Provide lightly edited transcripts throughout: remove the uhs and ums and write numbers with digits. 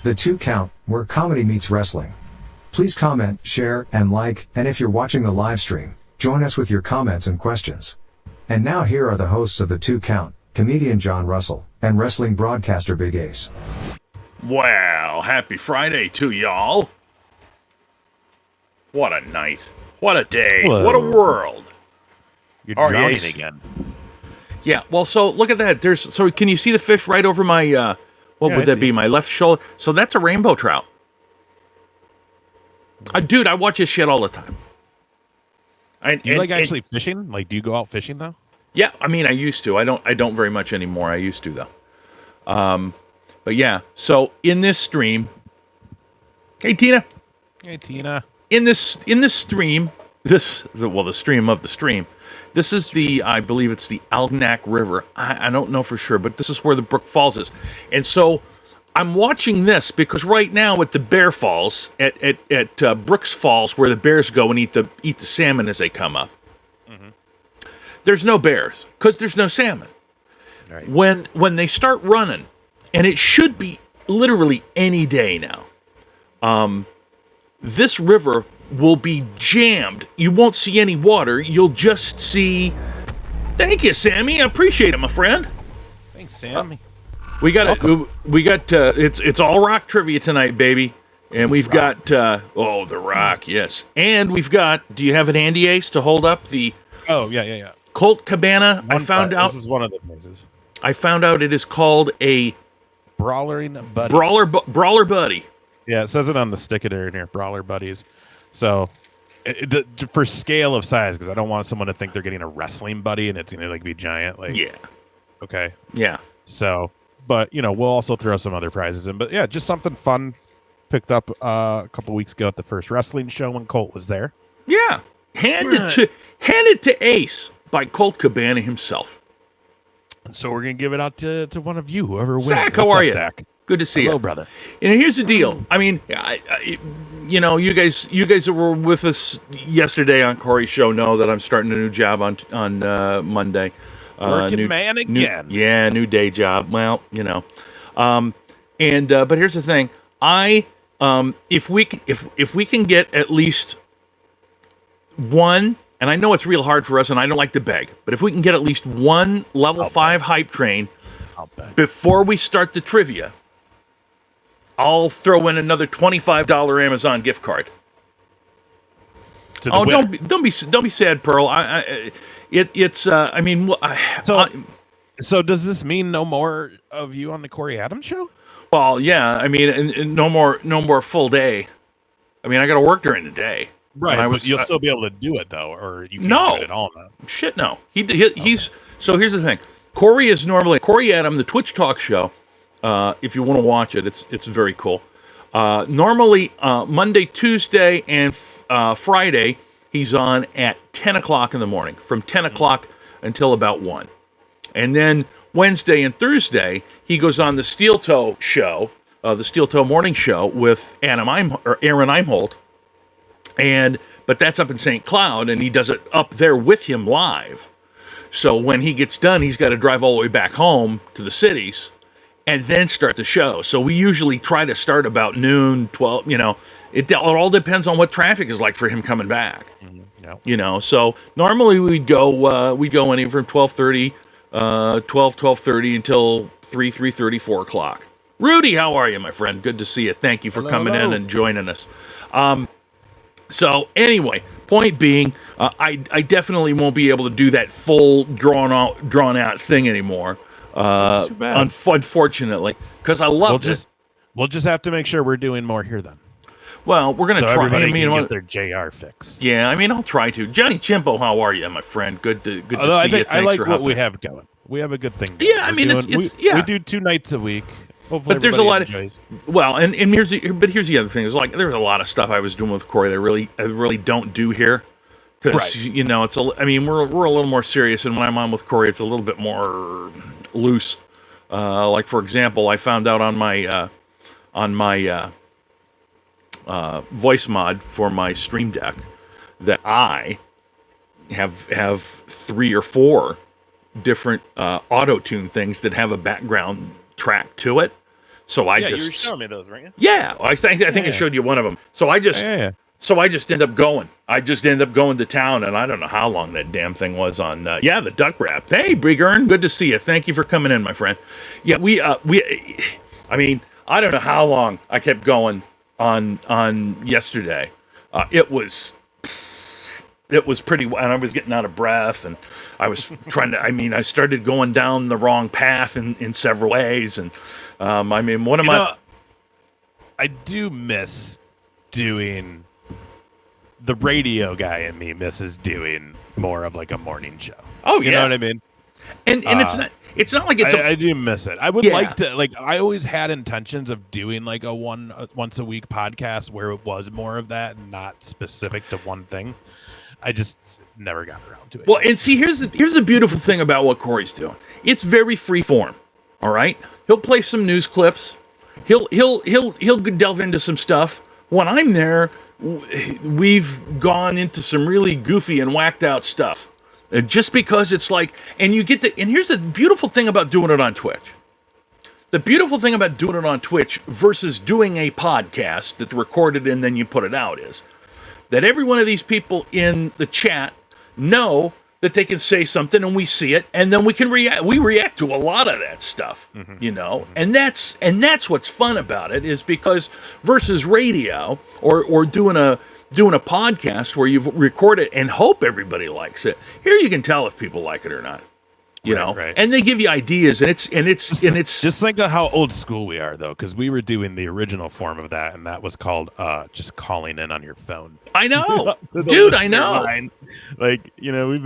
The 2 Count, where comedy meets wrestling. Please comment, share, and like, and if you're watching the live stream, join us with your comments and questions. And now here are the hosts of the 2 Count, comedian John Russell, and wrestling broadcaster Big Ace. Well, happy Friday to y'all. What a night. What a day. Whoa. What a world. You're Oh, drowning yes. again. Yeah, well, so look at that. So can you see the fish right over my, what Yeah, would I that be, see. my left shoulder? So that's a rainbow trout. Dude, I watch this shit all the time. Do you actually fishing? Like, do you go out fishing, though? Yeah, I mean, I used to. I don't very much anymore. I used to, though. But yeah, so in this stream, hey, Tina. Hey, Tina. In this stream, the stream of the stream, this is I believe it's the Algonac River. I don't know for sure, but this is where the Brook Falls is. And so I'm watching this because right now at the Bear Falls, at Brooks Falls, where the bears go and eat the salmon as they come up, there's no bears because there's no salmon. Right. When they start running, and it should be literally any day now, this river will be jammed. You won't see any water. You'll just see... Thank you, Sammy. I appreciate it, my friend. Thanks, Sam. It's all rock trivia tonight, baby. And we've got, the rock, yes. And we've got, do you have it handy, Ace, to hold up the... Oh, yeah. Colt Cabana? This is one of the places. I found out it is called a... Brawling Buddy. Brawler Buddy. Yeah, it says it on the sticker in here, Brawler Buddies. So, for scale of size, because I don't want someone to think they're getting a wrestling buddy and it's going to be giant. Yeah. Okay. Yeah. So, but, we'll also throw some other prizes in. But, yeah, just something fun. Picked up a couple weeks ago at the first wrestling show when Colt was there. Yeah. Handed to Ace by Colt Cabana himself. So we're going to give it out to one of you, whoever wins. Zach, how are you? Zach? Good to see you. Hello, brother. And here's the deal. I mean, you guys that were with us yesterday on Corey's show know that I'm starting a new job on Monday. Working man again. New day job. Well, but here's the thing. If we can get at least one, and I know it's real hard for us, and I don't like to beg, but if we can get at least one level 5 hype train before we start the trivia, I'll throw in another $25 Amazon gift card. Don't be sad, Pearl. So does this mean no more of you on the Corey Adams show? Well, yeah. I mean, and no more full day. I mean, I got to work during the day. Right, but you'll still be able to do it though, or you can't do it at all now. Shit, no. He's so. Here's the thing. Corey Adam, the Twitch Talk show. If you want to watch it, it's very cool. Normally Monday, Tuesday, and Friday, he's on at 10 o'clock in the morning, from 10 o'clock until about 1. And then Wednesday and Thursday, he goes on the Steel Toe show, the Steel Toe Morning Show with Aaron Imholt. But that's up in St. Cloud, and he does it up there with him live. So when he gets done, he's got to drive all the way back home to the cities and then start the show. So we usually try to start about noon, 12, it all depends on what traffic is like for him coming back. Yeah. So normally we'd go anywhere from 12:30, 12:30 until 3:30, 4 o'clock. Rudy, how are you, my friend? Good to see you. Thank you for coming in and joining us. So anyway, point being, I definitely won't be able to do that full drawn out thing anymore. That's too bad. Unfortunately, because I love it. We'll just have to make sure we're doing more here then. Well, we're gonna try. Everybody can get their JR fix. Yeah, I mean, I'll try to. Johnny Chimpo, how are you, my friend? Good to see you. I like what we have going. We have a good thing going. Yeah, I mean, we do 2 nights a week. Hopefully but there's a lot enjoys. here's the other thing. There's a lot of stuff I was doing with Corey that I really don't do here. Because it's we're a little more serious, and when I'm on with Corey, it's a little bit more loose. Like for example, I found out on my voice mod for my Stream Deck that I have 3 or 4 different auto tune things that have a background track to it. So I Yeah, you were just showing me those, weren't you? yeah, I think I showed you one of them. So I just so I just end up going. I just end up going to town, and I don't know how long that damn thing was on. The duck wrap. Hey, Brigern, good to see you. Thank you for coming in, my friend. Yeah, I mean, I don't know how long I kept going on yesterday. It was pretty, and I was getting out of breath, and I was trying to. I mean, I started going down the wrong path in several ways, and I mean, one of my. I do miss doing. The radio guy in me misses doing more of like a morning show. Oh, yeah. You know what I mean? And it's not like it's I do miss it. I would like to, like, I always had intentions of doing like a once a week podcast where it was more of that and not specific to one thing. I just never got around to it. Well, and see, here's the beautiful thing about what Corey's doing. It's very free form. All right, he'll play some news clips. He'll delve into some stuff. When I'm there, we've gone into some really goofy and whacked out stuff. Just because it's like, and you get and here's the beautiful thing about doing it on Twitch. The beautiful thing about doing it on Twitch versus doing a podcast that's recorded and then you put it out is that every one of these people in the chat know that they can say something and we see it and then we can react. We react to a lot of that stuff, you know, and that's what's fun about it is because versus radio or doing a podcast where you've recorded and hope everybody likes it. Here you can tell if people like it or not. You know, right. And they give you ideas, and it's just think of how old school we are, though, because we were doing the original form of that, and that was called just calling in on your phone. I know, dude. I know. Line. Like, you know,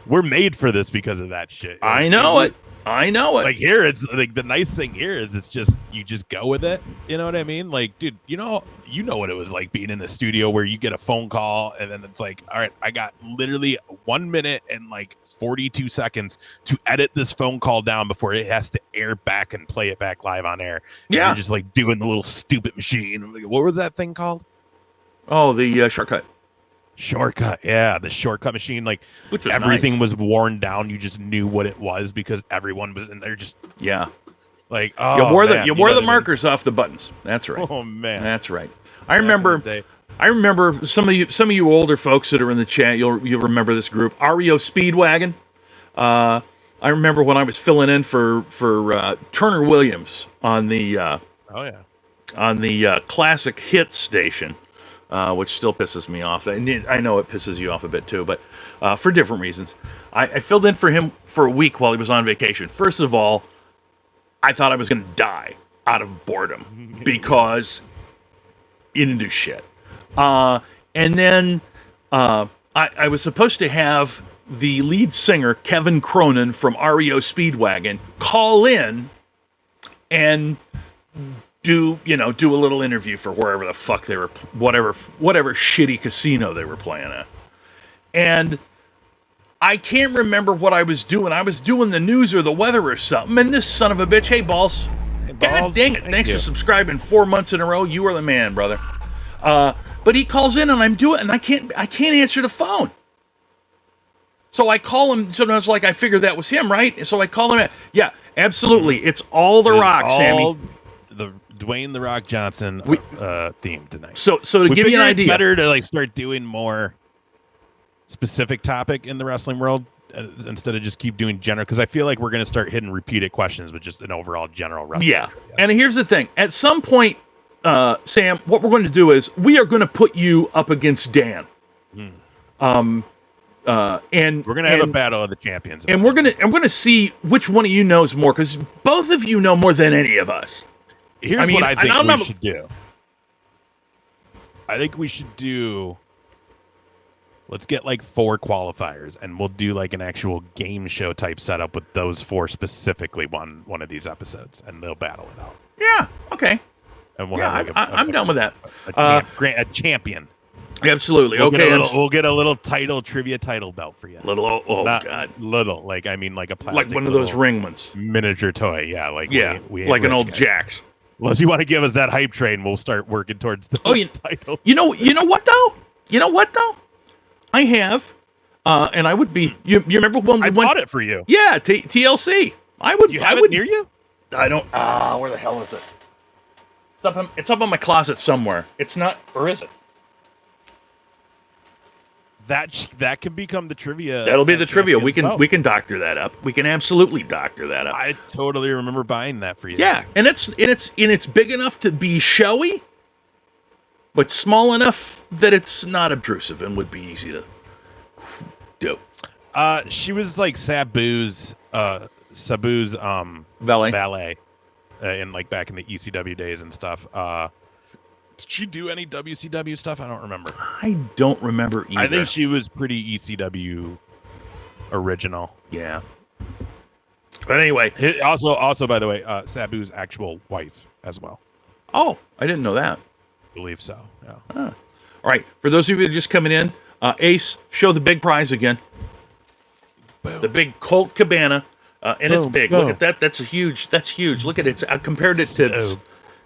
we're made for this because of that shit. I know it. Like here, it's like the nice thing here is it's just you just go with it. You know what I mean? Like, dude, you know what it was like being in the studio where you get a phone call and then it's like, all right, I got literally 1 minute and like 42 seconds to edit this phone call down before it has to air back and play it back live on air. And you're just like doing the little stupid machine. What was that thing called? Oh, the shortcut. Shortcut, yeah, the shortcut machine. Like everything was worn down. You just knew what it was because everyone was in there. Just like you wore the markers off the buttons. That's right. Oh man, that's right. I remember some of you older folks that are in the chat. You'll remember this group, REO Speedwagon. I remember when I was filling in for Turner Williams on the classic hit station. Which still pisses me off. And I know it pisses you off a bit too, but for different reasons. I filled in for him for a week while he was on vacation. First of all, I thought I was going to die out of boredom because he didn't do shit. And then I was supposed to have the lead singer, Kevin Cronin from REO Speedwagon, call in and do a little interview for wherever the fuck they were, whatever shitty casino they were playing at. And I can't remember what I was doing. I was doing the news or the weather or something, and this son of a bitch, hey, Balls. God dang it. Thanks for subscribing 4 months in a row. You are the man, brother. But he calls in and I'm doing, and I can't answer the phone. So I call him, so I was like, I figured that was him, right? So I call him, yeah, absolutely. It's all The Rock, Sammy. The Dwayne The Rock Johnson theme tonight. So to give you an idea, it's better to like start doing more specific topic in the wrestling world instead of just keep doing general. Because I feel like we're going to start hitting repeated questions with just an overall general wrestling. Yeah, and here's the thing: at some point, Sam, what we're going to do is we are going to put you up against Dan. And we're going to have a battle of the champions, and we're going to see which one of you knows more, because both of you know more than any of us. Here's what I think we should do. I think we should do. Let's get like 4 qualifiers, and we'll do like an actual game show type setup with those 4 specifically one of these episodes, and they'll battle it out. Yeah. Okay. And we'll have like I'm done with that. A champion. Absolutely. We'll get a little trivia title belt for you. God. Little, like I mean, like a plastic, like one of those ring ones, miniature toy. Yeah, like we like an old guys. Jax. Unless you want to give us that hype train, we'll start working towards the title. You know what though? I have, and I would be. You remember when I bought it for you? Yeah, TLC. I would. You have it near you? I don't. Where the hell is it? It's up in my closet somewhere. It's not, or is it? That can become the trivia. That'll be the trivia. We Champions can we can doctor that up. We can absolutely doctor that up. I totally remember buying that for you. Yeah, and it's big enough to be showy, but small enough that it's not obtrusive and would be easy to do. She was like Sabu's valet in like back in the ECW days and stuff. Did she do any WCW stuff? I don't remember. I don't remember either. I think she was pretty ECW original. Yeah. But anyway, also by the way, Sabu's actual wife as well. Oh, I didn't know that. I believe so. Yeah. All right. For those of you just coming in, Ace, show the big prize again. Boom. The big Colt Cabana, and it's big. Boom. Look at that. That's huge. That's huge. Look at it. I compared it to.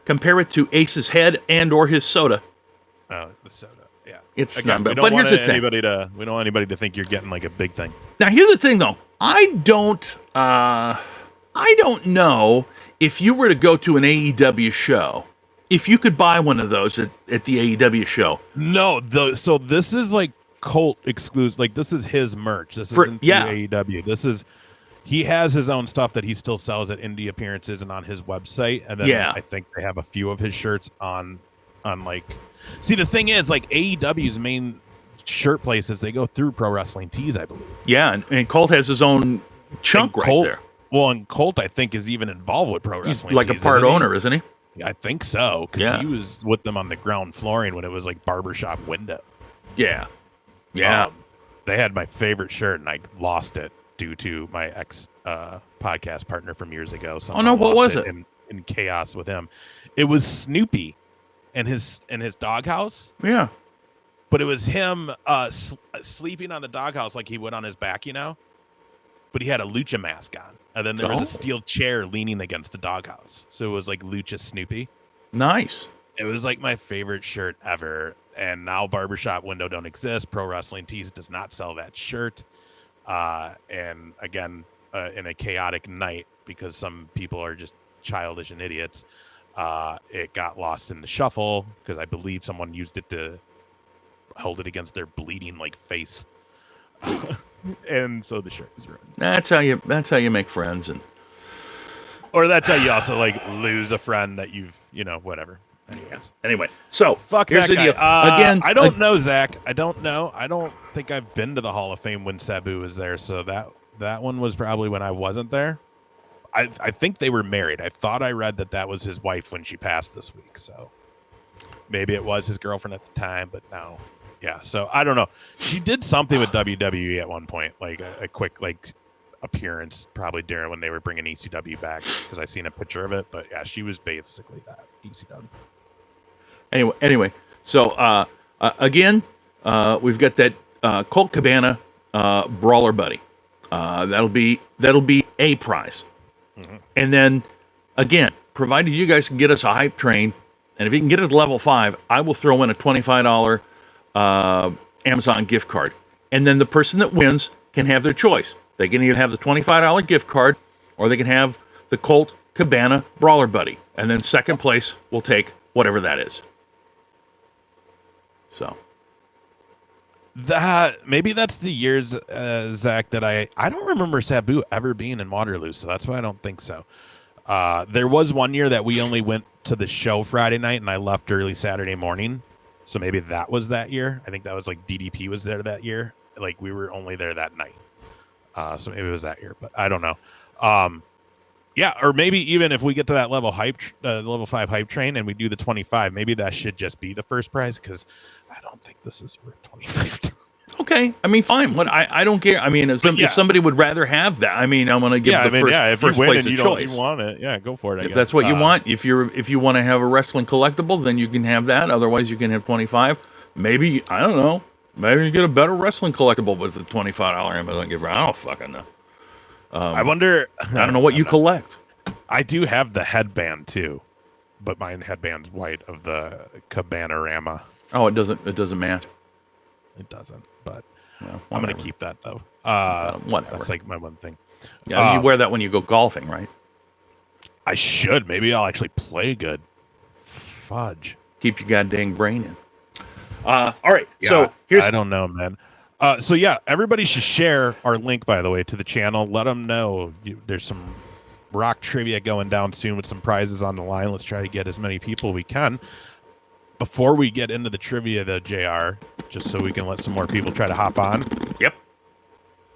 Compare it to Ace's head and or his soda. Oh, the soda. Yeah. It's again, not, but here's the thing. We don't want anybody to think you're getting like a big thing. Now here's the thing though. I don't know if you were to go to an AEW show, if you could buy one of those at the AEW show. No, so this is like Colt exclusive. Like this is his merch. This isn't AEW. This is he has his own stuff that he still sells at indie appearances and on his website. And then I think they have a few of his shirts on like. See, the thing is, like AEW's main shirt places, they go through Pro Wrestling Tees, I believe. Yeah, and Colt has his own chunk there. Well, and Colt, I think, is even involved with Pro Wrestling He's like Tees, a part owner, isn't he? I think so, because he was with them on the ground flooring when it was like barbershop window. Yeah. Yeah. They had my favorite shirt, and I lost it due to my ex podcast partner from years ago. Oh no, what was it? In chaos with him. It was Snoopy and his doghouse. Yeah. But it was him sleeping on the doghouse like he would on his back, you know? But he had a lucha mask on. And then there was a steel chair leaning against the doghouse. So it was like lucha Snoopy. Nice. It was like my favorite shirt ever. And now Barbershop Window don't exist. Pro Wrestling Tees does not sell that shirt. And again, in a chaotic night, because some people are just childish and idiots, it got lost in the shuffle because I believe someone used it to hold it against their bleeding like face. And so the shirt was ruined. That's how you make friends, or that's how you also like lose a friend that you've whatever. Anyway, so fuck here's that the deal. Guy. Again, I don't know, Zach. I don't know. I don't think I've been to the Hall of Fame when Sabu was there. So that one was probably when I wasn't there. I think they were married. I thought I read that was his wife when she passed this week. So maybe it was his girlfriend at the time, but now, yeah. So I don't know. She did something with WWE at one point, like a quick like appearance, probably during when they were bringing ECW back, because I seen a picture of it. But yeah, she was basically that ECW. Anyway, so again, we've got that Colt Cabana Brawler Buddy. That'll be a prize. Mm-hmm. And then again, provided you guys can get us a hype train, and if you can get it to level 5, I will throw in a $25 Amazon gift card. And then the person that wins can have their choice. They can either have the $25 gift card, or they can have the Colt Cabana Brawler Buddy. And then second place will take whatever that is. So that maybe that's the years, Zach, that I don't remember Sabu ever being in Waterloo, so that's why I don't think so. There was one year that we only went to the show Friday night, and I left early Saturday morning, so maybe that was that year. I think that was like DDP was there that year. Like we were only there that night, so maybe it was that year, but I don't know. Yeah, or maybe even if we get to that level 5 hype train, and we do the 25, maybe that should just be the first prize, because I don't think this is worth 25. Okay, I mean, fine. What I don't care. I mean, if somebody would rather have that, I mean, I'm going to give first place a choice. You want it, yeah, go for it. If that's what you want, if you want to have a wrestling collectible, then you can have that. Otherwise, you can have 25. Maybe I don't know. Maybe you get a better wrestling collectible with the $25 Amazon gift card. I don't fucking know. I wonder. I don't know what you collect. I do have the headband too, but my headband's white of the Cabanarama. Oh, it doesn't match. It doesn't, but well, I'm gonna keep that though. Whatever. That's like my one thing. Yeah, you wear that when you go golfing, right? I should. Maybe I'll actually play good. fudge. Keep your goddamn brain in. All right. Yeah, so here's I don't know, man. So yeah, everybody should share our link, by the way, to the channel. Let them know there's some rock trivia going down soon with some prizes on the line. Let's try to get as many people we can. Before we get into the trivia, though, JR, just so we can let some more people try to hop on. Yep.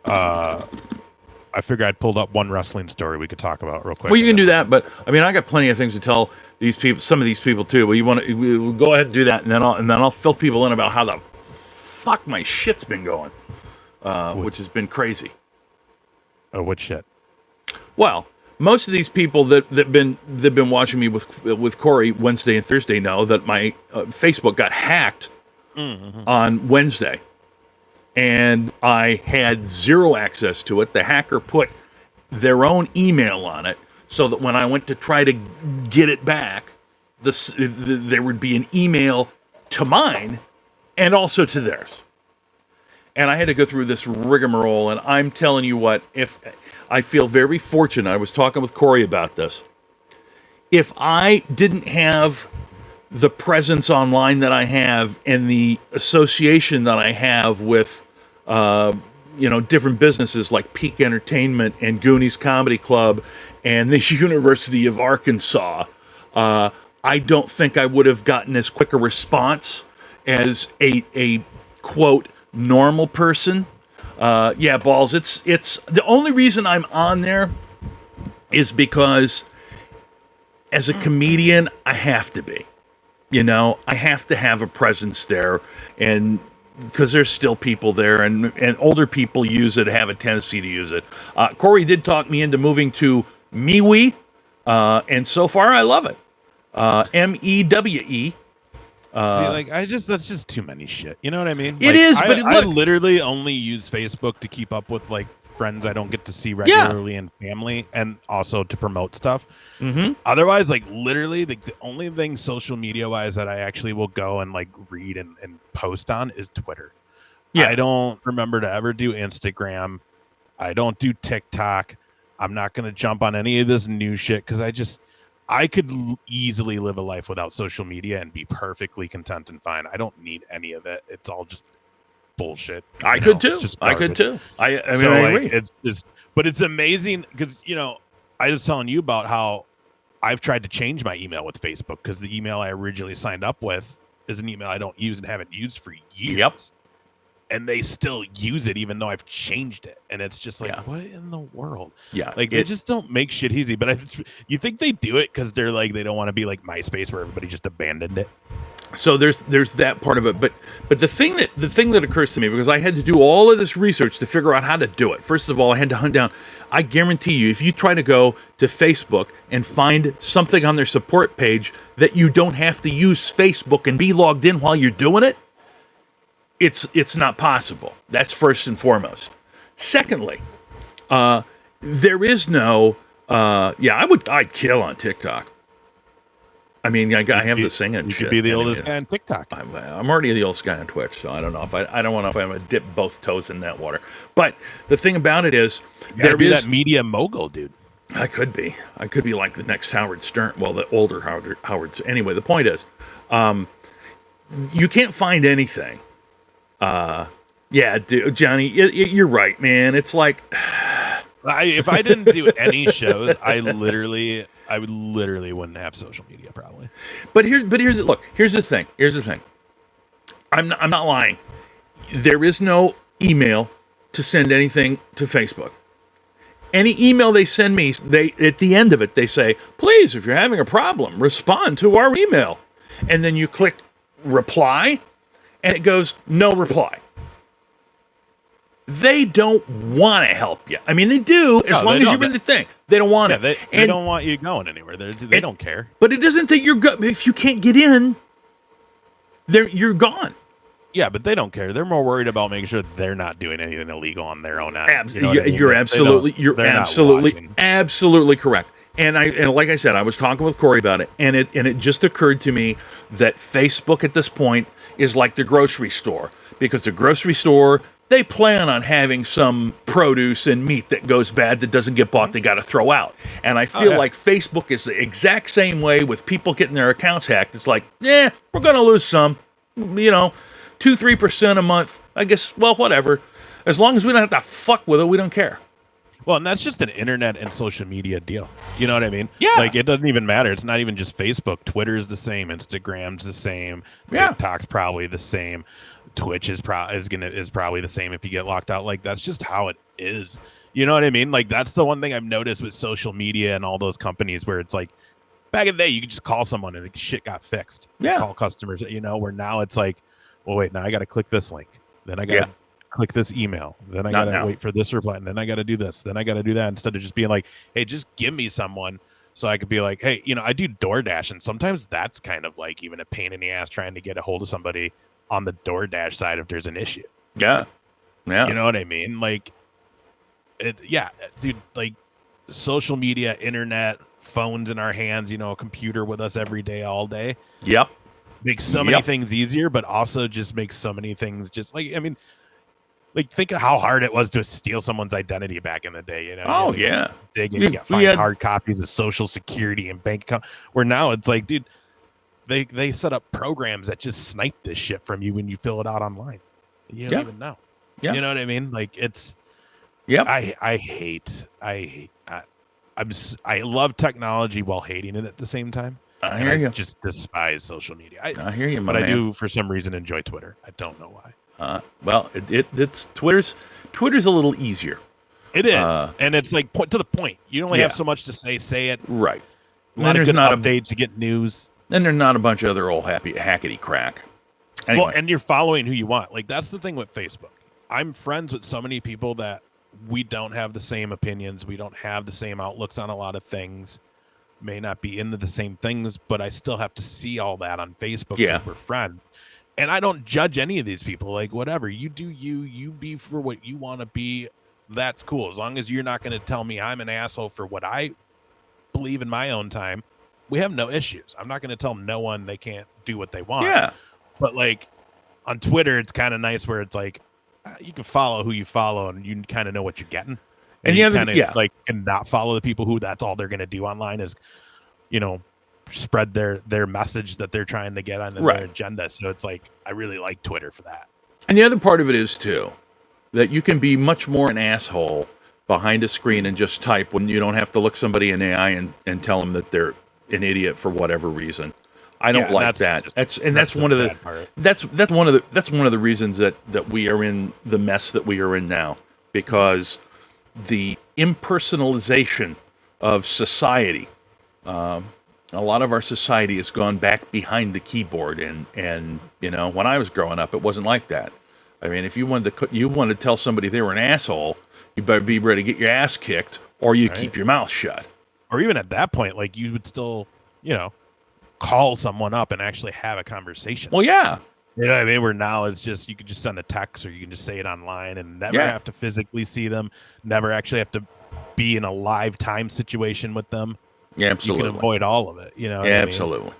I figured I'd pulled up one wrestling story we could talk about real quick. Well, you can do that, but I mean, I got plenty of things to tell these people, some of these people too. Well, you want to we'll go ahead and do that, and then I'll fill people in about how the fuck my shit's been going, which has been crazy. Oh, what shit? Well, most of these people that been watching me with Corey Wednesday and Thursday know that my Facebook got hacked on Wednesday, and I had zero access to it. The hacker put their own email on it, so that when I went to try to get it back, there would be an email to mine and also to theirs. And I had to go through this rigmarole, and I'm telling you what, if I feel very fortunate. I was talking with Corey about this. If I didn't have the presence online that I have and the association that I have with, different businesses like Peak Entertainment and Goonies Comedy Club and the University of Arkansas, I don't think I would have gotten as quick a response as a quote normal person. Yeah, balls. It's the only reason I'm on there is because as a comedian, I have to be. I have to have a presence there, and because there's still people there, and older people use it, have a tendency to use it. Corey did talk me into moving to MeWe, and so far I love it. MEWE. That's just too many shit. You know what I mean? It is, but I literally only use Facebook to keep up with friends I don't get to see regularly and family, and also to promote stuff. Mm-hmm. Otherwise, literally, the only thing social media wise that I actually will go and read and post on is Twitter. Yeah. I don't remember to ever do Instagram. I don't do TikTok. I'm not going to jump on any of this new shit because I could easily live a life without social media and be perfectly content and fine. I don't need any of it. It's all just bullshit. I could too. I agree. But it's amazing because I was telling you about how I've tried to change my email with Facebook because the email I originally signed up with is an email I don't use and haven't used for years. Yep. And they still use it even though I've changed it. And it's just what in the world? Yeah. They just don't make shit easy. But you think they do it because they're they don't want to be like MySpace where everybody just abandoned it. So there's that part of it. But the thing that occurs to me, because I had to do all of this research to figure out how to do it. First of all, I had to hunt down. I guarantee you, if you try to go to Facebook and find something on their support page that you don't have to use Facebook and be logged in while you're doing it, it's not possible. That's first and foremost. Secondly, there is no. I'd kill on TikTok. I mean, I have the singing. You shit. could be the oldest guy on TikTok. I'm already the oldest guy on Twitch, so I don't know if I don't know if I'm gonna dip both toes in that water. But the thing about it is, there is that media mogul, dude. I could be like the next Howard Stern. Well, the older Howard. Anyway, the point is, you can't find anything. Dude, Johnny, you're right, man. It's like if I didn't do any shows, I would literally wouldn't have social media probably. But here's the thing. I'm not lying. There is no email to send anything to Facebook. Any email they send me, at the end of it they say, "Please, if you're having a problem, respond to our email." And then you click reply, and it goes no reply. They don't want to help you. I mean, they do as long as you're in the thing. They don't want it. They don't want you going anywhere. They don't care. But it doesn't think you're good. If you can't get in, you're gone. Yeah, but they don't care. They're more worried about making sure they're not doing anything illegal on their own end. You're absolutely correct. And like I said, I was talking with Corey about it, and it just occurred to me that Facebook at this point is like the grocery store, because the grocery store they plan on having some produce and meat that goes bad that doesn't get bought, they got to throw out. And I feel like Facebook is the exact same way with people getting their accounts hacked. It's like, we're going to lose some, 2-3% a month. I guess, well, whatever. As long as we don't have to fuck with it, we don't care. Well, and that's just an internet and social media deal. You know what I mean? Yeah. Like, it doesn't even matter. It's not even just Facebook. Twitter's the same. Instagram's the same. Yeah. TikTok's probably the same. Twitch is probably the same if you get locked out. Like, that's just how it is. You know what I mean? Like, that's the one thing I've noticed with social media and all those companies where it's like, back in the day, you could just call someone and shit got fixed. Yeah. Call customers, where now it's like, well, wait, now I got to click this link. Then I got to click this email. Then I got to wait for this reply. And then I got to do this. Then I got to do that, instead of just being like, hey, just give me someone. So I could be like, hey, I do DoorDash. And sometimes that's kind of like even a pain in the ass trying to get a hold of somebody on the DoorDash side if there's an issue. Yeah. Yeah. You know what I mean? Like, dude, like social media, internet, phones in our hands, a computer with us every day, all day. Yep. Makes so many things easier, but also just makes so many things just like, like think of how hard it was to steal someone's identity back in the day, Oh, yeah. Dig and find hard copies of social security and bank account, where now it's like, dude, they set up programs that just snipe this shit from you when you fill it out online. You don't even know. Yeah. You know what I mean? Like, it's, I love technology while hating it at the same time. I hear you. Just despise social media. I hear you, but I do for some reason enjoy Twitter. I don't know why. Well, it's Twitter's a little easier. It is, and it's like to the point. You only have so much to say it. Right. A lot of good updates to get news. Then there's not a bunch of other old hackety crack. Anyway. Well, and you're following who you want. Like, that's the thing with Facebook. I'm friends with so many people that we don't have the same opinions. We don't have the same outlooks on a lot of things. May not be into the same things, but I still have to see all that on Facebook because we're friends. And I don't judge any of these people. Like, whatever. You do you be for what you want to be. That's cool. As long as you're not going to tell me I'm an asshole for what I believe in my own time, we have no issues. I'm not going to tell no one they can't do what they want. Yeah. But like on Twitter, it's kind of nice where it's like you can follow who you follow and you kind of know what you're getting. And you kind of like can not follow the people who that's all they're going to do online is, spread their message that they're trying to get on their agenda. So it's like, I really like Twitter for that. And the other part of it is too, that you can be much more an asshole behind a screen and just type when you don't have to look somebody in the eye and tell them that they're an idiot for whatever reason. I don't like that. That's one of the reasons that we are in the mess that we are in now, because the impersonalization of society, a lot of our society has gone back behind the keyboard, and when I was growing up, it wasn't like that. I mean, if you wanted to tell somebody they were an asshole, you better be ready to get your ass kicked, or you keep your mouth shut. Or even at that point, like you would still, call someone up and actually have a conversation. Well, yeah. You know what I mean? Where now it's just, you can just send a text or you can just say it online and never have to physically see them, never actually have to be in a live time situation with them. Yeah, absolutely. You can avoid all of it. Absolutely.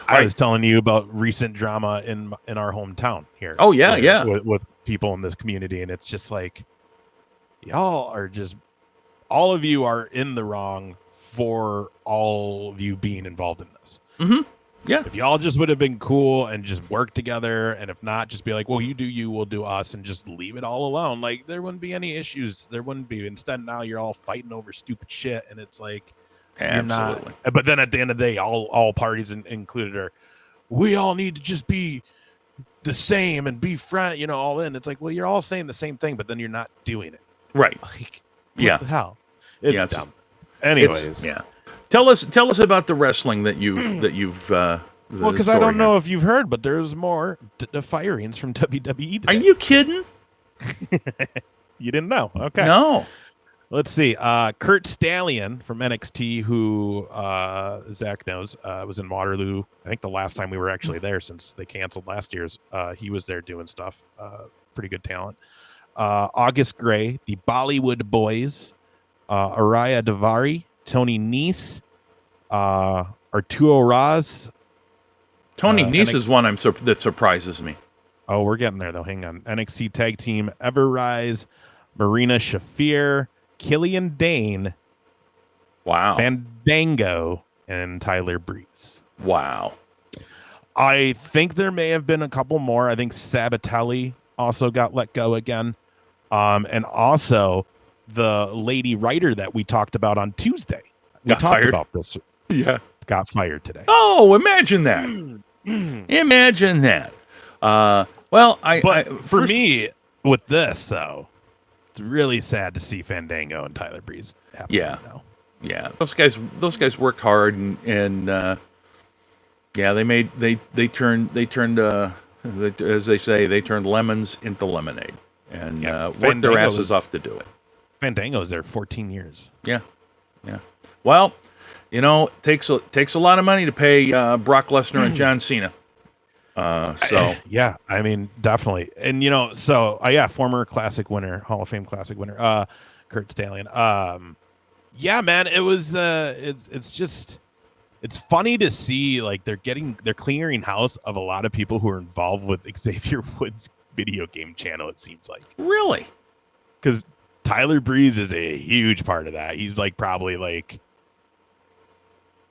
I was telling you about recent drama in our hometown here. Oh, yeah, With people in this community. And it's just like, y'all are just, all of you are in the wrong for all of you being involved in this. Mm-hmm. Yeah. If y'all just would have been cool and just work together, and if not, just be like, well, you do you, we'll do us, and just leave it all alone. Like, there wouldn't be any issues. There wouldn't be. Instead, now you're all fighting over stupid shit, and it's like, absolutely. But then at the end of the day, all parties included are, we all need to just be the same and be friends, all in. It's like, well, you're all saying the same thing, but then you're not doing it. Right. Like, what the hell? It's dumb. Anyways. Tell us about the wrestling that you've well, because I don't know if you've heard, but there's more firings from WWE today. Are you kidding? You didn't know? Okay. No. Let's see. Kurt Stallion from NXT, who Zach knows, was in Waterloo. I think the last time we were actually there, since they canceled last year's. He was there doing stuff. Pretty good talent. August Gray, the Bollywood Boys, Araya Davari, Tony Nese, Arturo Raz. Tony Nese is one that surprises me. Oh, we're getting there though. Hang on. NXT Tag Team Everrise, Marina Shafir, Killian Dane, Wow. Fandango, and Tyler Breeze. Wow. I think there may have been a couple more. I think Sabatelli also got let go again. And also the lady writer that we talked about on Tuesday. We Got talked fired? about this. Yeah. Got fired today. Oh, imagine that. Imagine that. For me, with this, though, it's really sad to see Fandango and Tyler Breeze happen. Yeah. Those guys worked hard and they turned as they say, they turned lemons into lemonade and worked their asses off to do it. Fandango's there 14 years. Yeah. Well, it takes a lot of money to pay Brock Lesnar and John Cena. Yeah, I mean, definitely. And former classic winner, Hall of Fame classic winner, Kurt Stallion. Yeah, man, it was it's funny to see like they're clearing house of a lot of people who are involved with Xavier Woods' video game channel, it seems like. Really? Because Tyler Breeze is a huge part of that. He's like probably like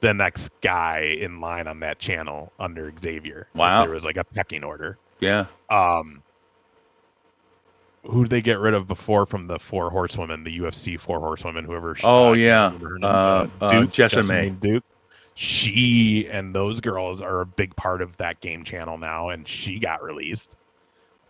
the next guy in line on that channel under Xavier. Wow. If there was like a pecking order. Yeah. Who did they get rid of before from the Four Horsewomen, the UFC Four Horsewomen, whoever? Duke, Jessamine Duke. She and those girls are a big part of that game channel now, and she got released.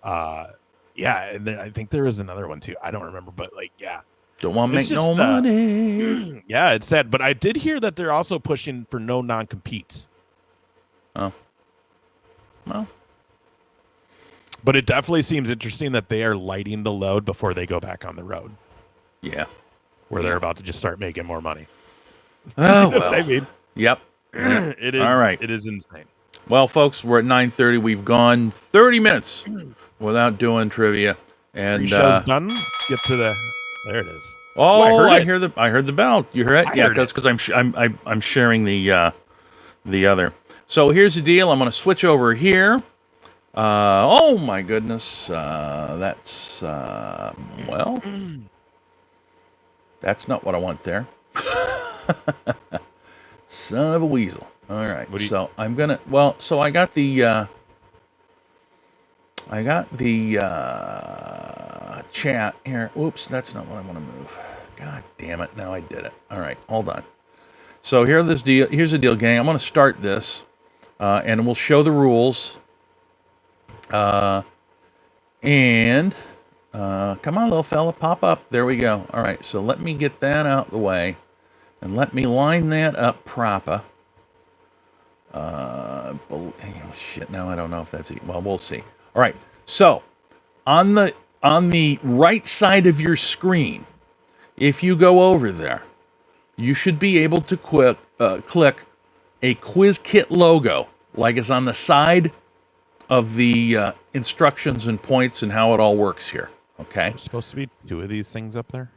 And then I think there was another one too. I don't remember, but like, yeah. Don't want to make no money. Yeah, it's sad. But I did hear that they're also pushing for no non-competes. Oh. Well. But it definitely seems interesting that they are lighting the load before they go back on the road. Yeah. Where they're about to just start making more money. Oh, well. I mean, yep. It is. All right. It is insane. Well, folks, we're at 9:30. We've gone 30 minutes without doing trivia. And show's done. Get to the. There it is. Oh, I heard the bell. You heard it? Yeah, that's because I'm sharing the other. So here's the deal. I'm going to switch over here. Oh my goodness. That's that's not what I want there. Son of a weasel. All right. So I'm gonna. Well, so I got the. Chat here. Oops, that's not what I want to move. God damn it! Now I did it. All right, hold on. So here's the deal, gang. I'm going to start this, and we'll show the rules. Come on, little fella, pop up. There we go. All right, so let me get that out the way, and let me line that up proper. Shit. Now I don't know if that's it. Well, we'll see. All right. So on the right side of your screen, if you go over there, you should be able to click a Quiz Kit logo, like it's on the side of the instructions and points and how it all works here. Okay. There's supposed to be 2 of these things up there.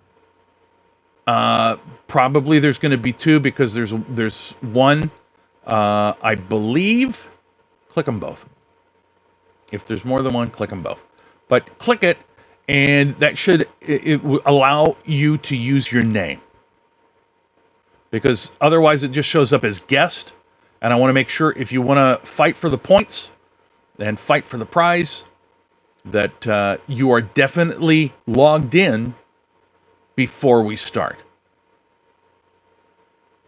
Probably there's going to be 2 because there's one. I believe. Click them both. If there's more than one, click them both. But click it, and that should allow you to use your name. Because otherwise it just shows up as guest. And I want to make sure if you want to fight for the points and fight for the prize, that you are definitely logged in before we start.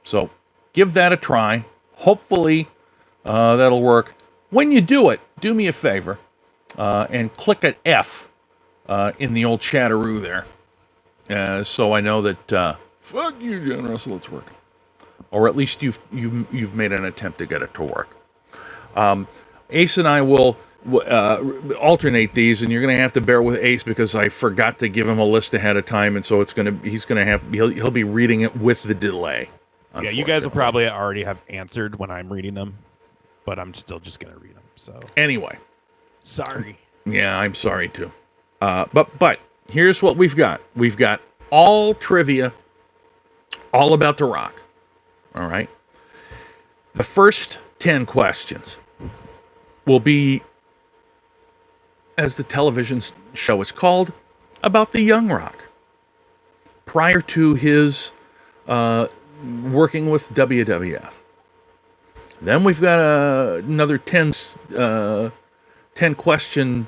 So give that a try. Hopefully that'll work. When you do it, do me a favor and click at F in the old chatteroo there, so I know that fuck you, John Russell, it's working, or at least you've made an attempt to get it to work. Ace and I will alternate these, and you're going to have to bear with Ace because I forgot to give him a list ahead of time, and so he'll be reading it with the delay. Yeah, you guys will probably already have answered when I'm reading them, but I'm still just going to read them. So anyway, sorry. Yeah, I'm sorry too. But here's what we've got. We've got all trivia, all about The Rock. All right. The first 10 questions will be as the television show is called, about the young Rock prior to his working with WWF. Then we've got another 10 question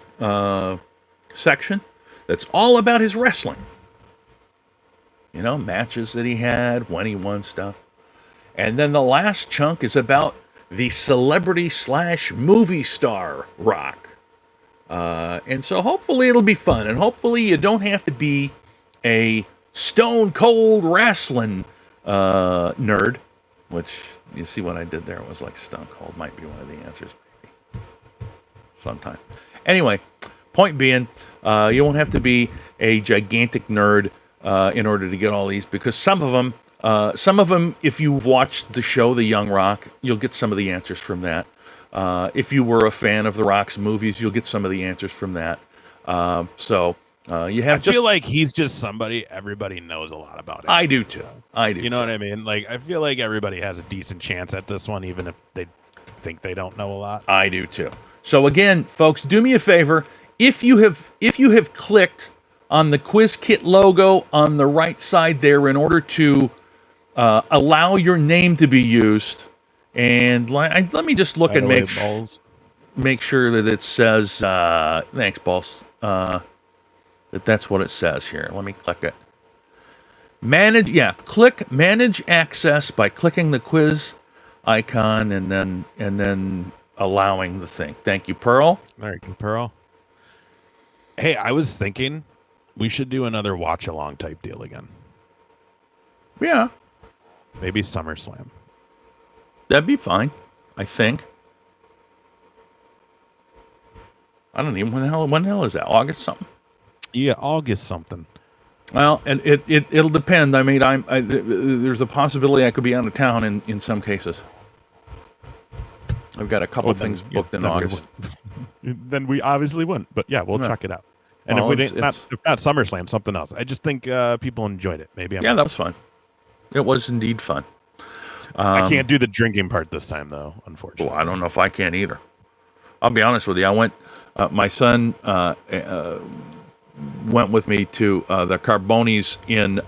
section that's all about his wrestling. You know, matches that he had, when he won stuff. And then the last chunk is about the celebrity / movie star Rock. And so hopefully it'll be fun. And hopefully you don't have to be a stone cold wrestling nerd, which you see what I did there was like stone cold might be one of the answers. Maybe. Sometime. Anyway, point being, you won't have to be a gigantic nerd in order to get all these, because some of them, if you've watched the show The Young Rock, you'll get some of the answers from that. If you were a fan of The Rock's movies, you'll get some of the answers from that. You have. I feel like he's just somebody everybody knows a lot about. I do too. I do. You know what I mean? Like, I feel like everybody has a decent chance at this one, even if they think they don't know a lot. I do too. So again, folks, do me a favor. If you have clicked on the Quiz Kit logo on the right side there in order to allow your name to be used, and let me just look and make sure that it says thanks, Balls. That's what it says here. Let me click it. Click Manage Access by clicking the quiz icon and then allowing the thing. Thank you, Pearl. All right, Pearl. Hey, I was thinking we should do another watch along type deal again. Yeah. Maybe SummerSlam. That'd be fine, I think. I don't even when the hell is that? August something? Yeah, August something. Well, and it'll depend. I mean, there's a possibility I could be out of town in some cases. I've got a couple things booked in August. Then we obviously wouldn't. But yeah, we'll check it out. And if not SummerSlam, something else. I just think people enjoyed it. Maybe. That was fun. It was indeed fun. I can't do the drinking part this time, though, unfortunately. Well, I don't know if I can either. I'll be honest with you. I went. My son went with me to the Carbonis in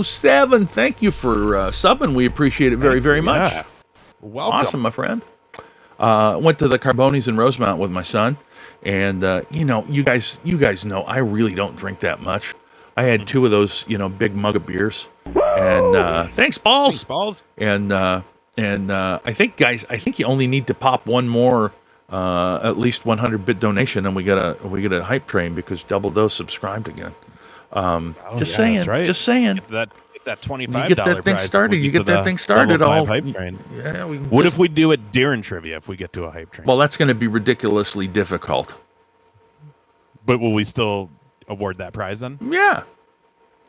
007. Thank you for subbing. We appreciate it very, very much. Welcome. Awesome, my friend. Went to the Carbonis in Rosemount with my son, and you guys know I really don't drink that much. I had 2 of those, big mug of beers, and thanks, Balls. Thanks, Balls. And I think, guys, you only need to pop one more, at least 100-bit donation, and we get a hype train because Double Dose subscribed again. Just saying. That's right. Just saying. Get that $25 you get that thing started. You get that thing started. All hype train. Yeah. What if we do it during trivia? If we get to a hype train? Well, that's going to be ridiculously difficult. But will we still award that prize then? Yeah.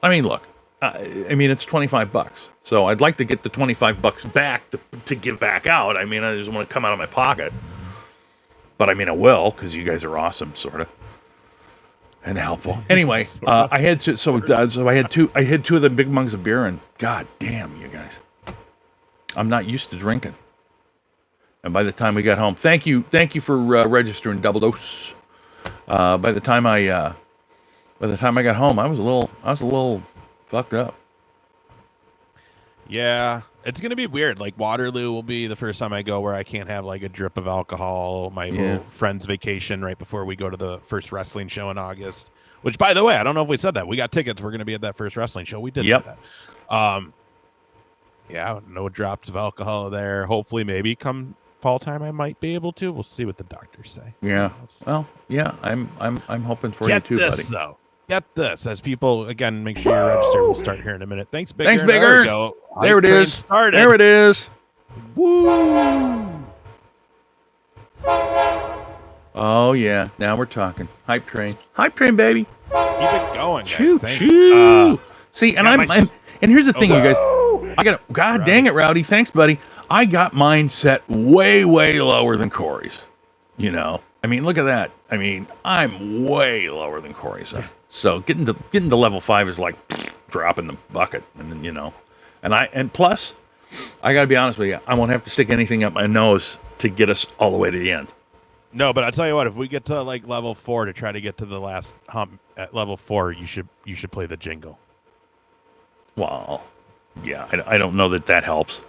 I mean, look. It's $25. So I'd like to get the $25 back to give back out. I mean, I just want to come out of my pocket. But I will, because you guys are awesome, sort of, and helpful. Anyway, I had two of the big mugs of beer, and god damn, you guys, I'm not used to drinking. And by the time we got home, thank you for registering, Double Dose. By the time I got home, I was a little fucked up. Yeah, it's gonna be weird. Like Waterloo will be the first time I go where I can't have like a drip of alcohol. My little friend's vacation right before we go to the first wrestling show in August. Which, by the way, I don't know if we said that. We got tickets. We're gonna be at that first wrestling show. We did say that. No drops of alcohol there. Hopefully, maybe come fall time, I might be able to. We'll see what the doctors say. Yeah. Well, yeah. I'm hoping for you too, buddy. Though. Get this, as people, again, make sure you're registered. We'll start here in a minute. Thanks, Bigger. Thanks, Bigger. There it is. Started. There it is. Woo! Oh, yeah. Now we're talking. Hype train. Hype train, baby. Keep it going, guys. Choo, Thanks. choo. See, and and here's the thing, you guys. God dang it, Rowdy. Thanks, buddy. I got mine set way, way lower than Corey's. Look at that. I'm way lower than Corey's. So getting to level 5 is like dropping the bucket, and then and plus, I gotta be honest with you, I won't have to stick anything up my nose to get us all the way to the end. No, but I'll tell you what, if we get to like level 4 to try to get to the last hump at level 4, you should play the jingle. Well, yeah, I don't know that helps.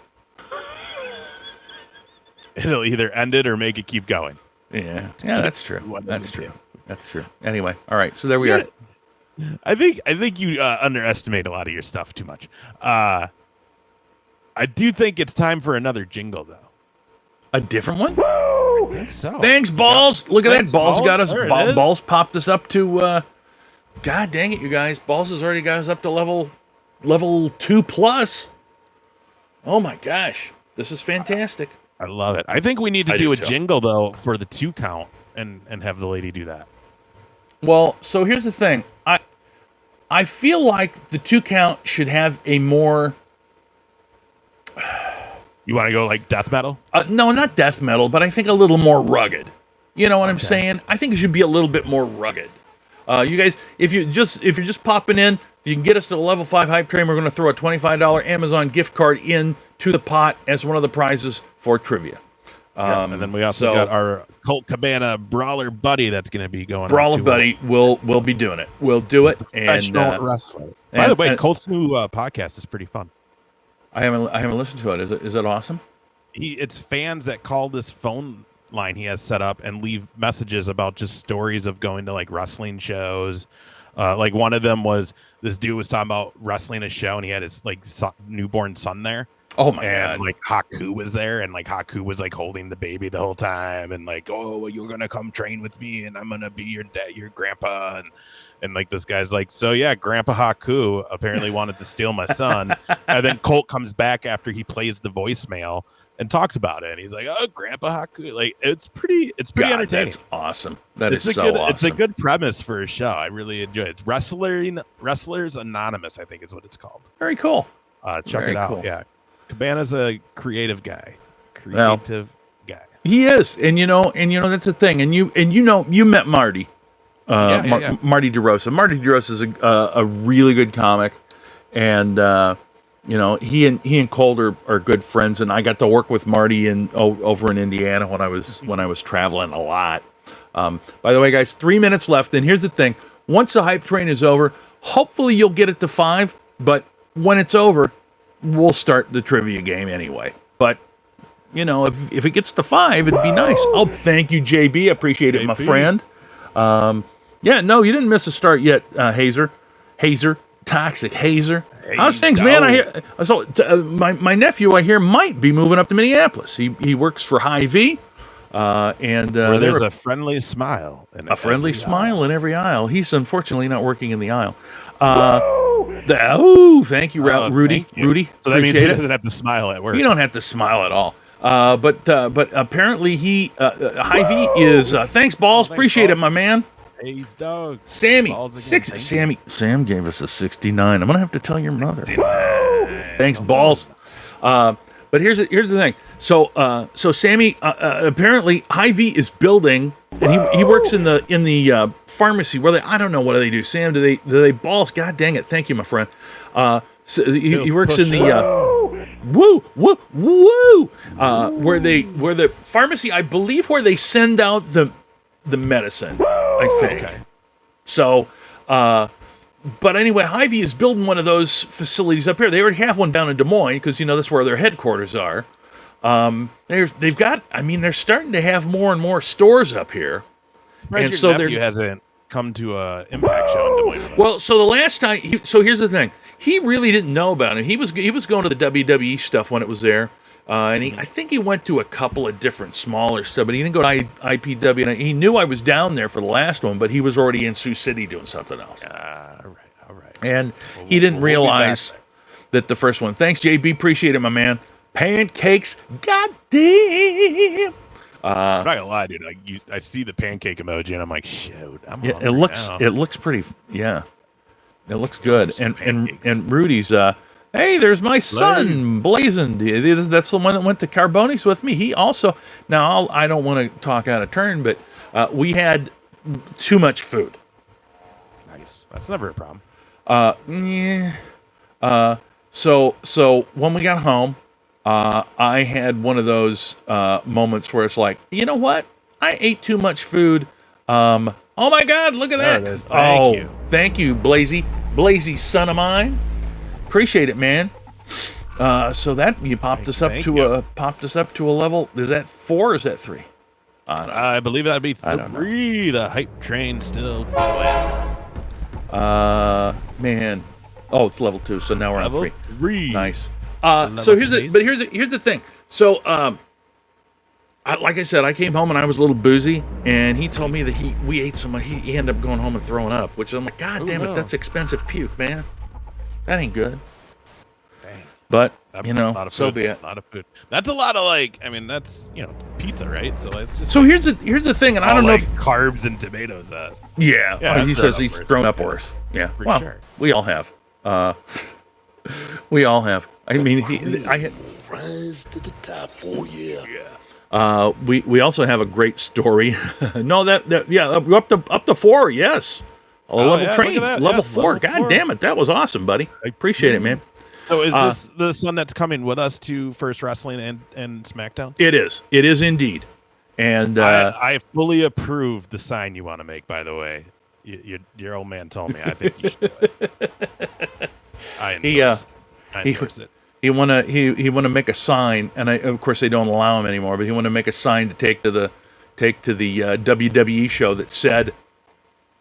It'll either end it or make it keep going. Yeah, that's true. That's true. Anyway, all right, so there we are. I think you underestimate a lot of your stuff too much. I do think it's time for another jingle, though. A different one? I think so. Thanks, Balls. Look at that. Balls got us. There Balls popped us up to. God dang it, you guys! Balls has already got us up to level 2+. Oh my gosh, this is fantastic. I love it. I think we need to do a jingle though for the 2 count and have the lady do that. Well, so here's the thing. I feel like the 2 count should have a more. You want to go like death metal? No, not death metal, but I think a little more rugged. You know what I'm saying? I think it should be a little bit more rugged. You guys, if you're just popping in, if you can get us to the level 5 hype train, we're going to throw a $25 Amazon gift card in to the pot as one of the prizes for trivia. And then we also got our Colt Cabana Brawler Buddy that's going to be going. Brawler Buddy will be doing it. We'll do it. Professional wrestler. By the way, Colt's new podcast is pretty fun. I haven't listened to it. Is it awesome? It's fans that call this phone line he has set up and leave messages about just stories of going to like wrestling shows. Like one of them was this dude was talking about wrestling a show and he had his like newborn son there. Oh my god! Like Haku was there, and like Haku was like holding the baby the whole time, and like, oh, well, you're gonna come train with me, and I'm gonna be your dad, your grandpa, and like this guy's like, so yeah, Grandpa Haku apparently wanted to steal my son, and then Colt comes back after he plays the voicemail and talks about it, and he's like, oh, Grandpa Haku, like it's pretty entertaining. That's awesome. Awesome. It's a good premise for a show. I really enjoy it. It's Wrestlers Anonymous, I think is what it's called. Very cool. Check it out. Cool. Yeah. Cabana's a creative guy. He is, and you know that's the thing. And you met Marty, Marty DeRosa. Marty DeRosa is a really good comic, and he and Colt are good friends. And I got to work with Marty over in Indiana when I was traveling a lot. By the way, guys, 3 minutes left. And here's the thing: once the hype train is over, hopefully you'll get it to 5. But when it's over, we'll start the trivia game anyway. But, if it gets to 5, it'd be nice. Oh, thank you, JB. Appreciate it, my friend. You didn't miss a start yet, Hazer. Toxic Hazer. How's things, man? I hear. So, my nephew, I hear, might be moving up to Minneapolis. He works for Hy-Vee. Where there's a friendly smile. In every aisle. He's unfortunately not working in the aisle. Thank you, Rudy. Thank you. Rudy. So that means he doesn't have to smile at work. You don't have to smile at all. But apparently Hy-Vee is. Thanks, Balls. Appreciate it, my man. Hey, dog. Sam gave us a 69. I'm gonna have to tell your mother. Thanks, Balls. But here's the thing. So Sammy apparently Hy-Vee is building, and he works in the pharmacy where I don't know what do they do. Sam, do they Balls? God dang it! Thank you, my friend. So he works in the where the pharmacy, I believe, where they send out the medicine. I think. Okay. So, but anyway, Hy-Vee is building one of those facilities up here. They already have one down in Des Moines because that's where their headquarters are. They're starting to have more and more stores up here. And so your nephew hasn't come to a Impact show in Des Moines. Well, so the last time, so here's the thing. He really didn't know about it. He was going to the WWE stuff when it was there. I think he went to a couple of different smaller stuff, but he didn't go to IPW. And he knew I was down there for the last one, but he was already in Sioux City doing something else. All right. And he didn't realize that the first one. Thanks, JB. Appreciate it, my man. Pancakes. Goddamn. I'm not gonna lie, dude. I see the pancake emoji, and I'm like, shoot. It looks pretty. Yeah, it looks good. And Rudy's. Hey, there's my son, Blazing. That's the one that went to Carbonics with me. He also, now I don't want to talk out of turn, but we had too much food. Nice. That's never a problem. So when we got home, I had one of those moments where it's like, you know what? I ate too much food. Oh my God, look at There that. it is. Thank you. Thank you, Blazy. Blazy, son of mine. Appreciate it, man. So that you popped us up to a level. Is that 4 or is that 3? I believe that'd be I don't know. 3. The hype train still going. Man. Oh, it's level 2. So now we're Level on 3. 3. Nice. Level So here's today's- here's the thing. So like I said, I came home and I was a little boozy, and he told me that we ate some. He ended up going home and throwing up, which I'm like, God damn it, that's expensive puke, man. That ain't good. Dang. But That'd you be a know, lot of so food. be it. A lot of food. That's a lot of that's pizza, right? So it's just So here's the thing, and I don't know if carbs and tomato sauce. yeah, Yeah, he I've says thrown he's up worse. thrown up worse. Yeah, For well, sure. we all have. We all have. I mean, Rise to the top. Oh yeah. we also have a great story. No, up to 4. Yes, a level yeah, train, look at that. level Yeah, 4. level God 4. damn it, that was awesome, buddy. I appreciate it, man. So is this the son that's coming with us to First Wrestling and SmackDown? It is indeed, and I fully approve the sign you want to make. By the way, your old man told me. I think you should do it. I endorse it. he wanna make a sign, and of course they don't allow him anymore. But he wanna make a sign to take to the WWE show that said,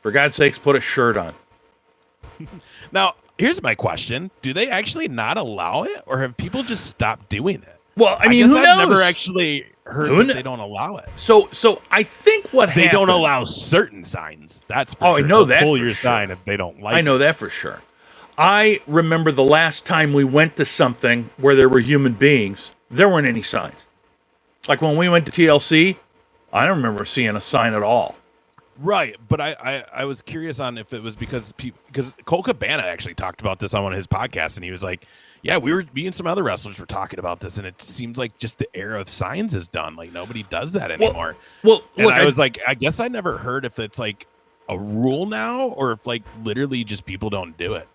"For God's sakes, put a shirt on." Now, here's my question: do they actually not allow it, or have people just stopped doing it? Well, I mean, guess who I've knows? never actually heard Who that kn- they don't allow it. So I think what They don't happened- allow certain signs. That's for Oh, I sure. know They'll that pull for your sure. sign if they don't like. I know that for sure. I remember the last time we went to something where there were human beings, there weren't any signs. Like when we went to TLC, I don't remember seeing a sign at all. Right, but I was curious on if it was because Cole Cabana actually talked about this on one of his podcasts, and he was like, "Yeah, me and some other wrestlers were talking about this, and it seems like just the era of signs is done. Like nobody does that anymore." Well, and look, I was like, I guess I never heard if it's like a rule now, or if like literally just people don't do it.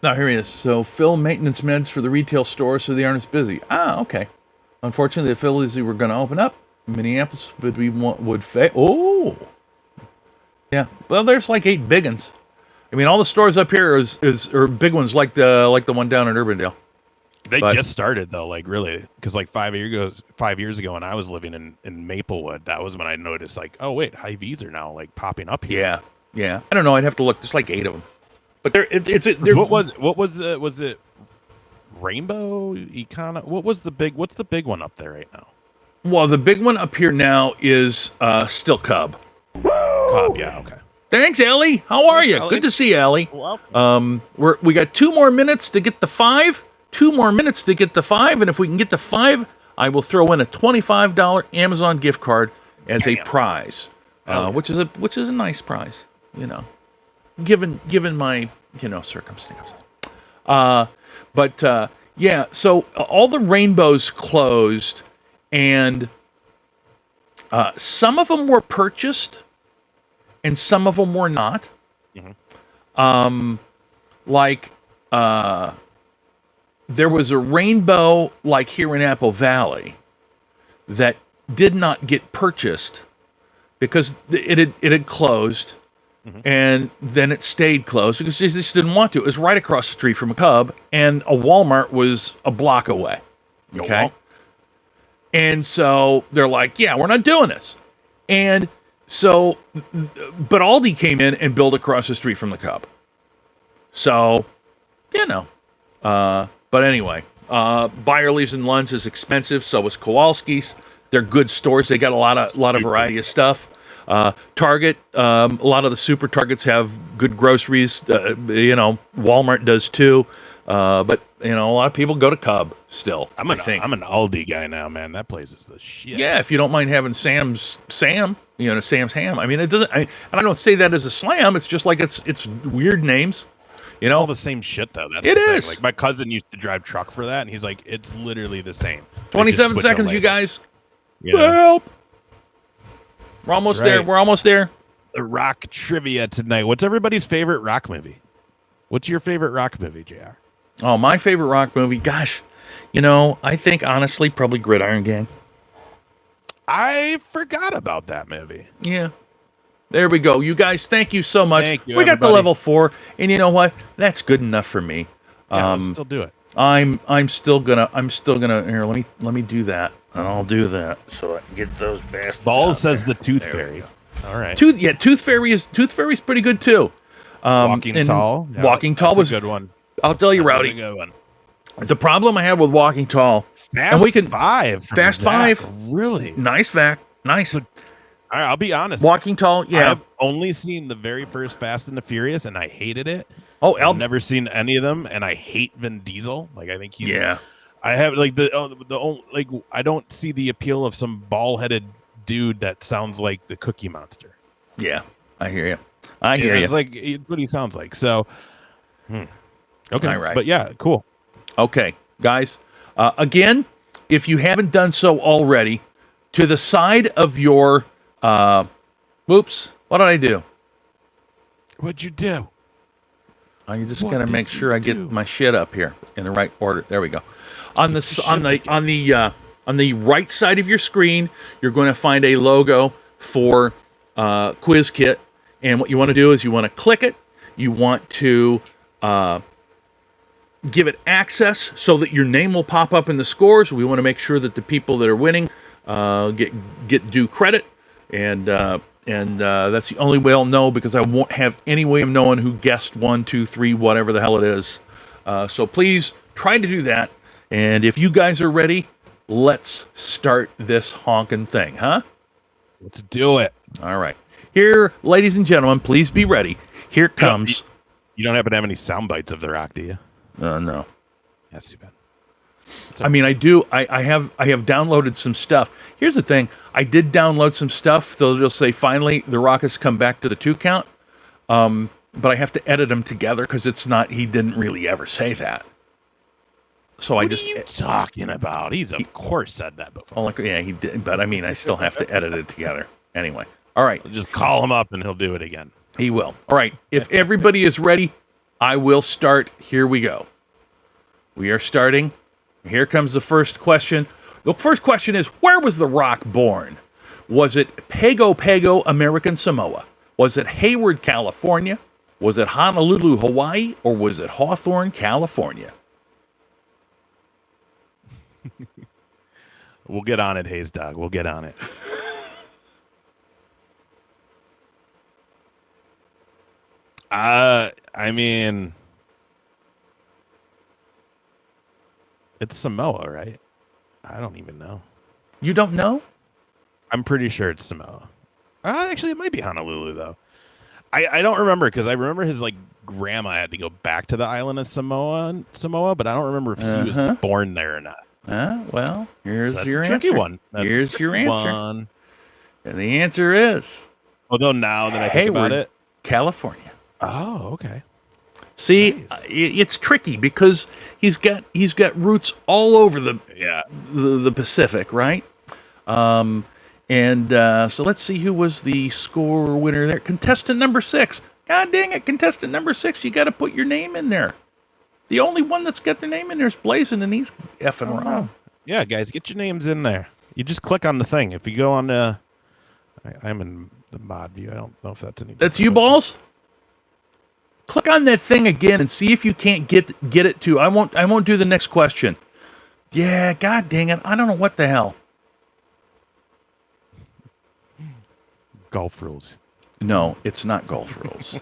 now here he is. So fill maintenance meds for the retail store so they aren't as busy. Ah, okay. Unfortunately, the Phillies were going to open up. Minneapolis would fail. Oh, yeah. Well, there's like 8 big ones. I mean, all the stores up here are big ones like the one down in Urbandale. They But- just started though, like really, because like 5 years ago when I was living in Maplewood, that was when I noticed like, oh wait, Hy-Vees are now like popping up here. Yeah. I don't know. I'd have to look. There's like 8 of them. But What was it Rainbow Econ? What's the big one up there right now? Well, the big one up here now is still Cub. Cobb, yeah, okay. Thanks, Ellie. How are you? Ellie. Good to see you, Ellie. Well, We got 2 more minutes to get the 5. 2 more minutes to get the 5, and if we can get the 5, I will throw in a $25 Amazon gift card as a prize, which is a nice prize, you know, given my circumstances. Yeah. So all the rainbows closed, and some of them were purchased, and some of them were not. There was a rainbow like here in Apple Valley that did not get purchased because it had closed, and then it stayed closed because they just didn't want to. It was right across the street from a Cub, and a Walmart was a block away. Okay. And so they're like, yeah, we're not doing this. And so, but Aldi came in and built across the street from the Cub. So, but anyway, Byerly's and Lund's is expensive. So is Kowalski's. They're good stores. They got a lot of variety of stuff. Target, a lot of the super Targets have good groceries. Walmart does too. But a lot of people go to Cub still. I'm an Aldi guy now, man. That place is the shit. Yeah, if you don't mind having Sam's Ham. I mean, it doesn't. And I don't say that as a slam. It's just like it's weird names. All the same shit though. That's It the thing. is. Like my cousin used to drive truck for that, and he's like, it's literally the same. They just 27 switch a seconds, you label. guys. You know? Help! We're almost there. right. We're almost there. The Rock trivia tonight. What's everybody's favorite Rock movie? What's your favorite Rock movie, JR? Oh, my favorite Rock movie. Gosh, I think honestly, probably Gridiron Gang. I forgot about that movie. Yeah. There we go. You guys, thank you so much. Thank you, We got the everybody. level 4, and you know what? That's good enough for me. Yeah, let's still do it. I'm still gonna here, let me do that. And I'll do that so I can get those bastards. Balls out says there. the Tooth There we Fairy. go. All right. Tooth Fairy's pretty good too. Walking and Tall. Yeah, Walking Tall was a good one. I'll tell you, That was Rowdy. a good one. The problem I had with Walking Tall, Fast we can- Five. from Fast Zach, Five. Really? nice fact, nice. All right, I'll be honest. Walking Tall, yeah. I've only seen the very first Fast and the Furious, and I hated it. Oh, I've never seen any of them, and I hate Vin Diesel. Like, I think he's. yeah. I have like I don't see the appeal of some ball-headed dude that sounds like the Cookie Monster. Yeah, I hear you. I hear you. It's like it's what he sounds like. So, okay, All right. but yeah, cool. Okay, guys. Again, if you haven't done so already, to the side of your, whoops, what did I do? What'd you do? I'm just What gonna did make you sure I get do? my shit up here in the right order. There we go. On the right side of your screen, you're going to find a logo for Quiz Kit, and what you want to do is you want to click it. You want to give it access so that your name will pop up in the scores. We want to make sure that the people that are winning get due credit, and that's the only way I'll know, because I won't have any way of knowing who guessed 1, 2, 3, whatever the hell it is. So please try to do that. And if you guys are ready, let's start this honking thing, huh? Let's do it. All right. Here, ladies and gentlemen, please be ready. Here comes. You don't happen to have any sound bites of The Rock, do you? No. That's too bad. I mean, I do. I have downloaded some stuff. Here's the thing. I did download some stuff, so it'll say, finally, The Rock has come back to the 2 count. But I have to edit them together because it's not, he didn't really ever say that. So What are you talking about? He's of course said that before. Oh, like, yeah, he did. But I mean, I still have to edit it together. Anyway. All right. Just call him up and he'll do it again. He will. All right. If everybody is ready, I will start. Here we go. We are starting. Here comes the first question. The first question is, where was The Rock born? Was it Pago Pago, American Samoa? Was it Hayward, California? Was it Honolulu, Hawaii? Or was it Hawthorne, California? We'll get on it, Hayes Dog. We'll get on it. I mean, it's Samoa, right? I don't even know. You don't know? I'm pretty sure it's Samoa. Actually, it might be Honolulu though. I don't remember, because I remember his like grandma had to go back to the island of Samoa, but I don't remember if he was born there or not. Well, here's So that's your a tricky answer. one. That's Here's a tricky your answer. one. And the answer is Although now that I think Hayward, about it, California. oh, okay. See, Nice. it's tricky because he's got roots all over the Pacific, right? So let's see who was the score winner there. Contestant number 6. God dang it, contestant number 6. You got to put your name in there. The only one that's got their name in there is Blazing, and he's effing wrong. Yeah, guys, get your names in there. You just click on the thing. If you go on I'm in the mod view. I don't know if that's any. That's you, Balls? Click on that thing again and see if you can't get it to. I won't do the next question. Yeah, god dang it. I don't know what the hell. Golf rules. No, it's not golf rules.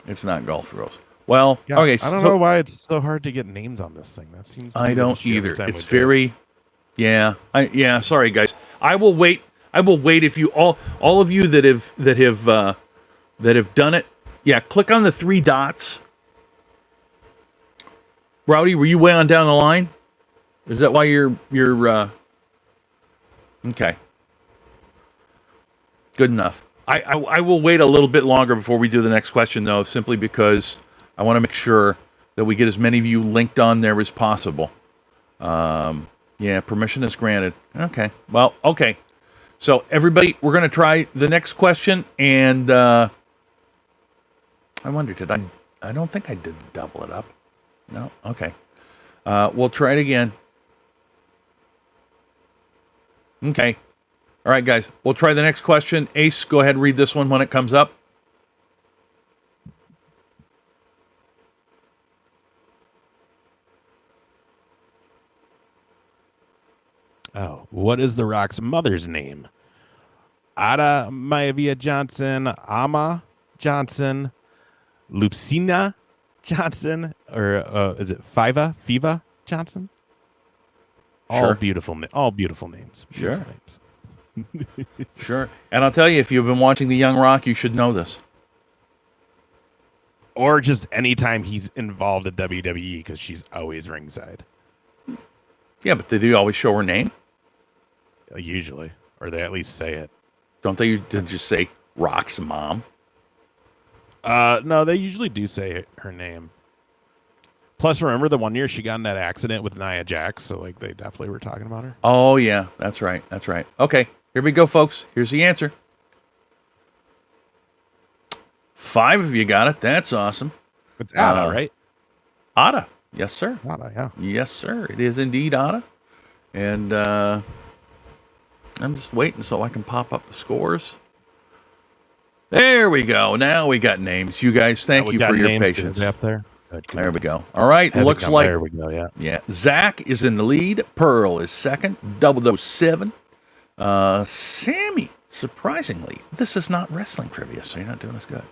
It's not golf rules. Well, Yeah, okay. I don't know why it's so hard to get names on this thing. That seems. To be I the don't issue every either. time It's we do it. very. Yeah. Sorry, guys. I will wait. If you all of you that have done it. Yeah, click on the 3 dots. Rowdy, were you way on down the line? Is that why you're okay? Good enough. I will wait a little bit longer before we do the next question, though, simply because I want to make sure that we get as many of you linked on there as possible. Yeah, permission is granted. Okay. Well, okay. So, everybody, we're going to try the next question, and I wonder, I don't think I did double it up. No? Okay. We'll try it again. Okay. All right, guys. We'll try the next question. Ace, go ahead and read this one when it comes up. Oh, what is The Rock's mother's name? Ada Maivia Johnson, Ama Johnson, Lucina Johnson, or is it Fiva Johnson? Sure. All beautiful names. Sure. Beautiful names. Sure. And I'll tell you, if you've been watching The Young Rock, you should know this. Or just anytime he's involved in WWE, because she's always ringside. Yeah, but do you always show her name? Usually. Or they at least say it. Don't they just say Rock's mom? No, they usually do say her name. Plus, remember the one year she got in that accident with Nia Jax, so like they definitely were talking about her. Oh, yeah. That's right. That's right. Okay. Here we go, folks. Here's the answer. 5 of you got it. That's awesome. It's Ada, right? Ada. Yes, sir. Ada, yeah. Yes, sir. It is indeed Ada. And I'm just waiting so I can pop up the scores. There we go. Now we got names. You guys, thank you for your patience. Up there. There we go. All right. Looks like there we go. Yeah. Yeah. Zach is in the lead. Pearl is second. 007. Sammy, surprisingly, this is not wrestling trivia, so you're not doing as good.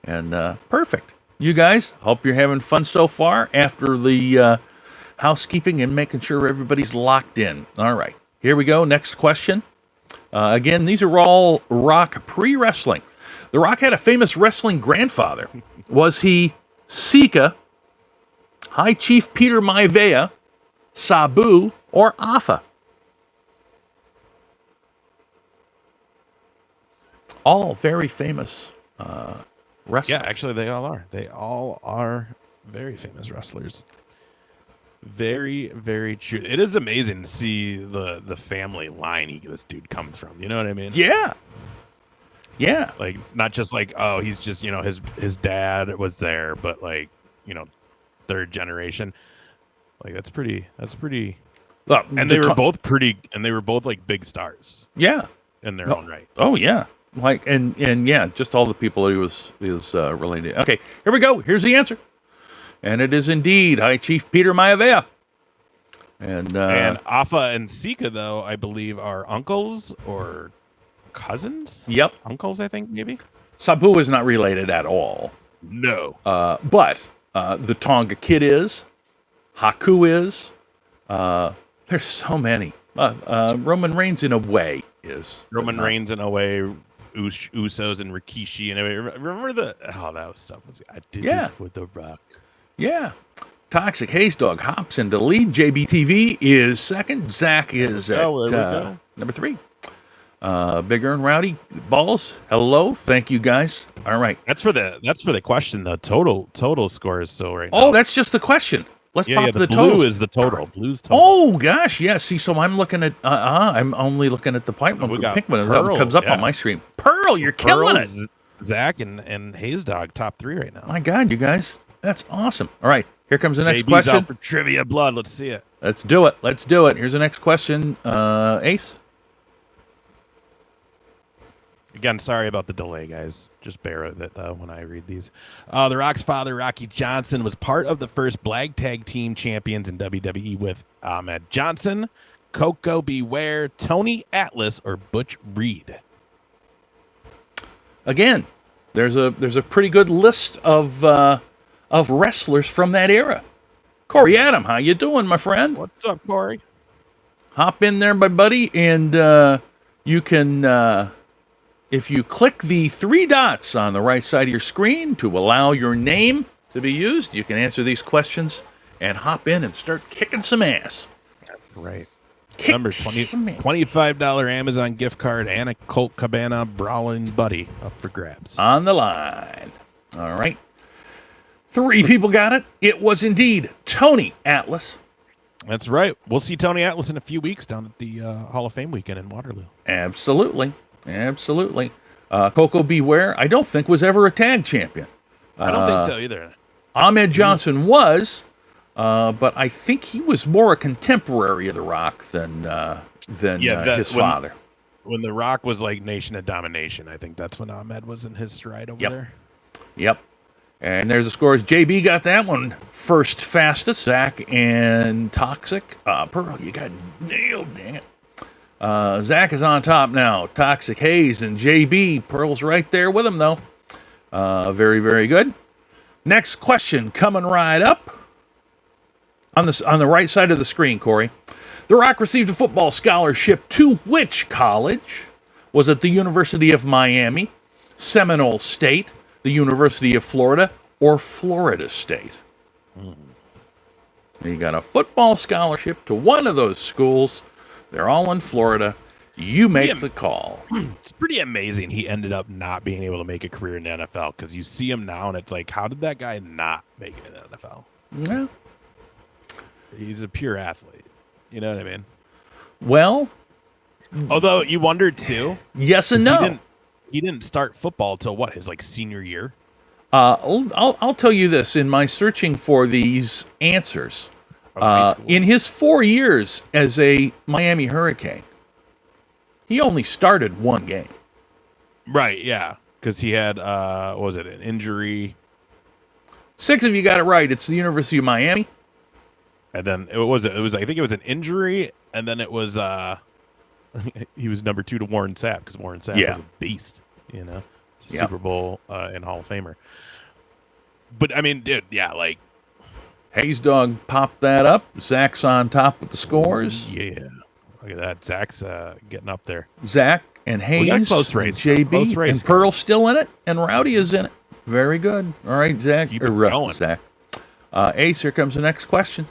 And perfect. You guys, hope you're having fun so far after the housekeeping and making sure everybody's locked in. All right. Here we go. Next question. Again, these are all Rock pre-wrestling. The Rock had a famous wrestling grandfather. Was he Sika, High Chief Peter Maivia, Sabu, or Afa? All very famous wrestlers. Yeah, actually, they all are. They all are very famous wrestlers. Very, very true. It is amazing to see the family line this dude comes from. You know what I mean? Yeah. Yeah. Like, not just like, oh, he's just, his dad was there, but like, third generation. Like, that's pretty. Look, and they were both like big stars. Yeah. In their own right. Oh, yeah. Like, and yeah, just all the people that he was related to. Okay, here we go. Here's the answer. And it is indeed High Chief Peter Maivia. And Afa and Sika, though, I believe, are uncles or cousins. Yep. Uncles, I think, maybe. Sabu is not related at all. No. But the Tonga Kid is. Haku is. There's so many. Roman Reigns, in a way, is. Roman Reigns, in a way. Usos and Rikishi and everybody. Remember that stuff was. I did it for The Rock. Yeah. Toxic Haze Dog hops into lead. JBTV is second. Zach is at number 3. Bigger and Rowdy Balls. Hello. Thank you guys. All right. That's for the question. The total score is so right now. Oh, that's just the question. Let's pop the blue total. Is the total. Blue's total. Oh gosh, yeah. See, so I'm looking at. I'm only looking at the pipe. So we got pink one Pearl, comes up on my screen. Pearl, you're killing it. Zach and Haze Dog top 3 right now. My God, you guys, that's awesome. All right, here comes the next JB's question. Out for trivia blood. Let's see it. Let's do it. Here's the next question. Ace. Again, sorry about the delay, guys. Just bear with it, though, when I read these. The Rock's father, Rocky Johnson, was part of the first Black Tag Team Champions in WWE with Ahmed Johnson, Coco Beware, Tony Atlas, or Butch Reed. Again, there's a pretty good list of wrestlers from that era. Corey Adam, how you doing, my friend? What's up, Corey? Hop in there, my buddy, and you can... if you click the 3 dots on the right side of your screen to allow your name to be used, you can answer these questions and hop in and start kicking some ass. Right. Number $25 Amazon gift card and a Colt Cabana Brawling Buddy up for grabs. On the line. All right. 3 people got it. It was indeed Tony Atlas. That's right. We'll see Tony Atlas in a few weeks down at the Hall of Fame weekend in Waterloo. Absolutely. Coco Beware, I don't think was ever a tag champion. I don't think so either. Ahmed Johnson was, but I think he was more a contemporary of The Rock than his father. When The Rock was like Nation of Domination, I think that's when Ahmed was in his stride over there. Yep. And there's the scores. JB got that one first fastest. Zach and Toxic. Pearl, you got nailed, dang it. Zach is on top now. Toxic, Hayes, and JB. Pearl's right there with him, though. Very, very good. Next question coming right up. On the right side of the screen, Corey. The Rock received a football scholarship to which college? Was it the University of Miami, Seminole State, the University of Florida, or Florida State? He got a football scholarship to one of those schools. They're all in Florida. You make the call. It's pretty amazing he ended up not being able to make a career in the NFL, because you see him now and it's like, how did that guy not make it in the NFL? Yeah. He's a pure athlete. You know what I mean? Well, although you wonder too. Yes and no. He didn't start football till what, his like senior year? I'll tell you this. In my searching for these answers, in his 4 years as a Miami Hurricane, he only started one game. Right, yeah. Because he had, what was it, an injury? 6 of you got it right. It's the University of Miami. And then it was I think it was an injury, and then it was he was number 2 to Warren Sapp, because Warren Sapp was a beast, you know, Super Bowl and Hall of Famer. But I mean, dude, yeah, like Hayes Dog popped that up. Zach's on top with the scores. Yeah, look at that. Zach's getting up there. Zach and Hayes, close race, and JB, close race, and Pearl's still in it, and Rowdy is in it. Very good. All right, Zach. Keep it going. Zach. Ace, here comes the next question.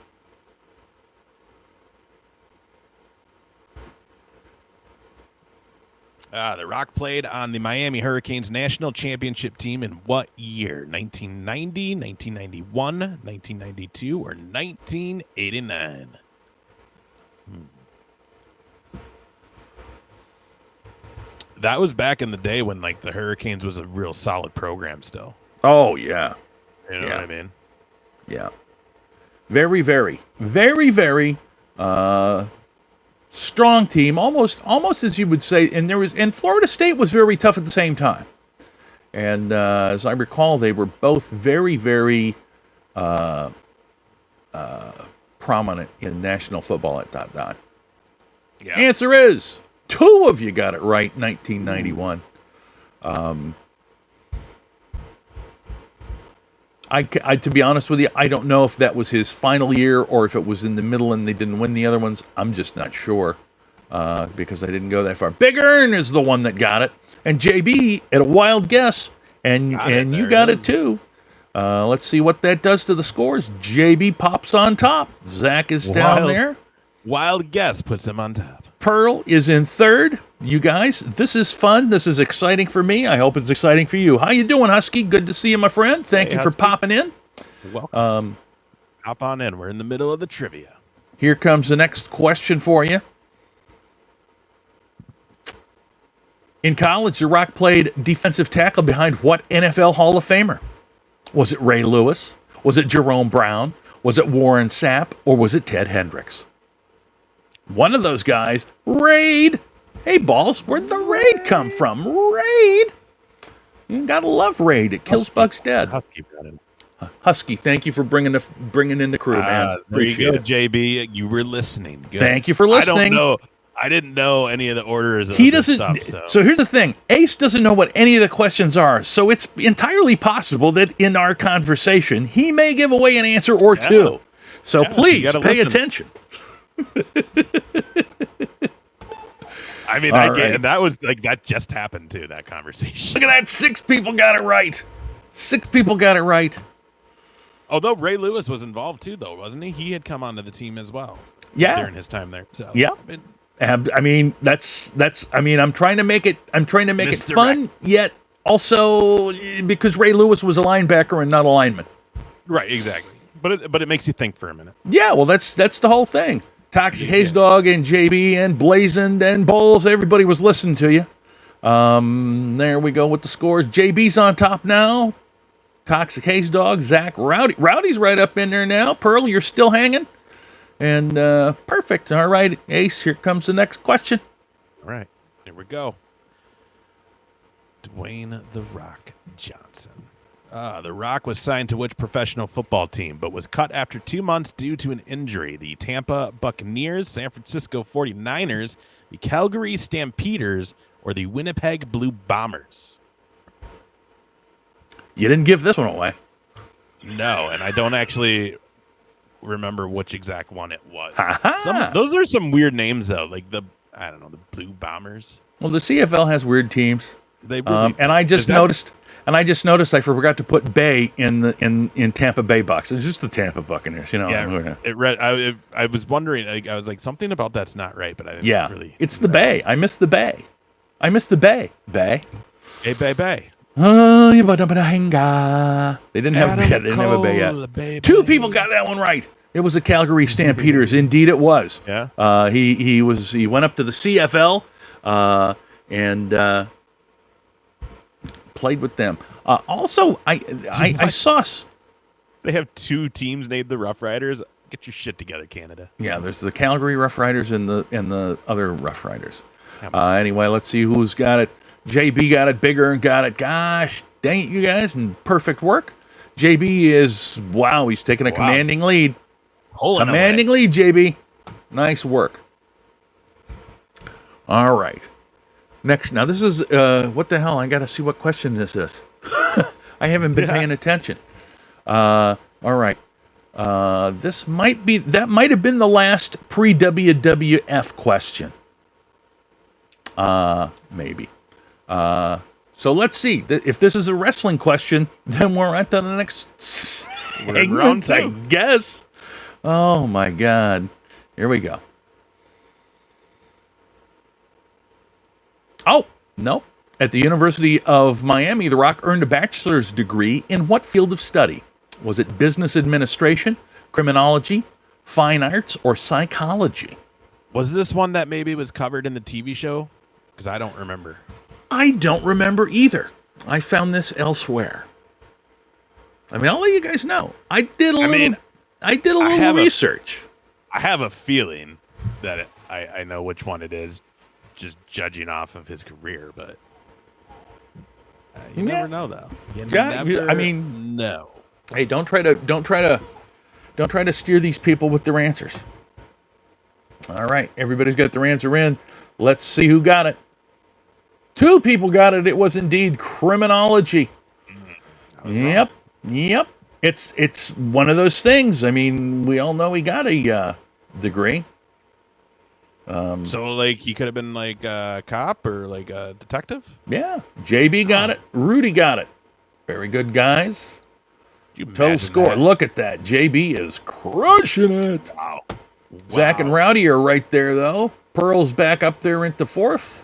The Rock played on the Miami Hurricanes national championship team in what year? 1990, 1991, 1992, or 1989? That was back in the day when like the Hurricanes was a real solid program still. Oh, yeah. You know what I mean? Yeah. Very, very, very, very strong team, almost as you would say, and Florida State was very tough at the same time. And as I recall, they were both very, very prominent in national football at that time. Yeah. Answer is 2 of you got it right. 1991. I, to be honest with you, I don't know if that was his final year or if it was in the middle and they didn't win the other ones. I'm just not sure because I didn't go that far. Big Earn is the one that got it, and JB at a wild guess, and you got it too. Let's see what that does to the scores. JB pops on top. Zach is down there. Wild guess puts him on top. Pearl is in third. You guys, this is fun. This is exciting for me. I hope it's exciting for you. How you doing, Husky? Good to see you, my friend. Thank you for popping in. Welcome. Hop on in. We're in the middle of the trivia. Here comes the next question for you. In college, The Rock played defensive tackle behind what NFL Hall of Famer? Was it Ray Lewis? Was it Jerome Brown? Was it Warren Sapp? Or was it Ted Hendricks? One of those guys, Raid. Hey, Balls, where'd the Raid come from? Raid. You gotta love Raid. It kills bugs dead. Husky got it. Husky, thank you for bringing in the crew, man. Appreciate it. JB. You were listening. Good. Thank you for listening. I didn't know any of the orders of he doesn't, stuff. So here's the thing. Ace doesn't know what any of the questions are, so it's entirely possible that in our conversation, he may give away an answer or two. So please pay attention. I mean, and that was like that just happened too. That conversation. Look at that! 6 people got it right. 6 people got it right. Although Ray Lewis was involved too, though, wasn't he? He had come onto the team as well. Yeah, during his time there. So yeah. I mean, that's. I mean, I'm trying to make it. It fun, yet also because Ray Lewis was a linebacker and not a lineman. Right. Exactly. But it makes you think for a minute. Yeah. Well, that's the whole thing. Toxic Haze Dog and JB and Blazing and Bowles. Everybody was listening to you. There we go with the scores. JB's on top now. Toxic Haze Dog, Zach, Rowdy. Rowdy's right up in there now. Pearl, you're still hanging. And perfect. All right, Ace, here comes the next question. All right, here we go. Dwayne "The Rock" Johnson. The Rock was signed to which professional football team, but was cut after 2 months due to an injury? The Tampa Buccaneers, San Francisco 49ers, the Calgary Stampeders, or the Winnipeg Blue Bombers? You didn't give this one away. No, and I don't actually remember which exact one it was. Ha-ha. Those are some weird names, though. Like the Blue Bombers. Well, the CFL has weird teams. They really, and I just noticed I forgot to put Bay in Tampa Bay Bucks. It's just the Tampa Buccaneers, you know. Yeah, I was wondering. I was like, something about that's not right, but I didn't really. It's the Bay. I missed the Bay. Bay. Hey, Bay. Oh, you hanga. They didn't have a Bay. They didn't have a Bay yet. Bay. Two people got that one right. It was the Calgary Stampeders. Indeed, it was. Yeah. He went up to the CFL, and played with them. Also, I saw. They have 2 teams named the Rough Riders. Get your shit together, Canada. Yeah, there's the Calgary Rough Riders and the other Rough Riders. Anyway, let's see who's got it. JB got it. Bigger and got it. Gosh, dang it, you guys! And perfect work. JB is he's taking a commanding lead. Commanding lead, JB. Nice work. All right. Next, now this is what the hell? I got to see what question this is. I haven't been paying attention. All right. This might have been the last pre-WWF question. Maybe. So let's see. If this is a wrestling question, then we're at the next segment, I guess. Oh my God. Here we go. Oh, no. At the University of Miami, The Rock earned a bachelor's degree in what field of study? Was it business administration, criminology, fine arts, or psychology? Was this one that maybe was covered in the TV show? Because I don't remember. I don't remember either. I found this elsewhere. I mean, I'll let you guys know. I did a little research. I have a feeling that I know which one it is, just judging off of his career, but you never know, though. No. Hey, don't try to steer these people with their answers. All right, everybody's got their answer in. Let's see who got it. 2 people got it. It was indeed criminology. Yep. It's one of those things. I mean, we all know he got a degree. So, like, he could have been like a cop or like a detective? Yeah. JB got it. Rudy got it. Very good, guys. Total score. That? Look at that. JB is crushing it. Wow. Zach and Rowdy are right there, though. Pearl's back up there into 4th.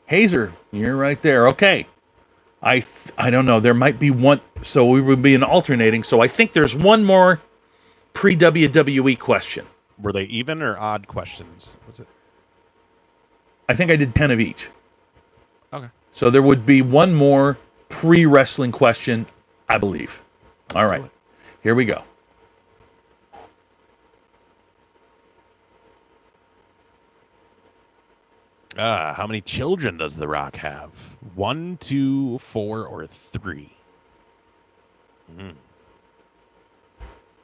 Hazer, you're right there. Okay. I don't know. There might be one. So we would be in alternating. So I think there's one more pre-WWE question. Were they even or odd questions? What's it? I think I did 10 of each. Okay. So there would be one more pre-wrestling question, I believe. All right. Here we go. How many children does The Rock have? 1, 2, 4, or 3?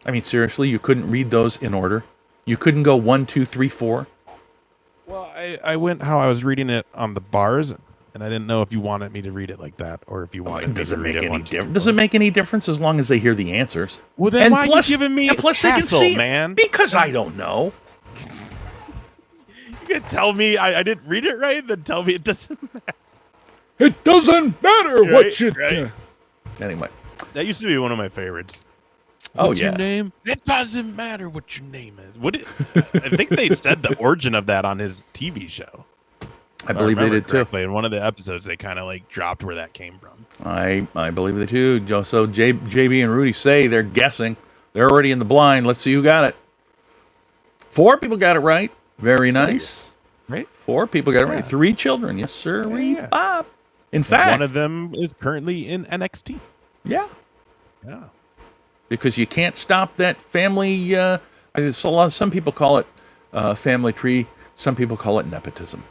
I mean, seriously, you couldn't read those in order? You couldn't go 1, 2, 3, 4? Well, I went how I was reading it on the bars, and I didn't know if you wanted me to read it like that or if you wanted me to read it 1, 2, 3, 4. Does it make any difference as long as they hear the answers? Well, then why are you giving me a plus hassle, they can see man? Because I don't know. You can tell me I didn't read it right, then tell me it doesn't matter. It doesn't matter what you... Right. Anyway. That used to be one of my favorites. What's your name? It doesn't matter what your name is. I think they said the origin of that on his TV show. I believe they did too. In one of the episodes, they kind of like dropped where that came from. I believe they too. So JB and Rudy say they're guessing. They're already in the blind. Let's see who got it. 4 people got it right. Very nice. Right? 4 people got it right. 3 children. Yes, sir. Yeah. Bob. In fact, one of them is currently in NXT. Yeah. Yeah. Because you can't stop that family. Some people call it family tree. Some people call it nepotism.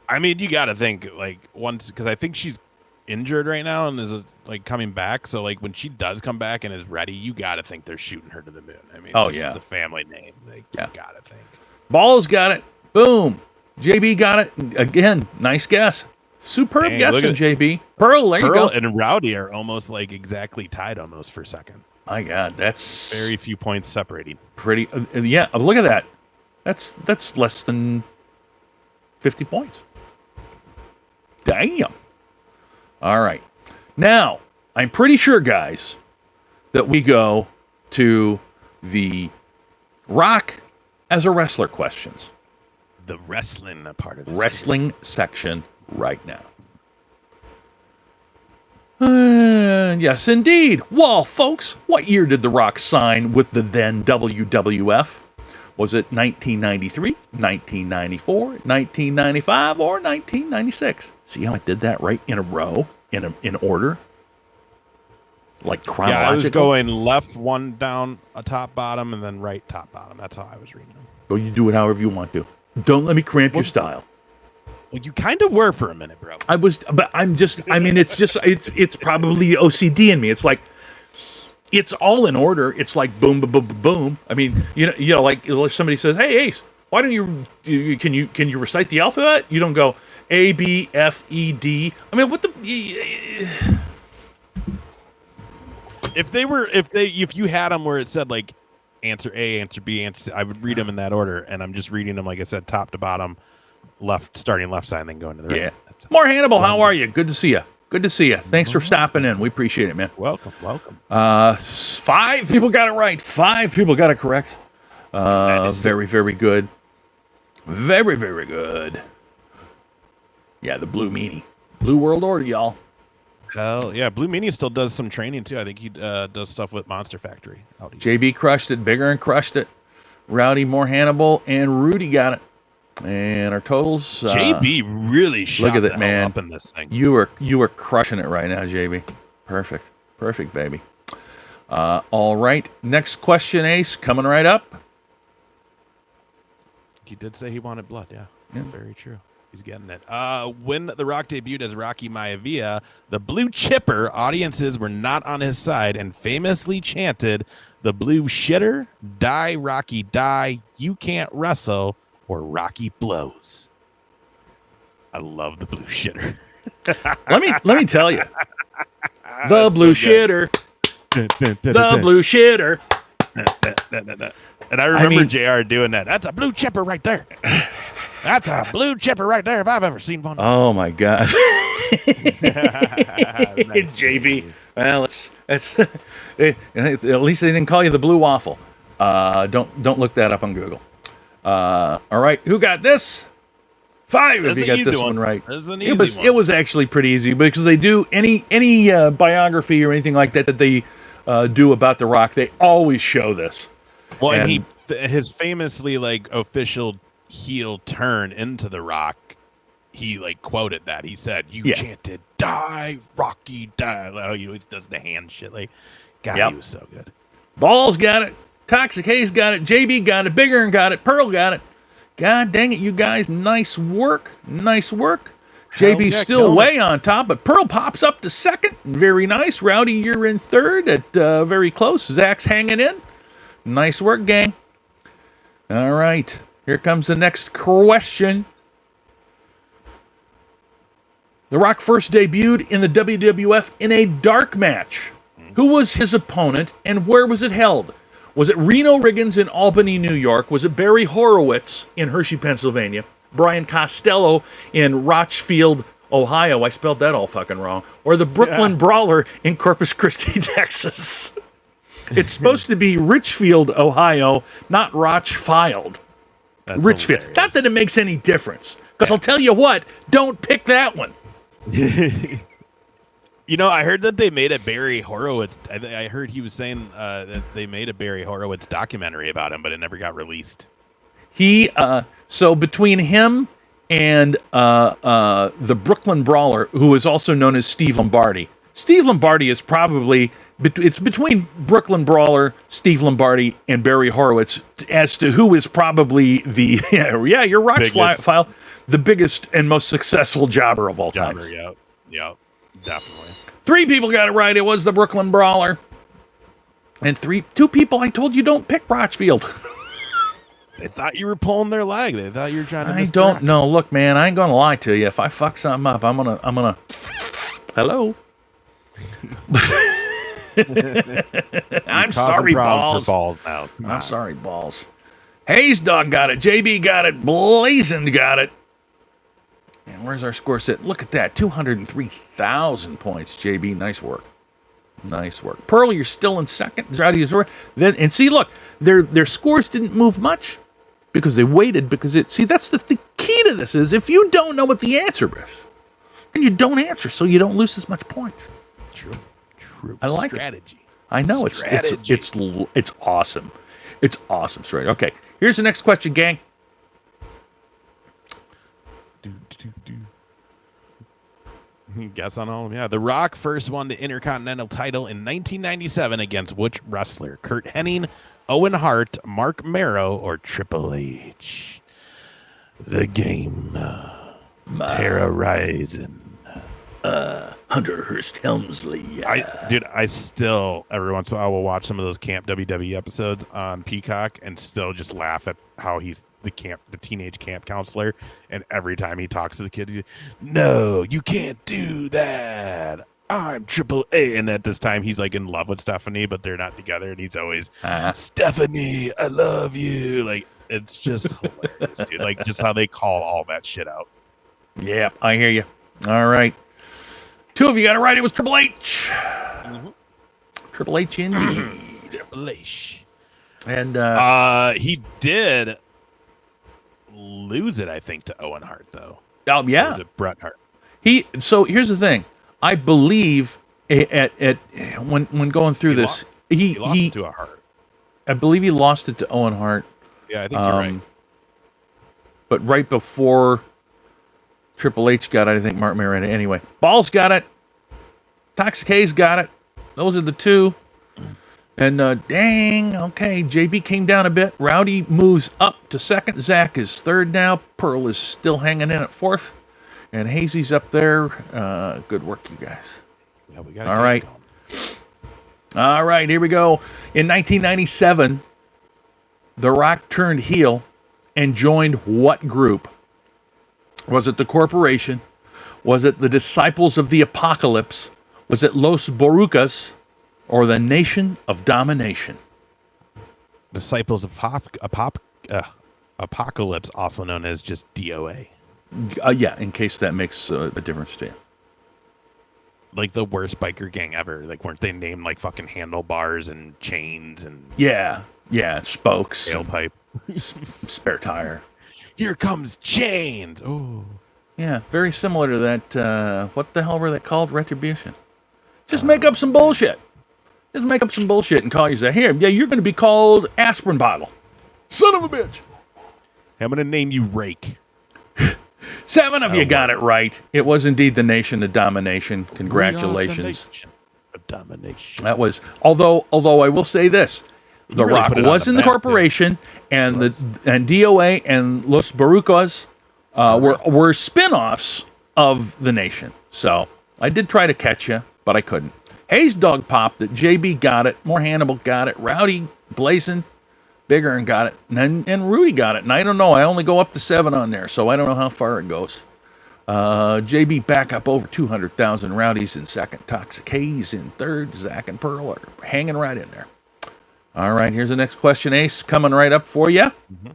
I mean, you got to think like once, because I think she's injured right now and is like coming back. So like when she does come back and is ready, you got to think they're shooting her to the moon. I mean, the family name. Like, you got to think. Ball's got it. Boom. JB got it. Again, nice guess. Superb guessing, JB. Pearl, there you go. And Rowdy are almost like exactly tied almost for second. My God, that's very few points separating. Pretty, look at that. That's less than 50 points. Damn. All right. Now, I'm pretty sure, guys, that we go to the Rock as a wrestler questions. The wrestling part of it. Wrestling section right now. Yes, indeed. Well, folks, what year did The Rock sign with the then WWF? Was it 1993, 1994, 1995, or 1996? See how I did that right in a row, in order? Like chronological? Yeah, I was going left one down, a top bottom, and then right top bottom. That's how I was reading them. Go, you do it however you want to. Don't let me cramp your style. Well, you kind of were for a minute, bro. I was, but it's probably the OCD in me. It's like, it's all in order. It's like boom, boom, boom, boom. I mean, like somebody says, "Hey, Ace, why don't you can you recite the alphabet?" You don't go A, B, F, E, D. I mean, what the? If you had them where it said like answer A, answer B, answer C, I would read them in that order, and I'm just reading them like I said, top to bottom. Starting left side and then going to the right. Yeah. More Hannibal, how are you? Good to see you. Good to see you. Thanks for stopping in. We appreciate it, man. Welcome. 5 people got it right. 5 people got it correct. Very, very good. Very, very good. Yeah, the Blue Meanie. Blue World Order, y'all. Hell yeah. Blue Meanie still does some training too. I think he does stuff with Monster Factory. JB crushed it. Bigger and crushed it. Rowdy, More Hannibal, and Rudy got it. And our totals. JB really shot look at that, man. Up in this thing. You were crushing it right now, JB. Perfect, baby. All right. Next question, Ace, coming right up. He did say he wanted blood. Yeah. Very true. He's getting it. When The Rock debuted as Rocky Maivia, the Blue Chipper audiences were not on his side and famously chanted, "The Blue Shitter, die Rocky, die, you can't wrestle, or Rocky blows." I love the Blue Shitter. let me tell you, the Blue Shitter, the Blue Shitter. And I remember JR doing that. That's a Blue Chipper right there. That's a Blue Chipper right there if I've ever seen one. Oh my God. It's JB. Well, it's at least they didn't call you the Blue Waffle. Don't look that up on Google. All right, who got this? 5 if you got this one right. It was actually pretty easy because they do any biography or anything like that they do about The Rock. They always show this. Well, and his famously like official heel turn into The Rock. He like quoted that. He said, "You chanted, die, Rocky, die." Like, he always does the hand shit. Like, God, he was so good. Balls got it. Toxic Haze got it. JB got it. Bigger and got it. Pearl got it. God dang it, you guys. Nice work. JB's still way on top, but Pearl pops up to second. Very nice. Rowdy, you're in third at very close. Zach's hanging in. Nice work, gang. All right. Here comes the next question. The Rock first debuted in the WWF in a dark match. Who was his opponent and where was it held? Was it Reno Riggins in Albany, New York? Was it Barry Horowitz in Hershey, Pennsylvania? Brian Costello in Rochfield, Ohio? I spelled that all fucking wrong. Or the Brooklyn Brawler in Corpus Christi, Texas? It's supposed to be Richfield, Ohio, not Rochfield. Richfield. Hilarious. Not that it makes any difference. Because I'll tell you what, don't pick that one. You know, I heard that they made a Barry Horowitz. I heard he was saying that they made a Barry Horowitz documentary about him, but it never got released. So between him and the Brooklyn Brawler, who is also known as Steve Lombardi. Steve Lombardi is probably It's between Brooklyn Brawler, Steve Lombardi, and Barry Horowitz as to who is probably the your Rock file, the biggest and most successful jobber of all time. Yep, definitely. 3 people got it right. It was the Brooklyn Brawler, and 2 people I told you don't pick Rochfield. They thought you were pulling their leg. They thought you were trying to. I don't know. Look, man, I ain't gonna lie to you. If I fuck something up, I'm gonna. Hello. I'm sorry, Balls. For balls now. I'm sorry, Balls. Hayes Dog got it. JB got it. Blazing got it. And where's our score set? Look at that. 203,000 points, JB. Nice work. Nice work. Pearl, you're still in second. Then, and see, look, their scores didn't move much because they waited. Because that's the key to this is if you don't know what the answer is, then you don't answer, so you don't lose as much points. True. I like strategy. It. I know it's awesome. It's awesome. Straight. Okay. Here's the next question, gang. Guess on all of them. Yeah, The Rock first won the Intercontinental title in 1997 against which wrestler? Kurt Hennig, Owen Hart, Mark Marrow, or Triple H? The game terrorizing. Hunter Hearst Helmsley. I still every once in a while will watch some of those Camp WWE episodes on Peacock and still just laugh at how he's the teenage camp counselor, and every time he talks to the kids, no, you can't do that. I'm Triple A, and at this time he's like in love with Stephanie, but they're not together, and he's always Stephanie, I love you. Like it's just hilarious, dude. Like just how they call all that shit out. Yeah, I hear you. All right. 2 of you got it right. It was Triple H. Mm-hmm. Triple H indeed. Triple H. And he did lose it, I think, to Owen Hart, though. Oh, yeah. Or was it Bret Hart? So here's the thing. I believe when going through this, he lost it to a Hart. I believe he lost it to Owen Hart. Yeah, I think you're right. But right before Triple H got it, I think Mark Marino. Anyway, Balls got it. Toxic Hayes got it. Those are the 2. And dang, okay, JB came down a bit. Rowdy moves up to second. Zach is third now. Pearl is still hanging in at 4th. And Hazy's up there. Good work, you guys. Yeah, we got all right. All right, here we go. In 1997, The Rock turned heel and joined what group? Was it the Corporation? Was it the Disciples of the Apocalypse? Was it Los Borucas? Or the Nation of Domination? Disciples of Apocalypse, also known as just DOA. Yeah, in case that makes a difference to you. Like the worst biker gang ever. Like, weren't they named like fucking handlebars and chains and... Yeah, spokes. Tailpipe. Spare tire. Here comes Chains. Oh. Yeah, very similar to that, what the hell were they called? Retribution. Just make up some bullshit. Just make up some bullshit and call yourself, here, yeah, you're going to be called Aspirin Bottle. Son of a bitch. I'm going to name you Rake. 7 of you got it right. It was indeed the Nation of Domination. Congratulations. Of Domination. That was, although I will say this, The Rock was in the Corporation, and DOA and Los Barucos were spin-offs of the Nation. So I did try to catch you, but I couldn't. Hayes Dog popped it. JB got it. More Hannibal got it. Rowdy, Blazin, Bigger and got it. And Rudy got it. And I don't know. I only go up to 7 on there, so I don't know how far it goes. JB back up over 200,000. Rowdy's in second. Toxic Hayes in third. Zach and Pearl are hanging right in there. All right, here's the next question, Ace, coming right up for you. Mm-hmm.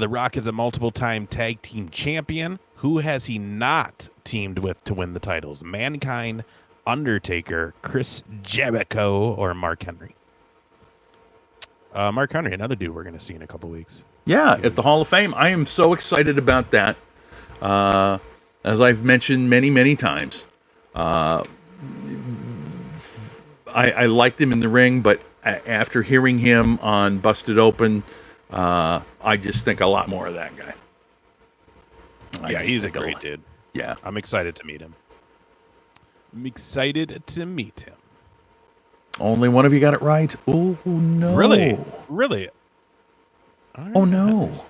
The Rock is a multiple-time tag team champion. Who has he not teamed with to win the titles? Mankind, Undertaker, Chris Jericho, or Mark Henry? Mark Henry, another dude we're going to see in a couple weeks. Yeah, at the Hall of Fame. I am so excited about that. As I've mentioned many, many times, I liked him in the ring, but after hearing him on Busted Open, I just think a lot more of that guy. He's a great dude. Yeah. I'm excited to meet him. Only one of you got it right. Oh, no. Really? Oh, no.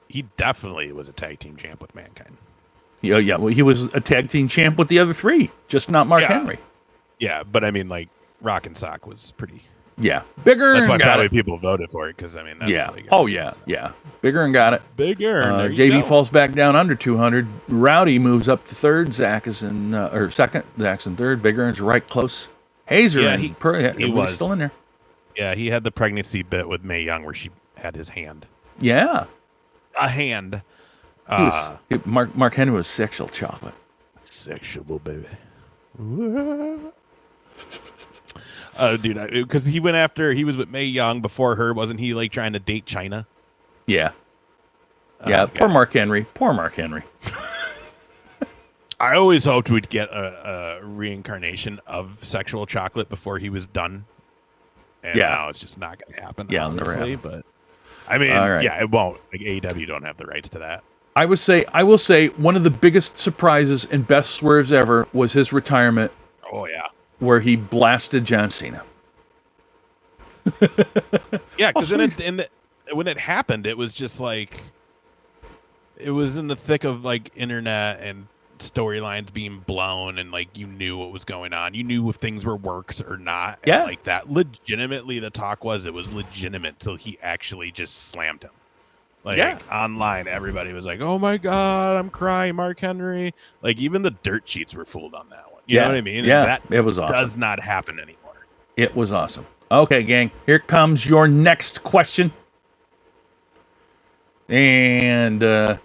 He definitely was a tag team champ with Mankind. Yeah. Well, he was a tag team champ with the other three, just not Mark Henry. Yeah, but I mean, like, Rock and Sock was pretty. Yeah. Bigger That's why and got probably it. people voted for it, because, I mean, that's Yeah. like, Yeah. Bigger and got it. Bigger. There you JB go. falls back down under 200. Rowdy moves up to third. Zach is in, or second. Zach's in third. Bigger is right close. Hazer he everybody's was still in there. Yeah, he had the pregnancy bit with Mae Young where she had his hand. Yeah. A hand. Mark Henry was sexual chocolate. Sexual, baby. Dude, because he was with Mae Young before her. Wasn't he, like, trying to date China? Yeah. Yeah, poor Mark Henry. I always hoped we'd get a reincarnation of sexual chocolate before he was done. And now it's just not going to happen. Yeah, obviously, but I mean, it won't. Like, AEW don't have the rights to that. I will say one of the biggest surprises and best swerves ever was his retirement. Oh yeah, where he blasted John Cena. Yeah, because when it happened, it was just like it was in the thick of like internet and storylines being blown, and like you knew what was going on. You knew if things were works or not. Yeah, and like that. Legitimately, the talk was it was legitimate till he actually just slammed him. Like online, everybody was like, "Oh my god, I'm crying, Mark Henry." Like even the dirt sheets were fooled on that one. You know what I mean? Yeah, that it was awesome. Does not happen anymore. It was awesome. Okay, gang, here comes your next question. And the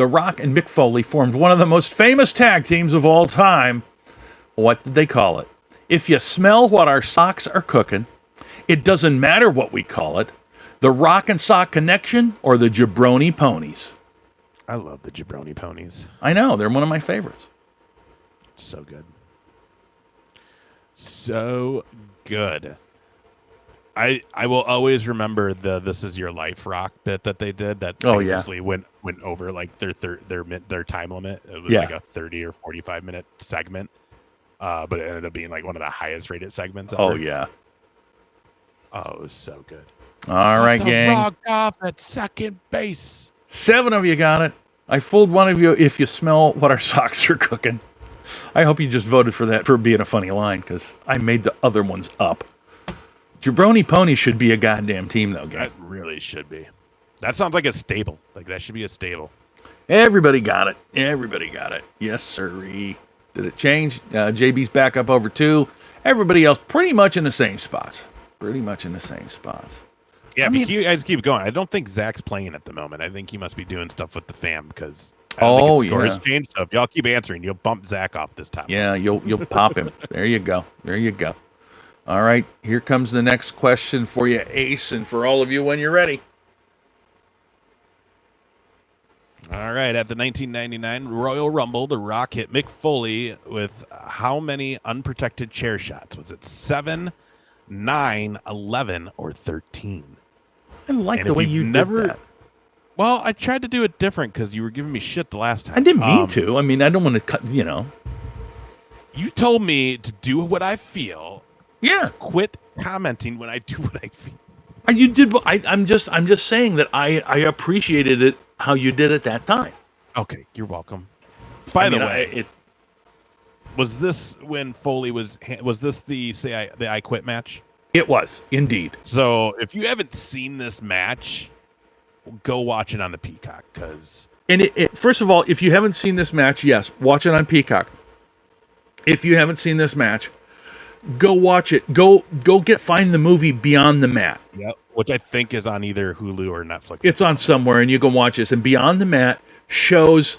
Rock and Mick Foley formed one of the most famous tag teams of all time. What did they call it? If you smell what our socks are cooking, it doesn't matter what we call it. The Rock and Sock Connection or the Jabroni Ponies? I love the Jabroni Ponies. I know, they're one of my favorites. So good. So good. I will always remember the "This Is Your Life" Rock bit that they did. That famously went over like their time limit. It was like a 30 or 45 minute segment, but it ended up being like one of the highest rated segments ever. Oh yeah. Oh, it was so good. All right, gang. Rock off at second base. 7 of you got it. I fooled one of you. If you smell what our socks are cooking. I hope you just voted for that for being a funny line, because I made the other ones up. Jabroni Pony should be a goddamn team, though, gang. That really should be. That sounds like a stable. Like, that should be a stable. Everybody got it. Everybody got it. Yes, sirree. Did it change? JB's back up over 2. Everybody else pretty much in the same spots. Yeah, but you guys keep going. I don't think Zach's playing at the moment. I think he must be doing stuff with the fam, because I don't think his score has changed. So if y'all keep answering, you'll bump Zach off this time. Yeah, you'll pop him. There you go. All right, here comes the next question for you, Ace, and for all of you when you're ready. All right, at the 1999 Royal Rumble, The Rock hit Mick Foley with how many unprotected chair shots? Was it 7, 9, 11, or 13? I like the way you did that. Well, I tried to do it different because you were giving me shit the last time. I didn't mean to. I mean, I don't want to cut, You told me to do what I feel. Yeah. Quit commenting when I do what I feel. You did. I'm just saying that I appreciated it how you did it that time. Okay, you're welcome. By the way, was this when Foley was this the I Quit match? It was indeed. So if you haven't seen this match, go watch it on the Peacock, because. And first of all, if you haven't seen this match, yes, watch it on Peacock. If you haven't seen this match, go watch it. Go find the movie Beyond the Mat. Yep. Which I think is on either Hulu or Netflix. It's on somewhere, and you can watch this. And Beyond the Mat shows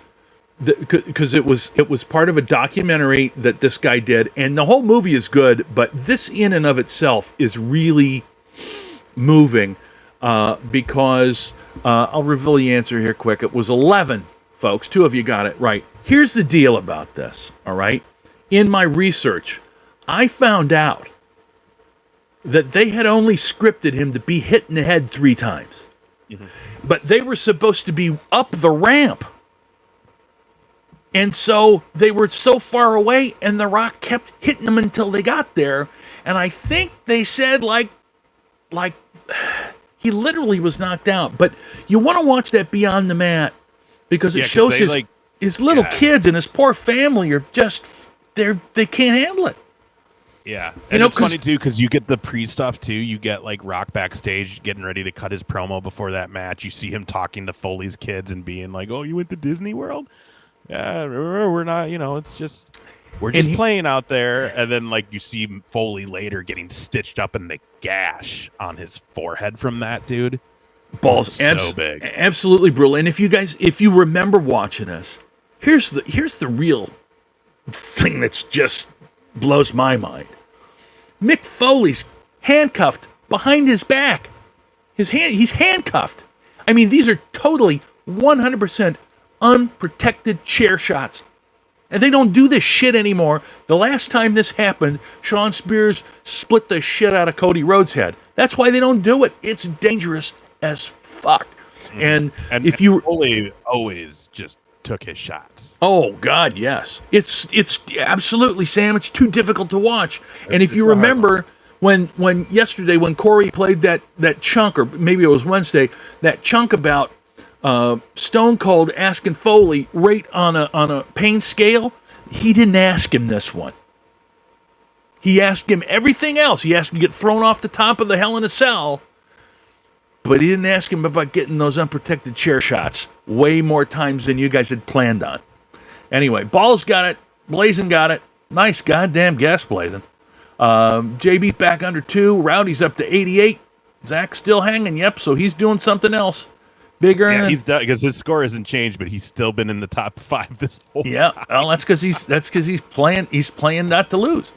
because it was part of a documentary that this guy did, and the whole movie is good, but this in and of itself is really moving because I'll reveal the answer here quick. It was 11, folks. 2 of you got it right. Here's the deal about this, all right? In my research, I found out that they had only scripted him to be hit in the head 3 times. Mm-hmm. But they were supposed to be up the ramp And so they were so far away, and The Rock kept hitting them until they got there. And I think they said like he literally was knocked out. But you want to watch that Beyond the Mat because it shows his little kids and his poor family are just they can't handle it. Yeah, and it's funny too because you get the pre-stuff too. You get like Rock backstage getting ready to cut his promo before that match. You see him talking to Foley's kids and being like, "Oh, you went to Disney World? Yeah, we're not. It's just we're just playing out there." And then like you see Foley later getting stitched up in the gash on his forehead from that dude. Balls so big, absolutely brutal. And if you remember watching this, here's the real thing that's just blows my mind. Mick Foley's handcuffed behind his back. He's handcuffed. I mean, these are totally 100% unprotected chair shots. And they don't do this shit anymore. The last time this happened, Sean Spears split the shit out of Cody Rhodes' head. That's why they don't do it. It's dangerous as fuck. And if you Foley always just took his shots. Oh God, yes. It's absolutely, Sam. It's too difficult to watch. And if you remember when yesterday when Corey played that chunk, or maybe it was Wednesday, that chunk about Stone Cold asking Foley rate on a pain scale, he didn't ask him this one. He asked him everything else. He asked him to get thrown off the top of the Hell in a Cell. But he didn't ask him about getting those unprotected chair shots way more times than you guys had planned on. Anyway, Balls got it. Blazin' got it. Nice goddamn guess, Blazin'. JB's back under 2. Rowdy's up to 88. Zach's still hanging. Yep, so he's doing something else. Bigger. Yeah, he's done because his score hasn't changed, but he's still been in the top 5 this whole time. Yeah, well, that's because he's playing not to lose.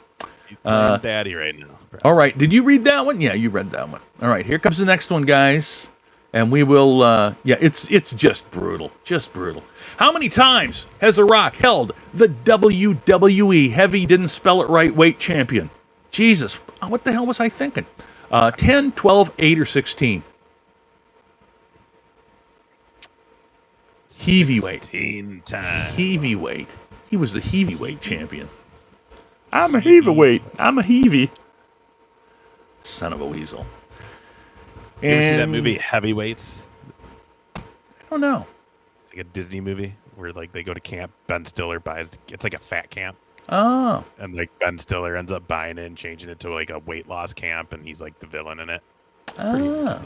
He's playing daddy right now. All right. Did you read that one? Yeah, you read that one. All right. Here comes the next one, guys. And we will, it's just brutal. Just brutal. How many times has The Rock held the WWE heavy, didn't spell it right, weight champion? Jesus. What the hell was I thinking? 10, 12, 8, or 16? Heavyweight. 16 times. Heavyweight. He was the heavyweight champion. I'm a heavyweight. I'm a heavy. Son of a weasel. You ever see that movie Heavyweights? I don't know. It's like a Disney movie where like they go to camp. Ben Stiller buys. It's like a fat camp. Oh. And like Ben Stiller ends up buying it and changing it to like a weight loss camp, and he's like the villain in it. Oh.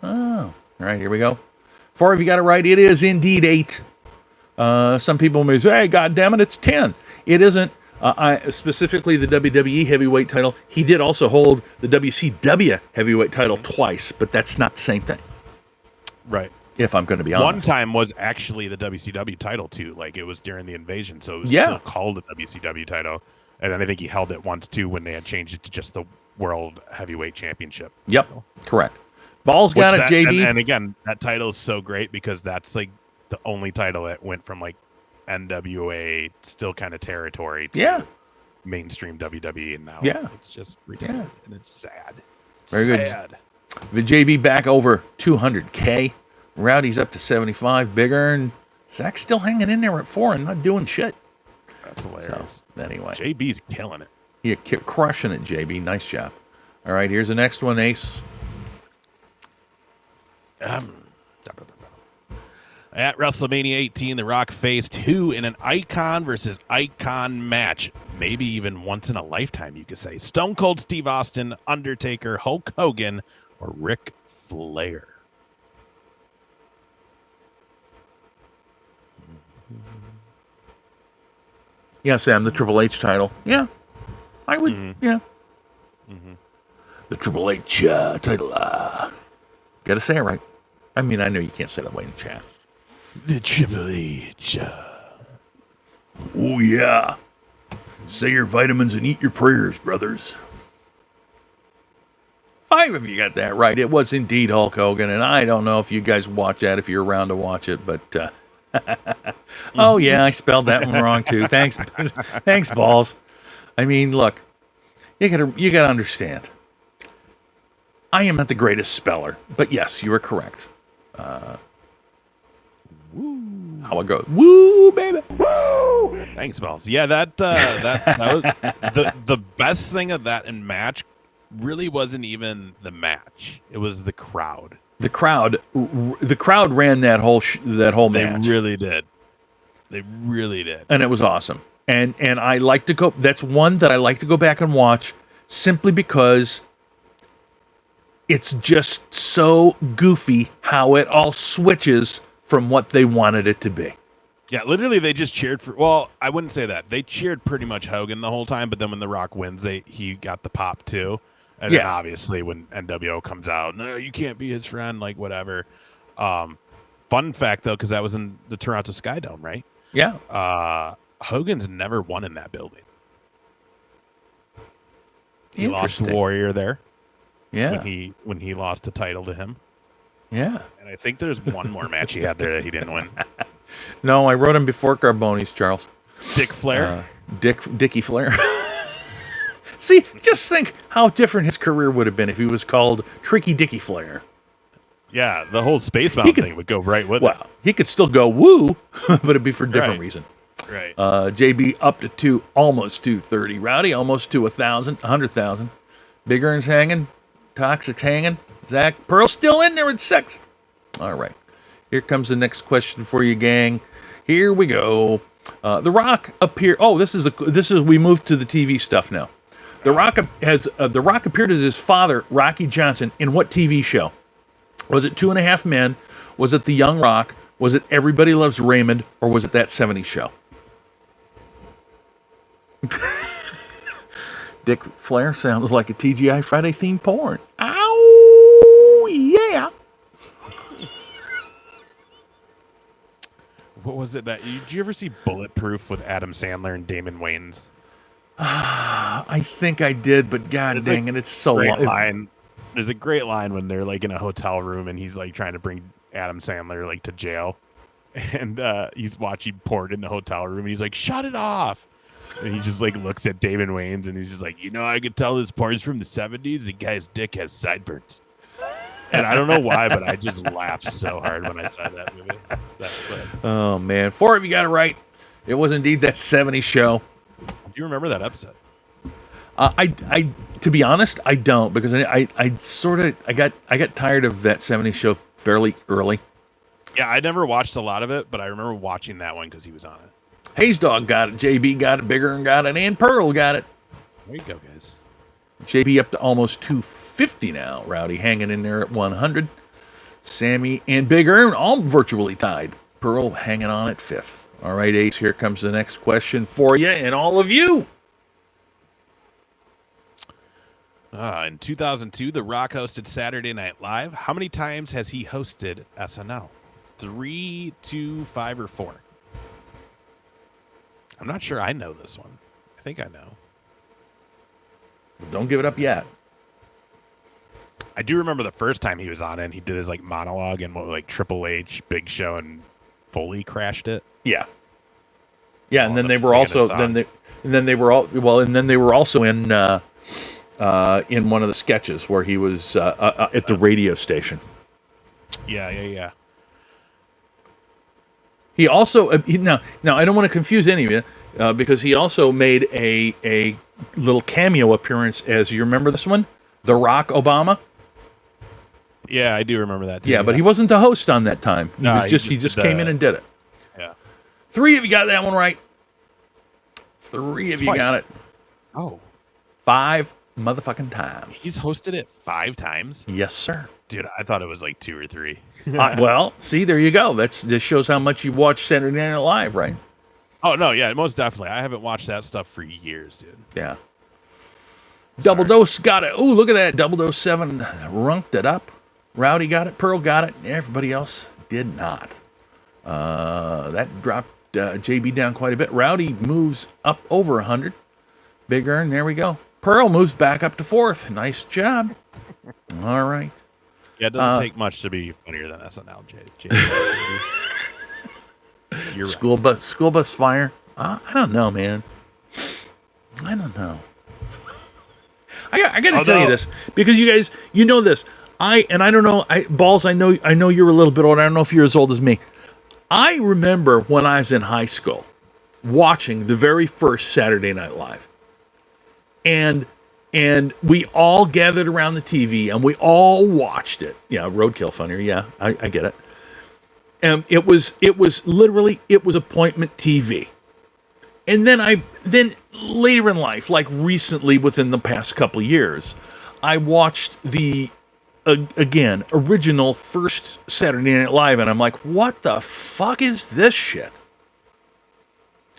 All right, here we go. 4 of you got it right. It is indeed 8. Some people may say, "Hey, God damn it, it's 10." It isn't. Specifically the WWE heavyweight title. He did also hold the WCW heavyweight title twice, but that's not the same thing. Right. If I'm going to be honest. One time was actually the WCW title too. Like it was during the invasion, so it was still called the WCW title. And then I think he held it once too when they had changed it to just the World Heavyweight Championship. Yep. Correct. Balls got it, JB. And again, that title is so great because that's like the only title that went from like NWA still kind of territory to mainstream WWE, and now it's just ridiculous and it's sad. Very good. The JB back over 200K. Rowdy's up to 75. Bigger, and Zach's still hanging in there at 4 and not doing shit. That's hilarious. So, anyway, JB's killing it. Yeah, crushing it, JB. Nice job. All right, here's the next one, Ace. At WrestleMania 18, The Rock faced who in an icon versus icon match? Maybe even once in a lifetime, you could say. Stone Cold Steve Austin, Undertaker, Hulk Hogan, or Ric Flair? Yeah, Sam, the Triple H title. Yeah, I would. Yeah. Mm-hmm. The Triple H title. Gotta say it right. I mean, I know you can't say that way in the chat. The Triple H. Oh, yeah. Say your vitamins and eat your prayers, brothers. 5 of you got that right. It was indeed Hulk Hogan, and I don't know if you guys watch that, if you're around to watch it, but... oh, yeah, I spelled that one wrong, too. Thanks, thanks, Balls. I mean, look, you gotta understand. I am not the greatest speller, but yes, you are correct. Woo. How it goes. Woo, baby. Thanks, Balls. Yeah, that was the best thing of that in match really wasn't even the match. It was the crowd. The crowd ran that whole match. They really did. They really did. And it was awesome. And I like to go, that's one that I like to go back and watch simply because it's just so goofy how it all switches from what they wanted it to be. Yeah, literally they just cheered for, well, I wouldn't say that. They cheered pretty much Hogan the whole time, but then when The Rock wins, he got the pop too. And then obviously when NWO comes out, no, you can't be his friend, like whatever. Fun fact though, because that was in the Toronto Sky Dome, right? Yeah. Hogan's never won in that building. He lost to Interesting. Warrior there. Yeah. When he lost the title to him. Yeah. And I think there's one more match he had there that he didn't win. No, I wrote him before Carboni's, Charles. Dick Flair. Dickie Flair. See, just think how different his career would have been if he was called Tricky Dickie Flair. Yeah, the whole Space Mountain thing would go right with it. Well, he could still go woo, but it'd be for a different reason. Right. JB up to almost 230. Rowdy almost to 100,000. Big Earn's hanging. Toxic's hanging. Zach Pearl's still in there at sixth. All right. Here comes the next question for you, gang. Here we go. The Rock appeared. Oh, this is we moved to the TV stuff now. The Rock appeared as his father, Rocky Johnson, in what TV show? Was it 2.5 Men? Was it The Young Rock? Was it Everybody Loves Raymond? Or was it That 70s Show? Dick Flair sounds like a TGI Friday themed porn. Ow, yeah. What was it that did you ever see Bulletproof with Adam Sandler and Damon Wayans? I think I did, but god dang it, it's so long. There's a great line when they're like in a hotel room and he's like trying to bring Adam Sandler like to jail, and he's watching porn in the hotel room and he's like, "Shut it off!" And he just like looks at Damon Wayans and he's just like, I could tell this porn's from the 70s. The guy's dick has sideburns. And I don't know why, but I just laughed so hard when I saw that movie. Oh man, 4 of you got it right. It was indeed That 70s Show. Do you remember that episode? I to be honest, I don't, because I got tired of That 70s Show fairly early. Yeah, I never watched a lot of it, but I remember watching that one because he was on it. Hayes Dog got it, JB got it, Bigger and got it, and Pearl got it. There you go, guys. JB up to almost 250 now. Rowdy hanging in there at 100. Sammy and Big Earn all virtually tied. Pearl hanging on at 5th. All right, Ace, here comes the next question for you and all of you. In 2002, The Rock hosted Saturday Night Live. How many times has he hosted SNL? 3, 2, 5, or 4? I'm not sure I know this one. I think I know. Don't give it up yet. I do remember the first time he was on it, and he did his like monologue, and like Triple H, Big Show, and Foley crashed it. Yeah. Yeah, and then they were also they were also in one of the sketches where he was at the radio station. Yeah. He also now I don't want to confuse any of you because he also made a little cameo appearance as, you remember this one, The Rock Obama. Yeah, I do remember that too. Yeah, but he wasn't the host on that time. He just came in and did it. Yeah. 3 of you got that one right. 3 of you got it. Oh. 5 motherfucking times. He's hosted it 5 times? Yes, sir. Dude, I thought it was like 2 or 3. Well, see, there you go. This shows how much you watch Saturday Night Live, right? Oh, no, yeah, most definitely. I haven't watched that stuff for years, dude. Yeah. Double Dose got it. Oh, look at that. Double Dose 7 runked it up. Rowdy got it. Pearl got it. Everybody else did not. That dropped JB down quite a bit. Rowdy moves up over 100. Big Earn, there we go. Pearl moves back up to 4th. Nice job. All right. Yeah, it doesn't take much to be funnier than SNL, You're School bus fire. I don't know, man. I don't know. I got to tell you this, because you guys, you know this. I don't know. Balls, I know you're a little bit old. I don't know if you're as old as me. I remember when I was in high school watching the very first Saturday Night Live. And we all gathered around the TV and we all watched it. Yeah, roadkill funnier. Yeah, I get it. And it was literally appointment TV. And then later in life, like recently within the past couple of years, I watched the again original first Saturday Night Live, and I'm like, what the fuck is this shit?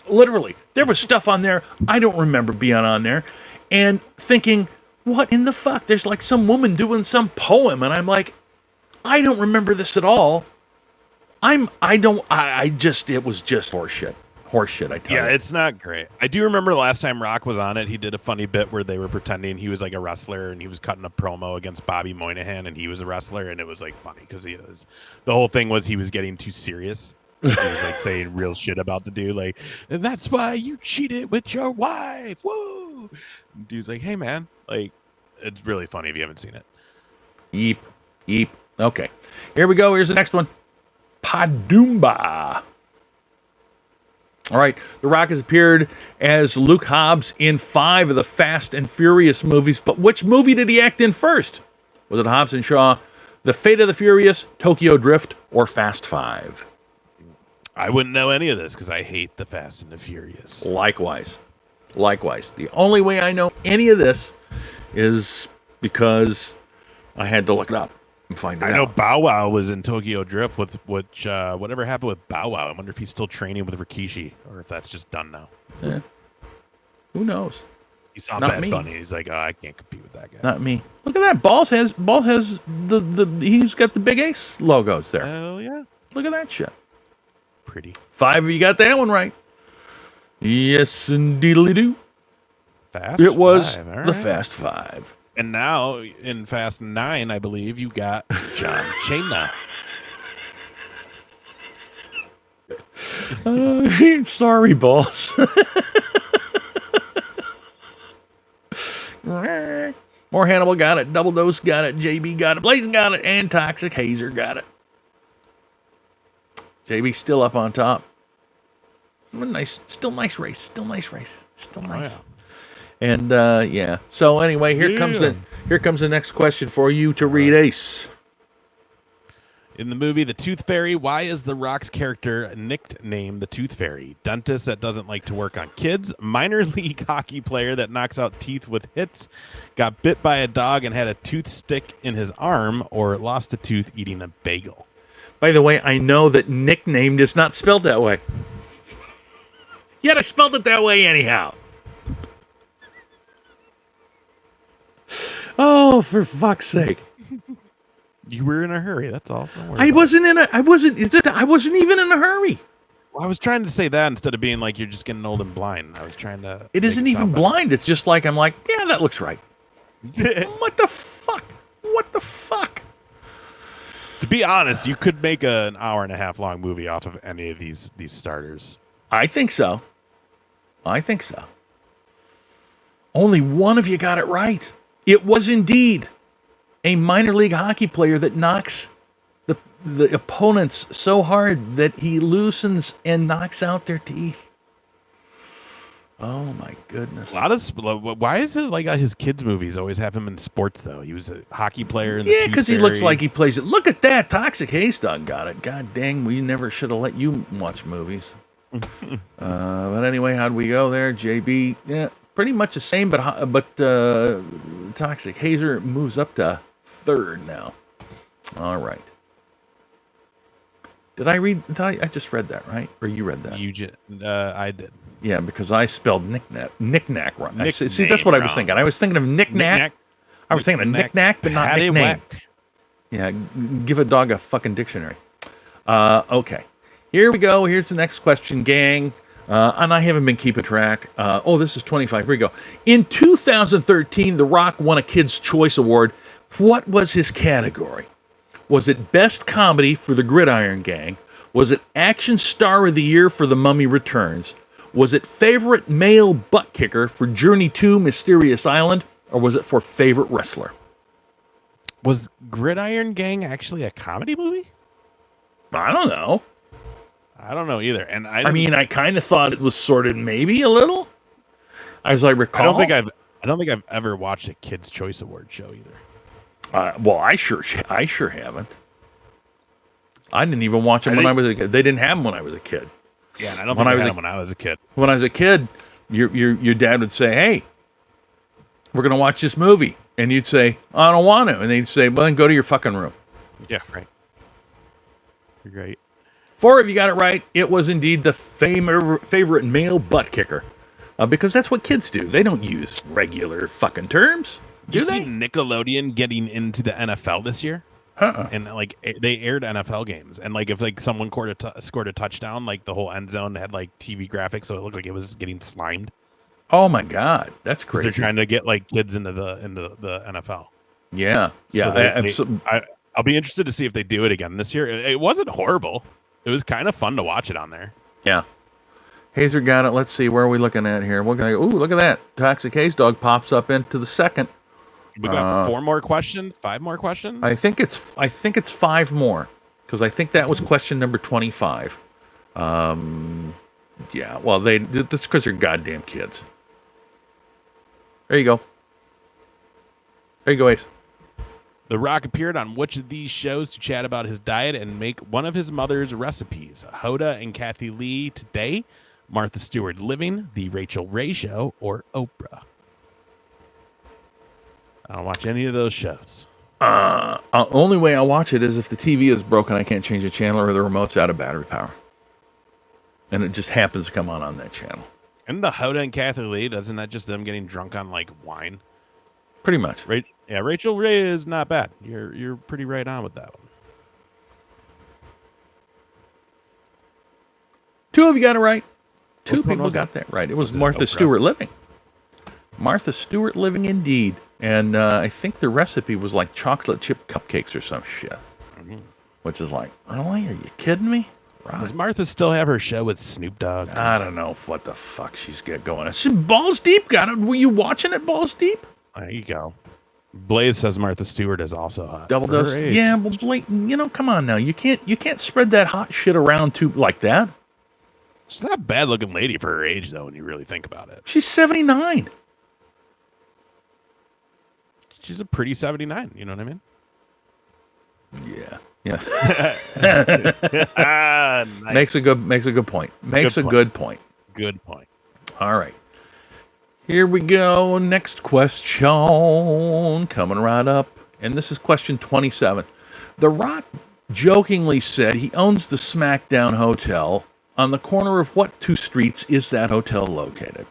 Literally, there was stuff on there I don't remember being on there, and thinking, what in the fuck? There's like some woman doing some poem, and I'm like, I don't remember this at all. It was just horseshit. Horseshit, I tell you. Yeah, it's not great. I do remember the last time Rock was on it, he did a funny bit where they were pretending he was like a wrestler and he was cutting a promo against Bobby Moynihan and he was a wrestler, and it was like funny because the whole thing was he was getting too serious. He was like saying real shit about the dude, like, and that's why you cheated with your wife. Woo! And dude's like, hey man, like, it's really funny if you haven't seen it. Yeep. Okay, here we go. Here's the next one. Padumba. All right, The Rock has appeared as Luke Hobbs in 5 of the Fast and Furious movies, but which movie did he act in first? Was it Hobbs and Shaw, The Fate of the Furious, Tokyo Drift, or Fast 5? I wouldn't know any of this because I hate the Fast and the Furious. Likewise. The only way I know any of this is because I had to look it up and find it out. I know Bow Wow was in Tokyo Drift with whatever happened with Bow Wow. I wonder if he's still training with Rikishi or if that's just done now. Yeah. Who knows? He saw Not Bad me. Bunny. He's like, oh, I can't compete with that guy. Not me. Look at that. Balls has he's got the Big Ace logos there. Hell yeah. Look at that shit. Pretty. 5 of you got that one right. Yes, indeedly do. Fast It was 5. All the right. Fast 5. And now in Fast 9, I believe you got John Cena. Sorry, Balls. More Hannibal got it. Double Dose got it. JB got it. Blazing got it. And Toxic Hazer got it. JB still up on top. Still nice race. Still nice. Oh, yeah. And yeah. So anyway, here comes the next question for you to read, Ace. In the movie The Tooth Fairy, why is The Rock's character nicknamed the Tooth Fairy? Dentist that doesn't like to work on kids, minor league hockey player that knocks out teeth with hits, got bit by a dog and had a tooth stick in his arm, or lost a tooth eating a bagel? By the way, I know that nicknamed is not spelled that way. Yet I spelled it that way anyhow. Oh, for fuck's sake. You were in a hurry, that's all. Don't worry I about wasn't even in a hurry. Well, I was trying to say that instead of being like you're just getting old and blind. I was trying to. It isn't even blind. It's just like I'm like, yeah, that looks right. What the fuck? To be honest, you could make an hour and a half long movie off of any of these starters. I think so. Only one of you got it right. It was indeed a minor league hockey player that knocks the opponents so hard that he loosens and knocks out their teeth. Oh my goodness! Why is it like his kids' movies always have him in sports though? He was a hockey player. In the Yeah, because he looks like he plays it. Look at that! Toxic Haze Dog got it. God dang, we never should have let you watch movies. But anyway, how'd we go there, JB? Yeah, pretty much the same, but Toxic Hazer moves up to 3rd now. All right. I just read that, right? Or you read that? I did. Yeah, because I spelled knick-knack wrong. See, that's what I was thinking. I was thinking of knick-knack. I was thinking of knick-knack, but not nickname. Yeah, give a dog a fucking dictionary. Okay. Here we go. Here's the next question, gang. And I haven't been keeping track. This is 25. Here we go. In 2013, The Rock won a Kids' Choice Award. What was his category? Was it Best Comedy for The Gridiron Gang? Was it Action Star of the Year for The Mummy Returns? Was it Favorite Male Butt Kicker for Journey 2 Mysterious Island? Or was it for Favorite Wrestler? Was Gridiron Gang actually a comedy movie? I don't know. I don't know either. And I mean, I kind of thought it was sorted maybe a little, as I recall. I don't think I've ever watched a Kids' Choice Award show either. Well, I sure haven't. I didn't even watch them when I was a kid. They didn't have them when I was a kid. Yeah, and I don't think I had them when I was a kid. When I was a kid, your dad would say, "Hey, we're gonna watch this movie," and you'd say, "I don't want to," and they'd say, "Well, then go to your fucking room." Yeah, right. You're right. 4 of you got it right. It was indeed the favorite male butt kicker, because that's what kids do. They don't use regular fucking terms, do You they? see Nickelodeon getting into the NFL this year? And like they aired NFL games, and like if like someone scored a touchdown, like the whole end zone had like TV graphics, so it looked like it was getting slimed. Oh my god, that's crazy! They're trying to get like kids into the NFL. Yeah, So I'll be interested to see if they do it again this year. It wasn't horrible. It was kind of fun to watch it on there. Yeah. Hazer got it. Let's see, where are we looking at here? Ooh, look at that! Toxic Haze Dog pops up into the second. We got 4 more questions, 5 more questions. I think it's 5 more, because I think that was question number 25. Yeah, well, that's because they're goddamn kids. There you go. There you go, Ace. The Rock appeared on which of these shows to chat about his diet and make one of his mother's recipes? Hoda and Kathy Lee Today, Martha Stewart Living, The Rachel Ray Show, or Oprah? I don't watch any of those shows. Only way I watch it is if the TV is broken, I can't change the channel, or the remote's out of battery power. And it just happens to come on that channel. And the Hoda and Kathy Lee, doesn't that just them getting drunk on like wine? Pretty much. Yeah, Rachel Ray is not bad. You're pretty right on with that one. 2 of you got it right. 2 Which one people was got it? that right. It was Was it Martha Oprah? Stewart Living. Martha Stewart Living, indeed. And I think the recipe was like chocolate chip cupcakes or some shit. Mm-hmm. Which is like, really? Are you kidding me? Right. Does Martha still have her show with Snoop Dogg? I don't know what the fuck she's got going on. Balls Deep got it. Were you watching it, Balls Deep? There you go. Blaze says Martha Stewart is also hot. Double for her dose. age. Yeah, well, Blake, come on now. You can't spread that hot shit around too like that. She's not a bad looking lady for her age, though, when you really think about it. She's 79. She's a pretty 79. You know what I mean? Yeah. Nice. Makes a good point. Good point. Good point. All right. Here we go. Next question coming right up. And this is question 27. The Rock jokingly said he owns the SmackDown Hotel. On the corner of what 2 streets is that hotel located?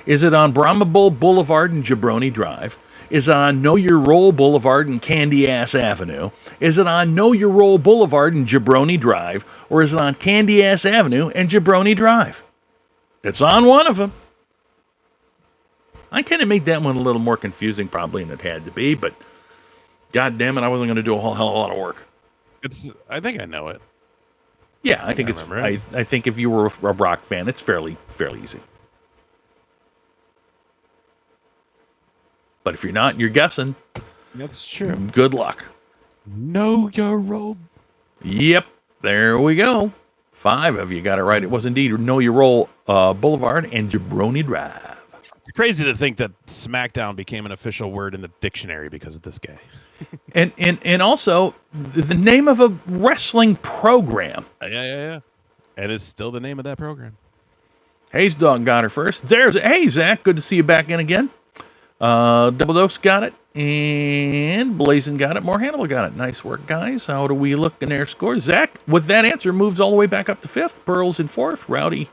Is it on Brahma Bull Boulevard and Jabroni Drive? Is it on Know Your Roll Boulevard and Candy Ass Avenue? Is it on Know Your Roll Boulevard and Jabroni Drive? Or is it on Candy Ass Avenue and Jabroni Drive? It's on one of them. I kind of made that one a little more confusing probably than it had to be, but god damn it, I wasn't going to do a whole hell of a lot of work. I think I know it. Yeah, I think it's. I think if you were a Rock fan, it's fairly easy. But if you're not, you're guessing. That's true. Good luck. Know your role. Yep, there we go. 5 of you got it right. It was indeed Know Your Roll Boulevard and Jabroni Drive. It's crazy to think that SmackDown became an official word in the dictionary because of this guy. and also the name of a wrestling program. Yeah. It is still the name of that program. Hayes Dog got her first. Hey, Zach, good to see you back in again. Double Dose got it. And Blazin got it. More Hannibal got it. Nice work, guys. How do we look in their scores? Zach, with that answer, moves all the way back up to 5th. Pearl's in 4th. Rowdy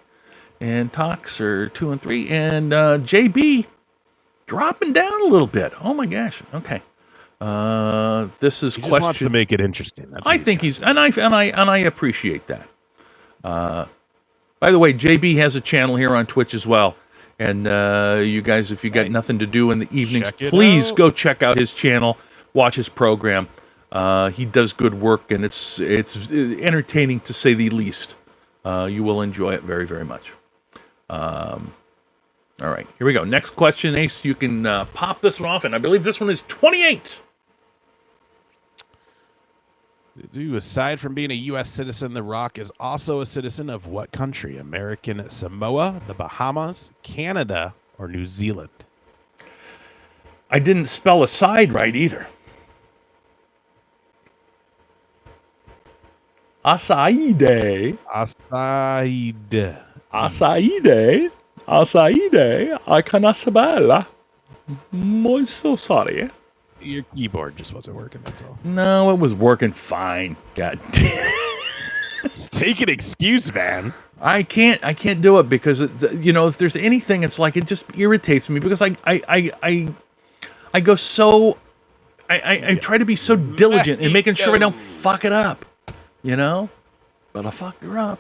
and Tox are 2 and 3. And JB dropping down a little bit. Oh, my gosh. Okay. This is He question. just wants to make it interesting. That's what I think he's, and I appreciate that. By the way, JB has a channel here on Twitch as well. And you guys, if you got nothing to do in the evenings, please go check out his channel, watch his program. He does good work, and it's entertaining to say the least. You will enjoy it very, very much. All right, here we go. Next question, Ace. You can pop this one off, and I believe this one is 28. Aside from being a U.S. citizen, The Rock is also a citizen of what country? American Samoa, the Bahamas, Canada, or New Zealand? I didn't spell aside right either. Asaide. Aside. Asaide. Asaide. I cannot spell. I'm so sorry. Your keyboard just wasn't working, that's all. No, it was working fine. God damn. Just take an excuse, man. I can't do it because if there's anything, it's like it just irritates me because I go so I try to be so diligent in making sure I don't fuck it up, but I fucked her up.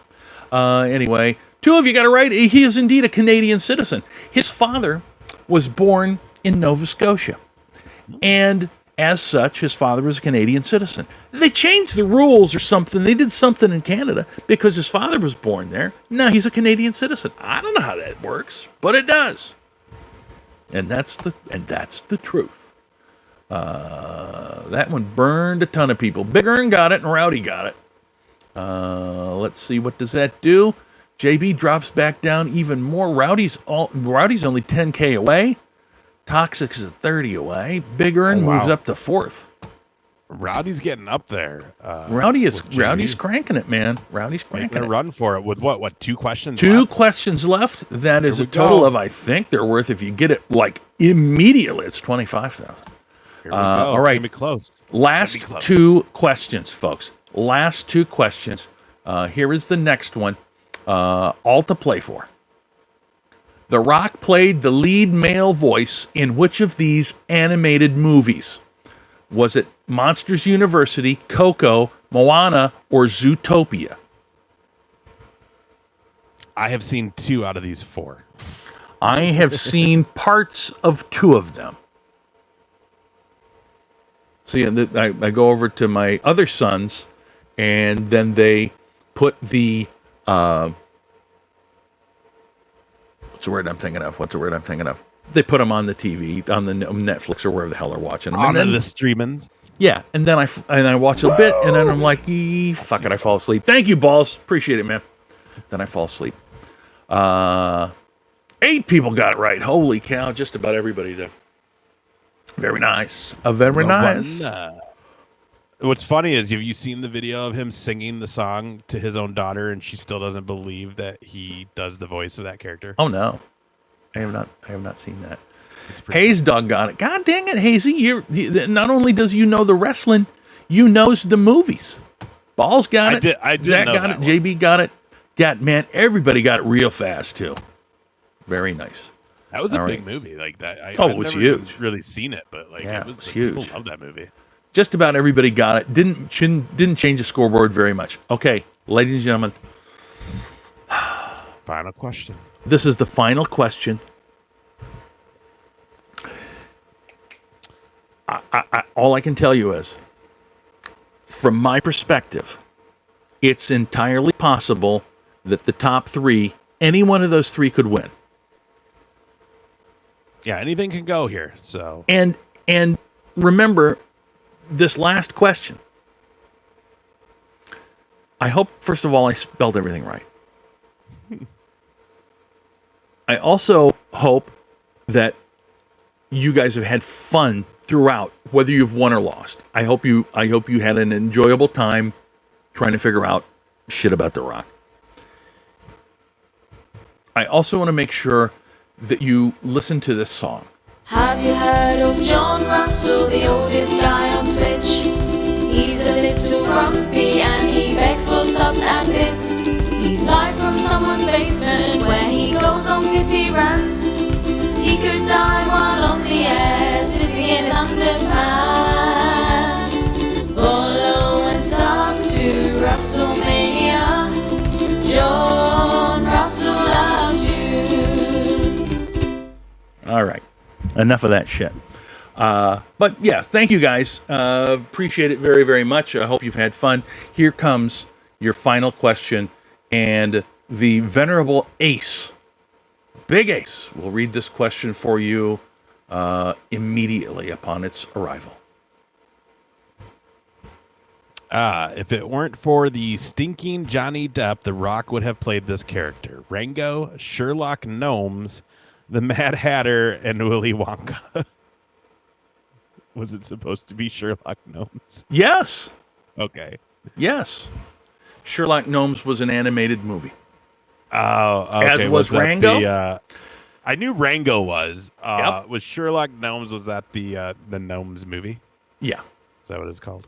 Anyway, two of you got it right. He is indeed a Canadian citizen. His father was born in Nova Scotia, and as such, his father was a Canadian citizen. They changed the rules or something. They did something in Canada because his father was born there. Now he's a Canadian citizen. I don't know how that works, but it does. And that's the truth. That one burned a ton of people. Big Earn got it and Rowdy got it. Let's see, what does that do? JB drops back down even more. Rowdy's only 10K away. Toxic is 30 away. Big Earn moves up to 4th. Rowdy's getting up there. Rowdy's cranking it, man. Rowdy's cranking Making it. a run for it with what? 2 questions Two left? questions left. That is a total of, I think they're worth, if you get it like immediately, it's 25,000. Here we go. All right. It's gonna be close. Last 2 questions, folks. Last 2 questions. Here is the next one. All to play for. The Rock played the lead male voice in which of these animated movies? Was it Monsters University, Coco, Moana, or Zootopia? I have seen 2 out of these 4. I have seen parts of 2 of them. See, I go over to my other sons, and then they put the what's the word I'm thinking of? They put them on the TV, on the Netflix or wherever the hell they're watching them. On the streamings. Yeah, and then I watch a bit, and then I'm like, fuck it, I fall asleep. Thank you, balls, appreciate it, man. Then I fall asleep. 8 people got it right. Holy cow, just about everybody did. Very nice. Very nice. What's funny is, have you seen the video of him singing the song to his own daughter, and she still doesn't believe that he does the voice of that character? Oh no, I have not seen that. Hayes Dog got it. God dang it, Hazy! Not only does know the wrestling, knows the movies. Balls got it. I did Zach know got it. that JB got it. God, man, everybody got it real fast too. Very nice. That was a big movie, like that. It was huge. Really seen it, but it was like, huge. People love that movie. Just about everybody got it. Didn't change the scoreboard very much. Okay, ladies and gentlemen. Final question. This is the final question. All I can tell you is, from my perspective, it's entirely possible that the top 3, any one of those 3 could win. Yeah, anything can go here. So and remember this last question. I hope, first of all, I spelled everything right. I also hope that you guys have had fun throughout, whether you've won or lost. I hope you had an enjoyable time trying to figure out shit about The Rock. I also want to make sure that you listen to this song. Have you heard of John Russell, the oldest guy on Twitch? He's a little grumpy and he begs for subs and bits. He's live from someone's basement where he goes on pissy rants. He could die while on the air, sitting in his underpants. Follow and sub to WrestleMania. John Russell loves you. All right. Enough of that shit. But yeah, thank you guys. Appreciate it very, very much. I hope you've had fun. Here comes your final question, and the venerable Ace, Big Ace, will read this question for you immediately upon its arrival. If it weren't for the stinking Johnny Depp, The Rock would have played this character. Rango, Sherlock Gnomes, the Mad Hatter, and Willy Wonka. Was it supposed to be Sherlock Gnomes? Yes. Okay. Yes. Sherlock Gnomes was an animated movie. Oh, okay. As was that Rango? I knew Rango was. Yep. Was Sherlock Gnomes, was that the Gnomes movie? Yeah. Is that what it's called?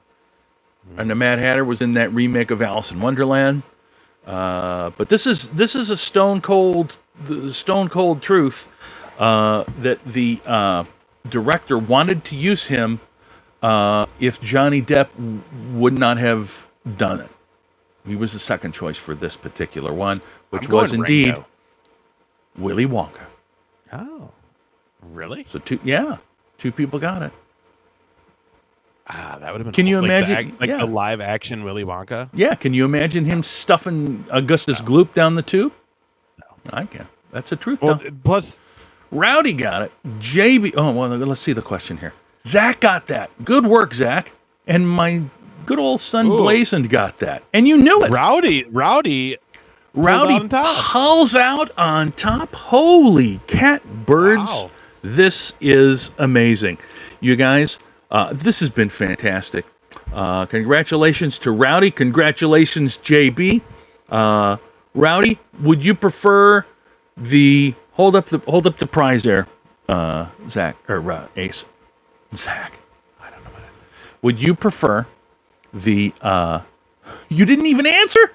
And the Mad Hatter was in that remake of Alice in Wonderland. But this is a stone cold truth that the director wanted to use him if Johnny Depp would not have done it. He was the second choice for this particular one, which was indeed Rango. Willy Wonka. Oh, really? So two people got it. That would have been. Can you like imagine? the live action Willy Wonka? Yeah, can you imagine him stuffing Augustus Gloop down the tube? No, I can. That's the truth. Well, though. plus Rowdy got it. JB. Oh well, let's see the question here. Zach got that. Good work, Zach. And my good old son Blazin got that. And you knew it. Rowdy pulls out on top. Holy cat birds! Wow. This is amazing, you guys. This has been fantastic. Congratulations to Rowdy. Congratulations, JB. Rowdy, would you prefer the hold up the prize there, Zach or Ace? Zach, I don't know about it. Would you prefer the? You didn't even answer.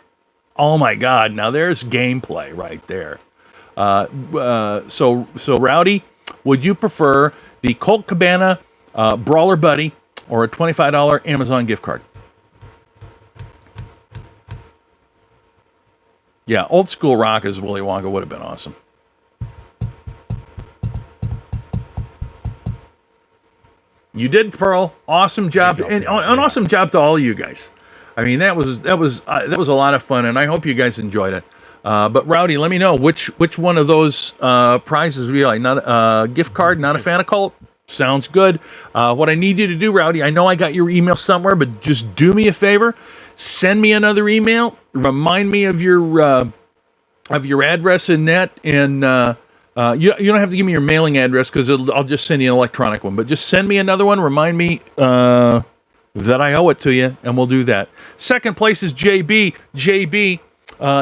Oh my God! Now there's gameplay right there. So Rowdy, would you prefer the Colt Cabana Brawler Buddy or a $25 Amazon gift card? Yeah, old school rock as Willy Wonka would have been awesome. You did, Pearl. Awesome job, and an awesome job to all of you guys. I mean, that was a lot of fun, and I hope you guys enjoyed it. But Rowdy, let me know which one of those prizes would you like. Not a gift card, not a fan of Colt. Sounds good. What I need you to do, Rowdy, I know I got your email somewhere, but just do me a favor. Send me another email. Remind me of your address in that, and you don't have to give me your mailing address because I'll just send you an electronic one. But just send me another one. Remind me that I owe it to you, and we'll do that. Second place is JB. JB,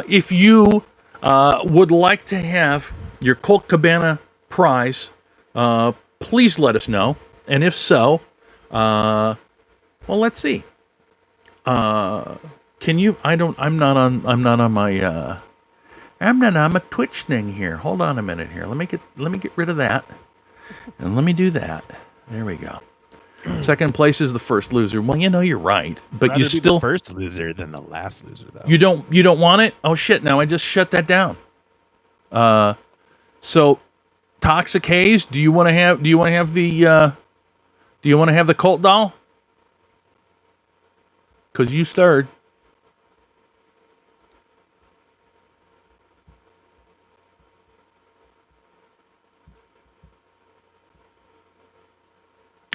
if you would like to have your Colt Cabana prize, please let us know. And if so, well, let's see. Can you? I'm not on my Twitch thing here. Hold on a minute here. Let me get rid of that, and let me do that. There we go. Second place is the first loser. Well, you're right, but rather you be still the first loser than the last loser, though. You don't want it? Oh shit! Now I just shut that down. So Toxic Haze, do you want to have the Colt doll? Because you stirred.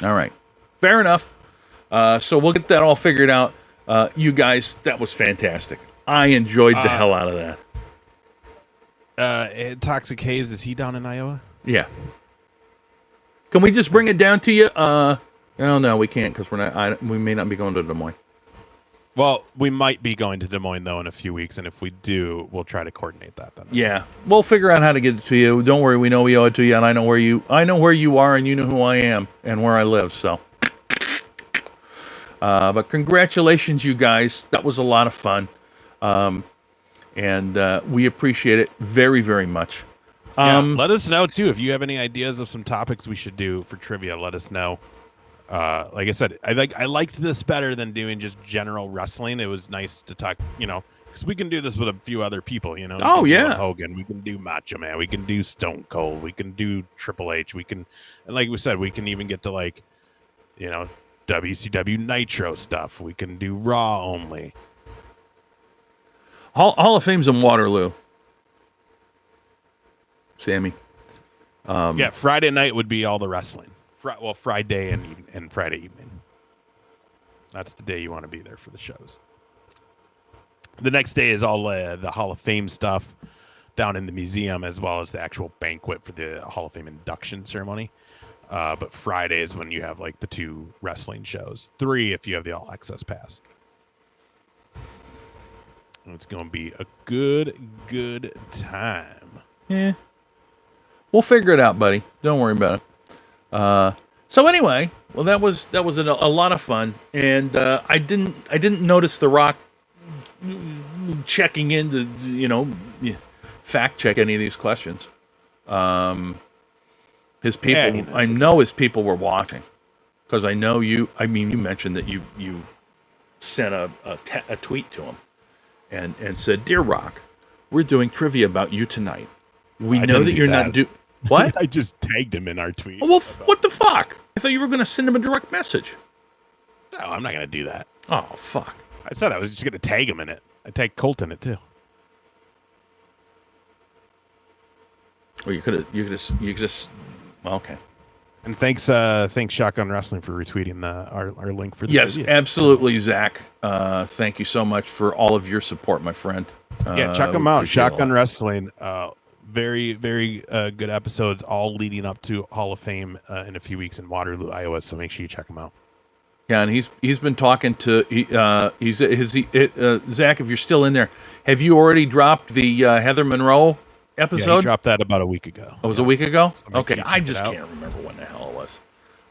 All right. Fair enough. So we'll get that all figured out. You guys, that was fantastic. I enjoyed the hell out of that. Toxic Haze, is he down in Iowa? Yeah. Can we just bring it down to you? No, we can't because we may not be going to Des Moines. Well, we might be going to Des Moines though in a few weeks, and if we do, we'll try to coordinate that then. Yeah, we'll figure out how to get it to you. Don't worry, we know we owe it to you, and I know where you are, and you know who I am and where I live. So, but congratulations, you guys. That was a lot of fun, and we appreciate it very, very much. Let us know too if you have any ideas of some topics we should do for trivia. Let us know. Like I said, I liked this better than doing just general wrestling. It was nice to talk, because we can do this with a few other people, Oh, yeah. Hogan, we can do Macho Man, we can do Stone Cold, we can do Triple H, and like we said, we can even get to WCW Nitro stuff. We can do Raw only. Hall of Fame's in Waterloo. Sammy. Yeah, Friday night would be all the wrestling. Friday and Friday evening. That's the day you want to be there for the shows. The next day is all the Hall of Fame stuff down in the museum, as well as the actual banquet for the Hall of Fame induction ceremony. But Friday is when you have like the 2 wrestling shows, 3 if you have the all access pass. And it's going to be a good time. Yeah. We'll figure it out, buddy. Don't worry about it. So anyway, well, that was a lot of fun, and I didn't notice The Rock checking in to fact check any of these questions. His people, I know his people were watching, because I know you. I mean, you mentioned that you sent a tweet to him, and said, "Dear Rock, we're doing trivia about you tonight. We know that you're not What? I just tagged him in our tweet. Well, what the fuck? I thought you were going to send him a direct message. No, I'm not going to do that. Oh, fuck. I said I was just going to tag him in it. I tagged Colt in it, too. Well, you could just, well, okay. And thanks Shotgun Wrestling for retweeting our link for the Yes, video. absolutely, Zach. Thank you so much for all of your support, my friend. Yeah, check them out. Shotgun Wrestling. Very, very good episodes, all leading up to Hall of Fame in a few weeks in Waterloo, Iowa. So make sure you check them out. Yeah, and he's been talking to Zach. If you're still in there, have you already dropped the Heather Monroe episode? Yeah, he dropped that about a week ago. Oh, it was a week ago? So okay, sure I just can't remember when the hell it was.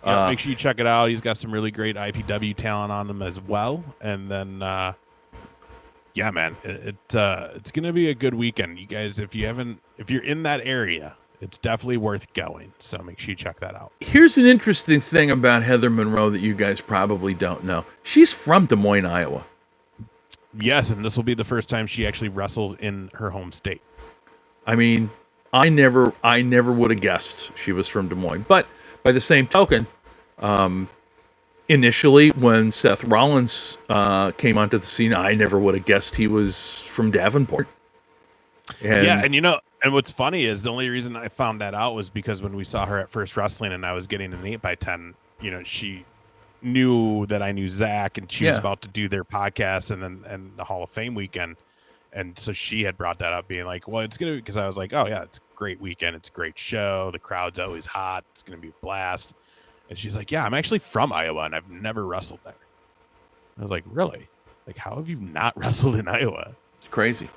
Make sure you check it out. He's got some really great IPW talent on him as well. And then, yeah, man, it's gonna be a good weekend. You guys, if you're in that area, it's definitely worth going. So make sure you check that out. Here's an interesting thing about Heather Monroe that you guys probably don't know. She's from Des Moines, Iowa. Yes, and this will be the first time she actually wrestles in her home state. I mean, I never would have guessed she was from Des Moines. But by the same token, initially when Seth Rollins came onto the scene, I never would have guessed he was from Davenport. And what's funny is the only reason I found that out was because when we saw her at First Wrestling and I was getting an 8x10, she knew that I knew Zach, and she was about to do their podcast and the Hall of Fame weekend. And so she had brought that up, being like, well, it's going to be, because I was like, oh, yeah, it's a great weekend. It's a great show. The crowd's always hot. It's going to be a blast. And she's like, yeah, I'm actually from Iowa, and I've never wrestled there. I was like, really? Like, how have you not wrestled in Iowa? It's crazy.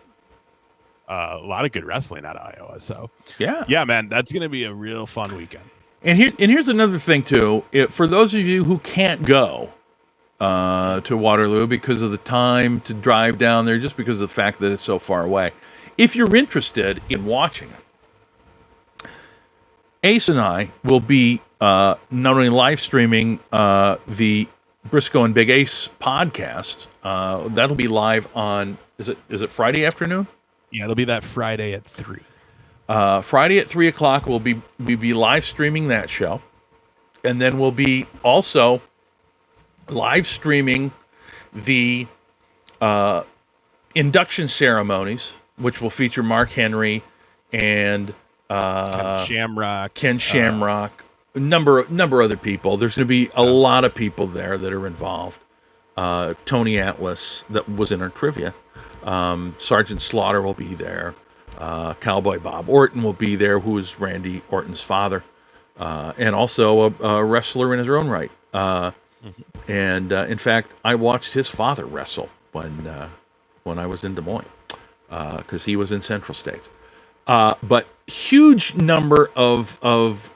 A lot of good wrestling out of Iowa. So, yeah, man, that's going to be a real fun weekend. And here's another thing, too. For those of you who can't go to Waterloo because of the time to drive down there, just because of the fact that it's so far away, if you're interested in watching it, Ace and I will be not only live streaming the Briscoe and Big Ace podcast. That'll be live on, is it Friday afternoon? Yeah, it'll be that Friday at 3. Friday at 3 o'clock, we'll be live streaming that show. And then we'll be also live streaming the induction ceremonies, which will feature Mark Henry and Ken Shamrock, a number of other people. There's going to be a lot of people there that are involved. Tony Atlas, that was in our trivia. Sergeant Slaughter will be there. Cowboy Bob Orton will be there, who is Randy Orton's father, and also a wrestler in his own right. And in fact, I watched his father wrestle when I was in Des Moines, because he was in Central States. But huge number of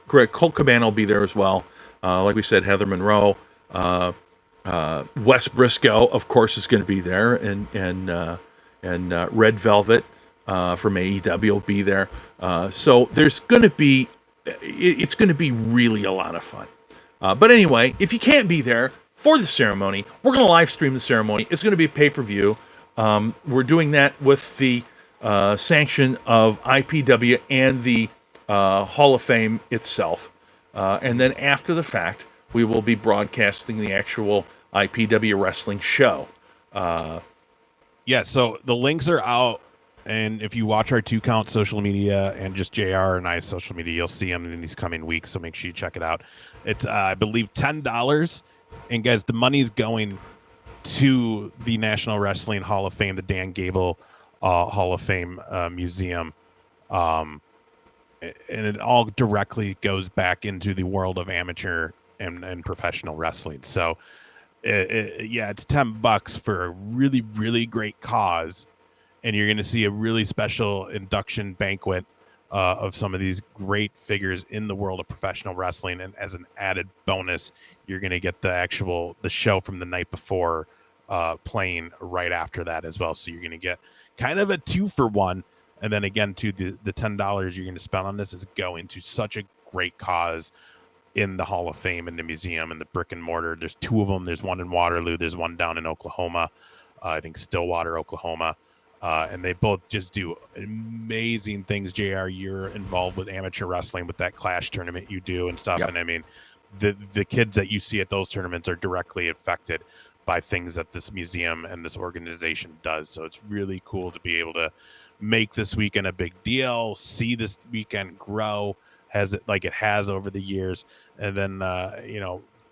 Greg Colt Cabana will be there as well. Like we said, Heather Monroe, Wes Briscoe, of course, is going to be there, and Red Velvet from AEW will be there. So there's going to be, it's going to be really a lot of fun. But anyway, if you can't be there for the ceremony, we're going to live stream the ceremony. It's going to be a pay-per-view. We're doing that with the sanction of IPW and the Hall of Fame itself. And then after the fact, we will be broadcasting the actual IPW wrestling show. Yeah, so the links are out, and if you watch our 2-count social media and just JR and I's social media, you'll see them in these coming weeks, so make sure you check it out. It's, I believe, $10, and guys, the money's going to the National Wrestling Hall of Fame, the Dan Gable Hall of Fame museum. And it all directly goes back into the world of amateur and professional wrestling. So, it's $10 for a really, really great cause. And you're going to see a really special induction banquet of some of these great figures in the world of professional wrestling. And as an added bonus, you're going to get the show from the night before playing right after that as well. So you're going to get kind of a 2-for-1. And then again, to the $10 you're going to spend on this is going to such a great cause in the Hall of Fame, in the museum, and the brick and mortar. There's 2 of them. There's one in Waterloo. There's one down in Oklahoma. I think Stillwater, Oklahoma. And they both just do amazing things. JR, you're involved with amateur wrestling with that Clash tournament you do and stuff. Yep. And I mean, the kids that you see at those tournaments are directly affected by things that this museum and this organization does. So it's really cool to be able to make this weekend a big deal, see this weekend grow like it has over the years. And then,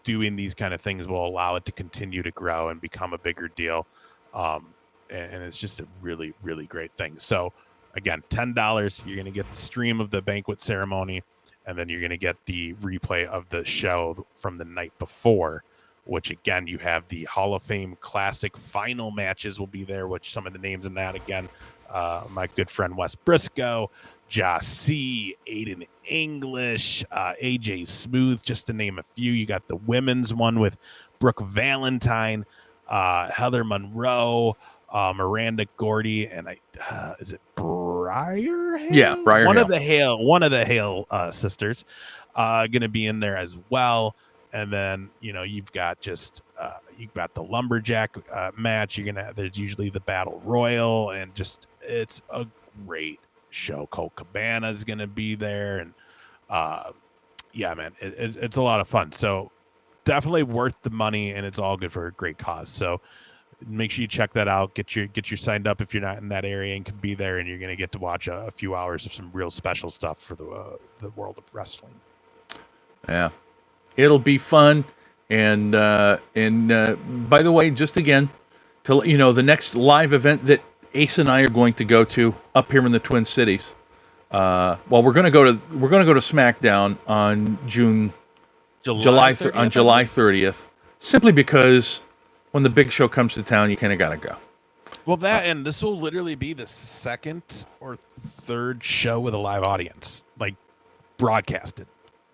doing these kind of things will allow it to continue to grow and become a bigger deal. And it's just a really, really great thing. So again, $10, you're going to get the stream of the banquet ceremony, and then you're going to get the replay of the show from the night before, which again, you have the Hall of Fame Classic final matches will be there, which some of the names in that, again, my good friend Wes Briscoe, Josh C, Aiden English, AJ Smooth, just to name a few. You got the women's one with Brooke Valentine, Heather Monroe, Miranda Gordy, and is it Briar Hale? Yeah, Briar Hale. One of the Hale sisters gonna be in there as well. And then you've got you've got the lumberjack match. There's usually the battle royal, and it's a great show. Colt Cabana is gonna be there, and yeah, man, it's a lot of fun. So definitely worth the money, and it's all good for a great cause. So make sure you check that out. Get your signed up if you're not in that area and can be there, and you're going to get to watch a few hours of some real special stuff for the world of wrestling. Yeah, it'll be fun. And by the way, just again to let you know, the next live event that Ace and I are going to go to up here in the Twin Cities. We're going to go to SmackDown on July 30th, simply because when the big show comes to town, you kind of got to go. Well, and this will literally be the second or third show with a live audience, like broadcasted,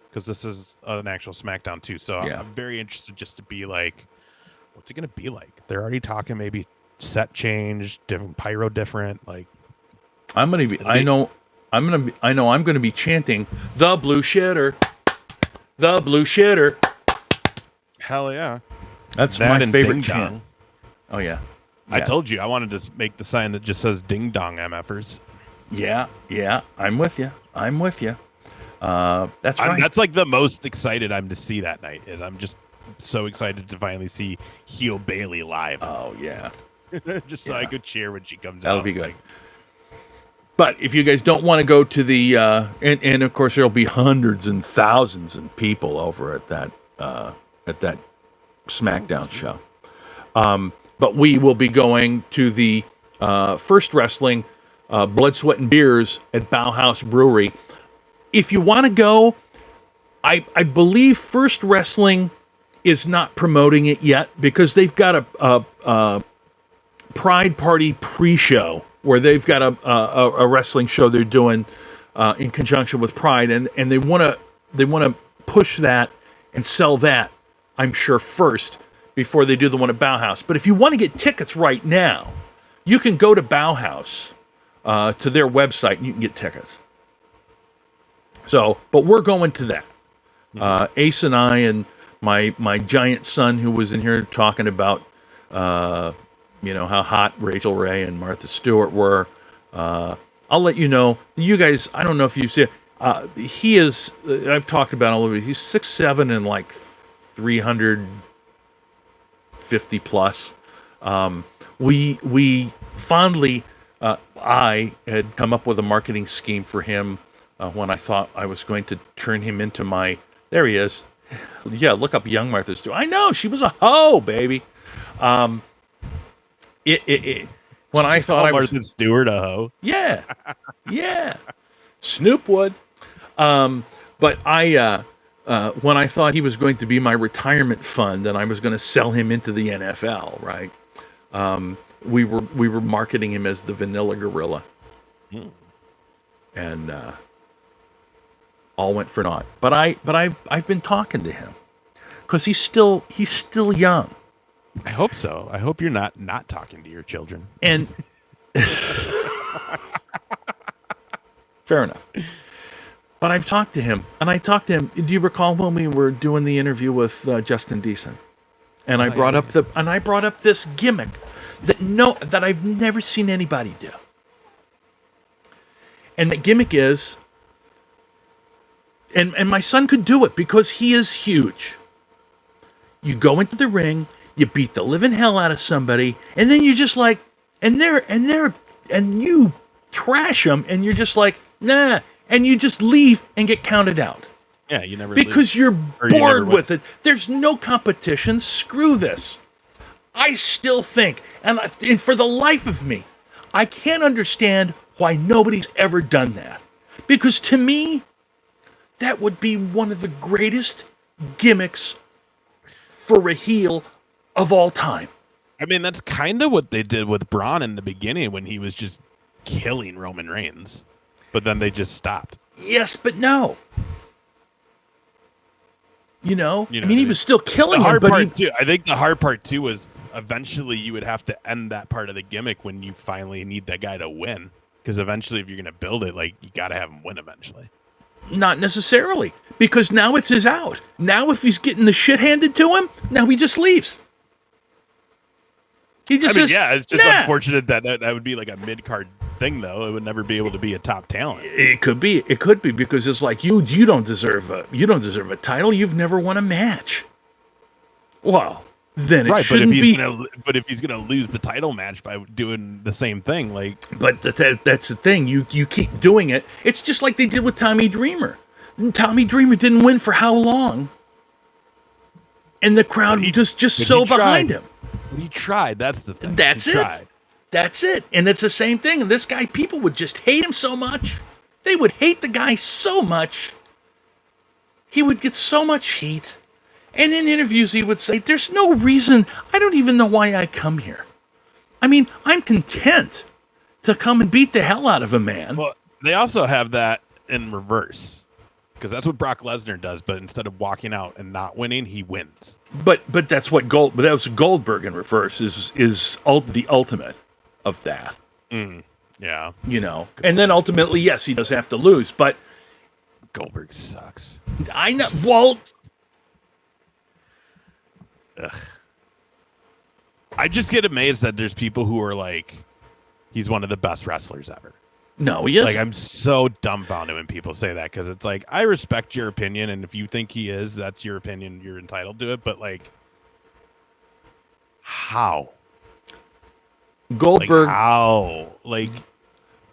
because this is an actual SmackDown too. So yeah. I'm very interested just to be like, what's it going to be like? They're already talking maybe set change, different pyro, different. Like, I'm going to be. I know I'm going to be chanting the blue shitter, the blue shitter. Hell yeah. That's my favorite chant. Oh, yeah. I told you I wanted to make the sign that just says ding dong MFers. Yeah. I'm with you. That's right. That's like the most excited I'm to see that night. I'm just so excited to finally see Heel Bailey live. Oh, yeah. Just so I could cheer when she comes That'll out. Be good. But if you guys don't want to go to the, and of course there'll be hundreds and thousands of people over at that SmackDown show. But we will be going to the First Wrestling Blood, Sweat, and Beers at Bauhaus Brewery. If you want to go, I believe First Wrestling is not promoting it yet because they've got a Pride Party pre-show where they've got a wrestling show they're doing in conjunction with Pride, and they want to push that and sell that, I'm sure, first before they do the one at Bauhaus. But if you want to get tickets right now, you can go to Bauhaus to their website and you can get tickets. So, but we're going to that. Ace and I and my giant son who was in here talking about how hot Rachel Ray and Martha Stewart were. I'll let you know. You guys, I don't know if you've seen. He is. I've talked about all of it. He's 6'7" and like 350 plus. We fondly. I had come up with a marketing scheme for him when I thought I was going to turn him into my. There he is. Yeah, look up young Martha Stewart. I know she was a hoe, baby. when I thought I was Martha Stewart a hoe. yeah, yeah, Snoop would. But when I thought he was going to be my retirement fund and I was going to sell him into the NFL, right? We were marketing him as the Vanilla Gorilla, and all went for naught. But I've been talking to him because he's still young. I hope so. I hope you're not talking to your children. And fair enough. But I've talked to him, and do you recall when we were doing the interview with Justin Deason? And I brought up this gimmick that I've never seen anybody do. And the gimmick is, and my son could do it because he is huge. You go into the ring, you beat the living hell out of somebody, and then you're just like, and you trash them, and you're just like, nah, and you just leave and get counted out. Yeah, you never because leave. you're bored with it. There's no competition. Screw this. I still think, and for the life of me, I can't understand why nobody's ever done that. Because to me, that would be one of the greatest gimmicks for a heel of all time. I mean, that's kind of what they did with Braun in the beginning when he was just killing Roman Reigns. But then they just stopped. Yes, but no. You know I mean, he was still the killing hard him, part too. I think the hard part too was eventually you would have to end that part of the gimmick when you finally need that guy to win. Because eventually, if you're going to build it, like, you got to have him win eventually. Not necessarily, because now it's his out. Now, if he's getting the shit handed to him, now he just leaves. He just says, yeah, it's just nah. unfortunate that would be like a mid-card thing, though. It would never be able to be a top talent. It could be because it's like you don't deserve a title. You've never won a match. Well, then it shouldn't be. But if he's gonna lose the title match by doing the same thing, like. But that's the thing. You keep doing it. It's just like they did with Tommy Dreamer. Tommy Dreamer didn't win for how long? And the crowd just so behind him. But he tried. That's the thing. That's he it. Tried. That's it. And it's the same thing. And this guy, people would just hate him so much. They would hate the guy so much. He would get so much heat. And in interviews, he would say, there's no reason. I don't even know why I come here. I mean, I'm content to come and beat the hell out of a man. Well, they also have that in reverse. Because that's what Brock Lesnar does, but instead of walking out and not winning, he wins. But that's what that was Goldberg in reverse is the ultimate of that. Yeah. You know. And then ultimately, yes, he does have to lose, but Goldberg sucks. I know. Well, ugh. I just get amazed that there's people who are like, he's one of the best wrestlers ever. No, he isn't. Like, I'm so dumbfounded when people say that, because it's like, I respect your opinion, and if you think he is, that's your opinion. You're entitled to it. But like, how? Goldberg? Like, how? Like,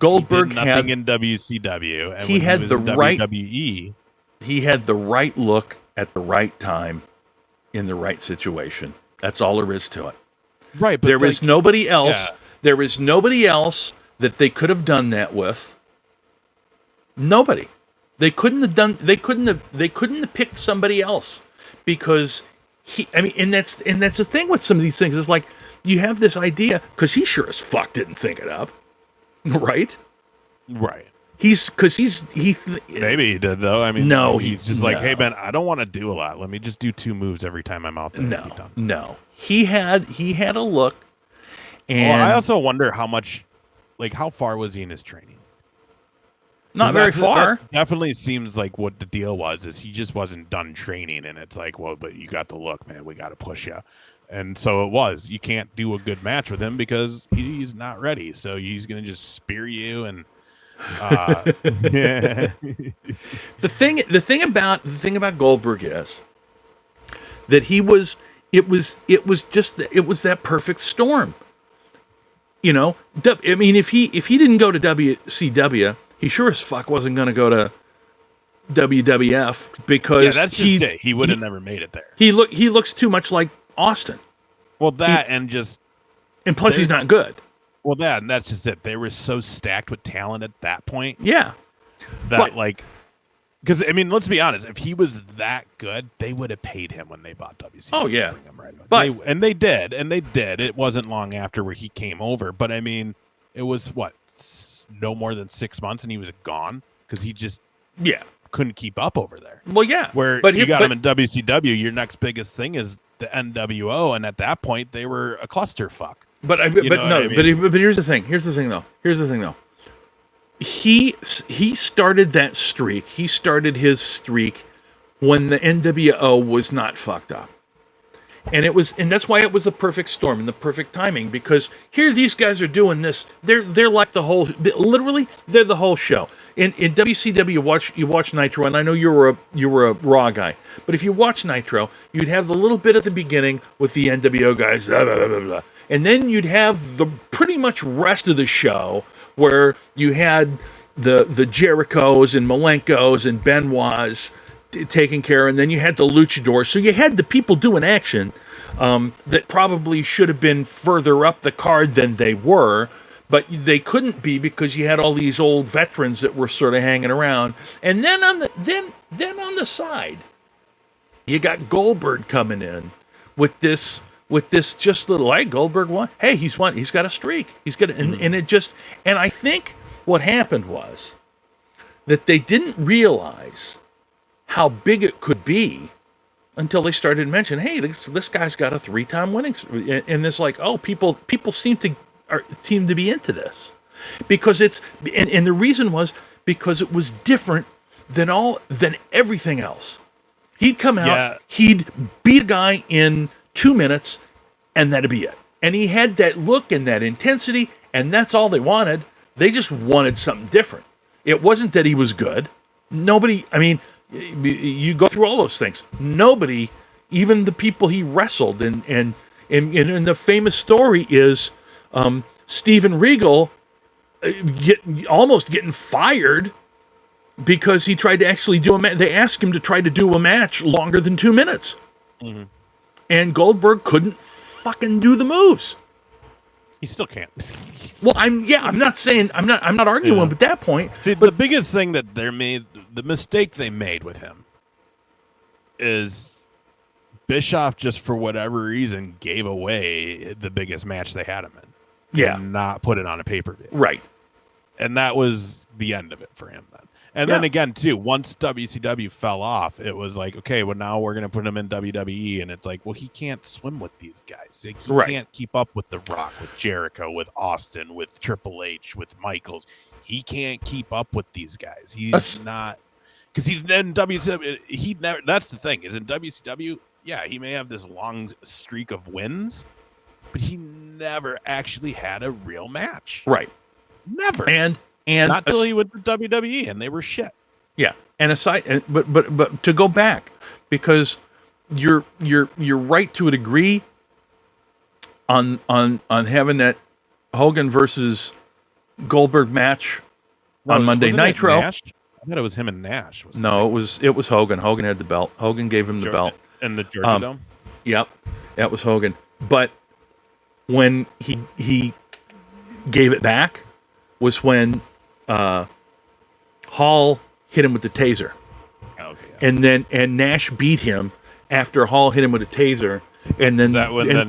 Goldberg he did nothing in WCW, and he had was the in right WWE. He had the right look at the right time, in the right situation. That's all there is to it. Right, but there is nobody else. Yeah. There is nobody else that they could have done that with. Nobody. They couldn't have picked somebody else, because and that's the thing with some of these things. Is like, you have this idea, because he sure as fuck didn't think it up. Right? Right. Maybe he did, though. I mean, no, he's just like, hey man, I don't want to do a lot. Let me just do 2 moves every time I'm out there. No. He had a look. And I also wonder how much, like, how far was he in his training? Not very far. That definitely seems like what the deal was, is he just wasn't done training, and it's like, well, but you got the look, man. We got to push you. And so it was. You can't do a good match with him because he's not ready. So he's going to just spear you and the thing about Goldberg is that it was that perfect storm. You know, I mean, if he didn't go to WCW, he sure as fuck wasn't going to go to WWF, because that's just it. He would have never made it there. He looks too much like Austin. Well, and just And plus, he's not good. Well, and that's just it. They were so stacked with talent at that point. Yeah. That, because, I mean, let's be honest. If he was that good, they would have paid him when they bought WCW. Oh, yeah. But they did. It wasn't long after where he came over. But, I mean, it was, no more than 6 months, and he was gone because he just couldn't keep up over there. Well, yeah. But you got him in WCW, your next biggest thing is the NWO, and at that point, they were a clusterfuck. But here's the thing. Here's the thing, though. He started that streak. He started his streak when the NWO was not fucked up. And that's why it was the perfect storm and the perfect timing, because here these guys are doing this. They're like the whole show. In WCW, you watch Nitro, and I know you were a Raw guy, but if you watch Nitro, you'd have the little bit at the beginning with the NWO guys, blah, blah, blah, blah. And then you'd have the pretty much rest of the show where you had the Jerichos and Malenkos and Benoits taken care of, and then you had the luchadors. So you had the people doing action that probably should have been further up the card than they were, but they couldn't be because you had all these old veterans that were sort of hanging around. And then on the side, you got Goldberg coming in with this just little, hey, Goldberg won. Hey, he's got a streak. And I think what happened was that they didn't realize how big it could be until they started mentioning, hey, this guy's got a 3-time winning, and it's like, oh, people seem to be into this because it's, and the reason was because it was different than everything else. He'd come out, he'd beat a guy in 2 minutes, and that'd be it. And he had that look and that intensity, and that's all they wanted. They just wanted something different. It wasn't that he was good. Nobody, I mean, you go through all those things. Nobody, even the people he wrestled, and the famous story is Steven Regal almost getting fired because he tried to actually do a match. They asked him to try to do a match longer than 2 minutes. Mm-hmm. And Goldberg couldn't fucking do the moves. He still can't. Well, I'm not arguing at that point. See, the biggest thing that the mistake they made with him is Bischoff, just for whatever reason, gave away the biggest match they had him in. Yeah. And not put it on a pay-per-view. Right. And that was the end of it for him then. And then again, too, once WCW fell off, it was like, okay, well, now we're going to put him in WWE. And it's like, well, he can't swim with these guys. Like, he can't keep up with The Rock, with Jericho, with Austin, with Triple H, with Michaels. He can't keep up with these guys. He's not, because he's in WCW. He never. That's the thing, is in WCW, he may have this long streak of wins, but he never actually had a real match. Right. Never. And not till he went to WWE, and they were shit. Yeah, and aside, but to go back, because you're right to a degree on having that Hogan versus Goldberg match on Monday Nitro. I thought it was him and Nash. No, it was Hogan. Hogan had the belt. Hogan gave him the belt. And the Georgia Dome. Yep, that was Hogan. But when he gave it back was when Hall hit him with the taser. Okay. Yeah. And Nash beat him after Hall hit him with a taser. And then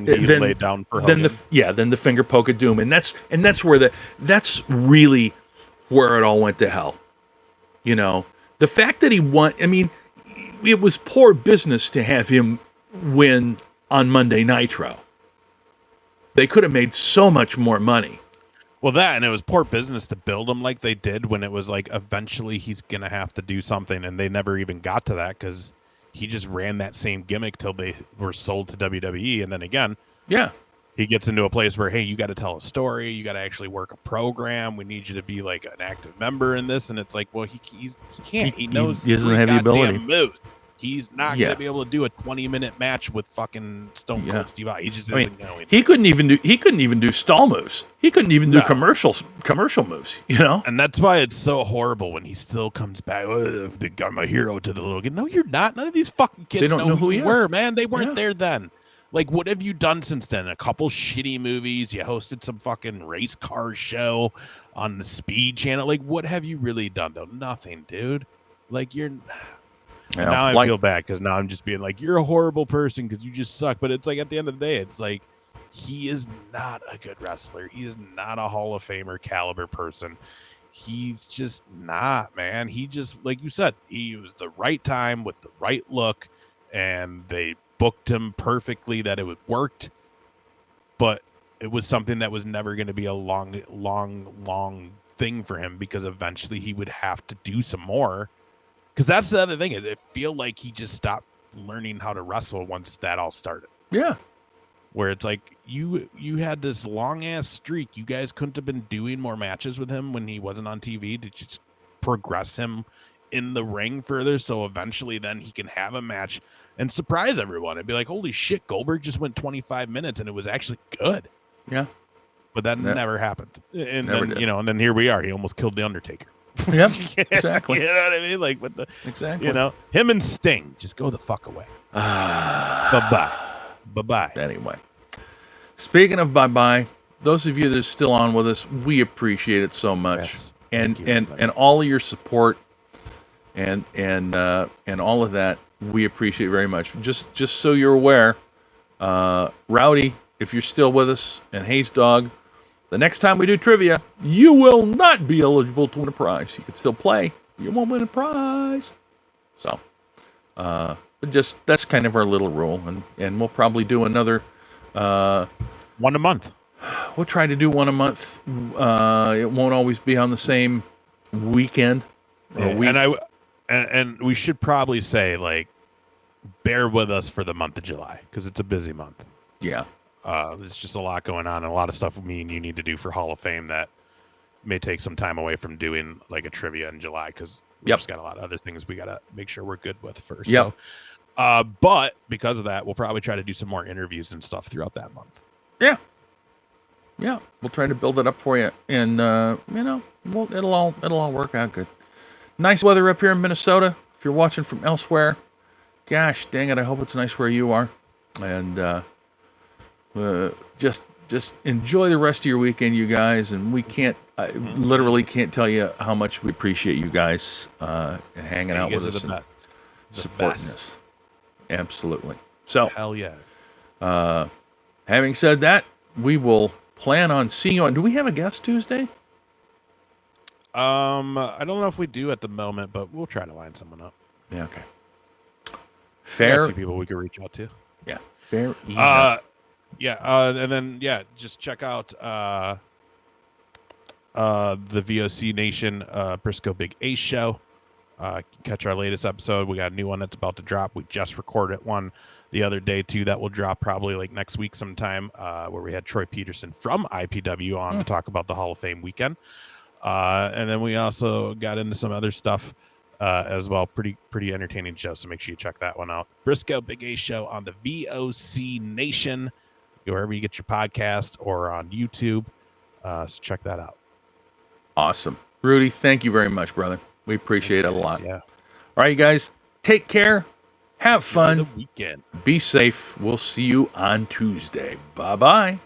he laid down for Hogan? Then the finger poke of doom. And that's where that's really where it all went to hell. You know, the fact that he won, I mean, it was poor business to have him win on Monday Nitro. They could have made so much more money. Well, and it was poor business to build him like they did when it was like eventually he's going to have to do something, and they never even got to that because he just ran that same gimmick till they were sold to WWE. And then again, he gets into a place where, hey, you got to tell a story. You got to actually work a program. We need you to be like an active member in this. And it's like, well, he can't. He knows he doesn't have the ability. Moves. He's not going to be able to do a 20-minute match with fucking Stone Cold Steve Austin. He just isn't going. He couldn't even do stall moves. He couldn't even do commercial moves. You know, and that's why it's so horrible when he still comes back. Oh, I'm a hero to the little kid. No, you're not. None of these fucking kids know who you were, man. They weren't there then. Like, what have you done since then? A couple shitty movies. You hosted some fucking race car show on the Speed Channel. Like, what have you really done, though? Nothing, dude. Like, you're... Yeah, now I feel bad because now I'm just being like, you're a horrible person because you just suck. But it's like, at the end of the day, it's like, he is not a good wrestler. He is not a Hall of Famer caliber person. He's just not, man. He just, like you said, he was the right time with the right look, and they booked him perfectly that it worked. But it was something that was never going to be a long thing for him, because eventually he would have to do some more. Because that's the other thing. It feel like he just stopped learning how to wrestle once that all started. Yeah. Where it's like, you had this long ass streak. You guys couldn't have been doing more matches with him when he wasn't on TV to just progress him in the ring further, so eventually then he can have a match and surprise everyone and be like, holy shit, Goldberg just went 25 minutes and it was actually good. Yeah. But that never happened. And Never then did. And then here we are. He almost killed the Undertaker. Yep. Exactly. You know what I mean? Like, with the Exactly. him and Sting, just go the fuck away. Bye-bye. Anyway, speaking of bye-bye, those of you that are still on with us, we appreciate it so much. Yes. And Thank you, everybody. and all of your support and all of that, we appreciate very much. Just so you're aware, Rowdy, if you're still with us, and Hayes Dog, the next time we do trivia, you will not be eligible to win a prize. You can still play, you won't win a prize. So, but just that's kind of our little rule, and we'll probably do another. One a month. We'll try to do one a month. It won't always be on the same weekend or week. And we should probably say, like, bear with us for the month of July, because it's a busy month. Yeah. There's just a lot going on, and a lot of stuff me and you need to do for Hall of Fame that may take some time away from doing like a trivia in July, because we just got a lot of other things we got to make sure we're good with first. Yep. So, but because of that, we'll probably try to do some more interviews and stuff throughout that month. Yeah. Yeah. We'll try to build it up for you, and it'll all work out good. Nice weather up here in Minnesota. If you're watching from elsewhere, gosh dang it, I hope it's nice where you are, and just enjoy the rest of your weekend, you guys. And I literally can't tell you how much we appreciate you guys hanging out with us and supporting us. Absolutely. So, hell yeah. Having said that, we will plan on seeing you on. Do we have a guest Tuesday? I don't know if we do at the moment, but we'll try to line someone up. Yeah. Okay. Fair. Fair. A few people we could reach out to. Yeah. Fair enough. And then just check out the VOC Nation Briscoe Big Ace show. Catch our latest episode. We got a new one that's about to drop. We just recorded one the other day too. That will drop probably like next week sometime. Where we had Troy Peterson from IPW on to talk about the Hall of Fame weekend. And then we also got into some other stuff as well. Pretty entertaining show. So make sure you check that one out. Briscoe Big Ace show on the VOC Nation, wherever you get your podcast, or on YouTube. So check that out. Awesome. Rudy, thank you very much, brother. We appreciate it a lot. Yeah. All right, you guys, take care. Have fun. Enjoy the weekend. Be safe. We'll see you on Tuesday. Bye-bye.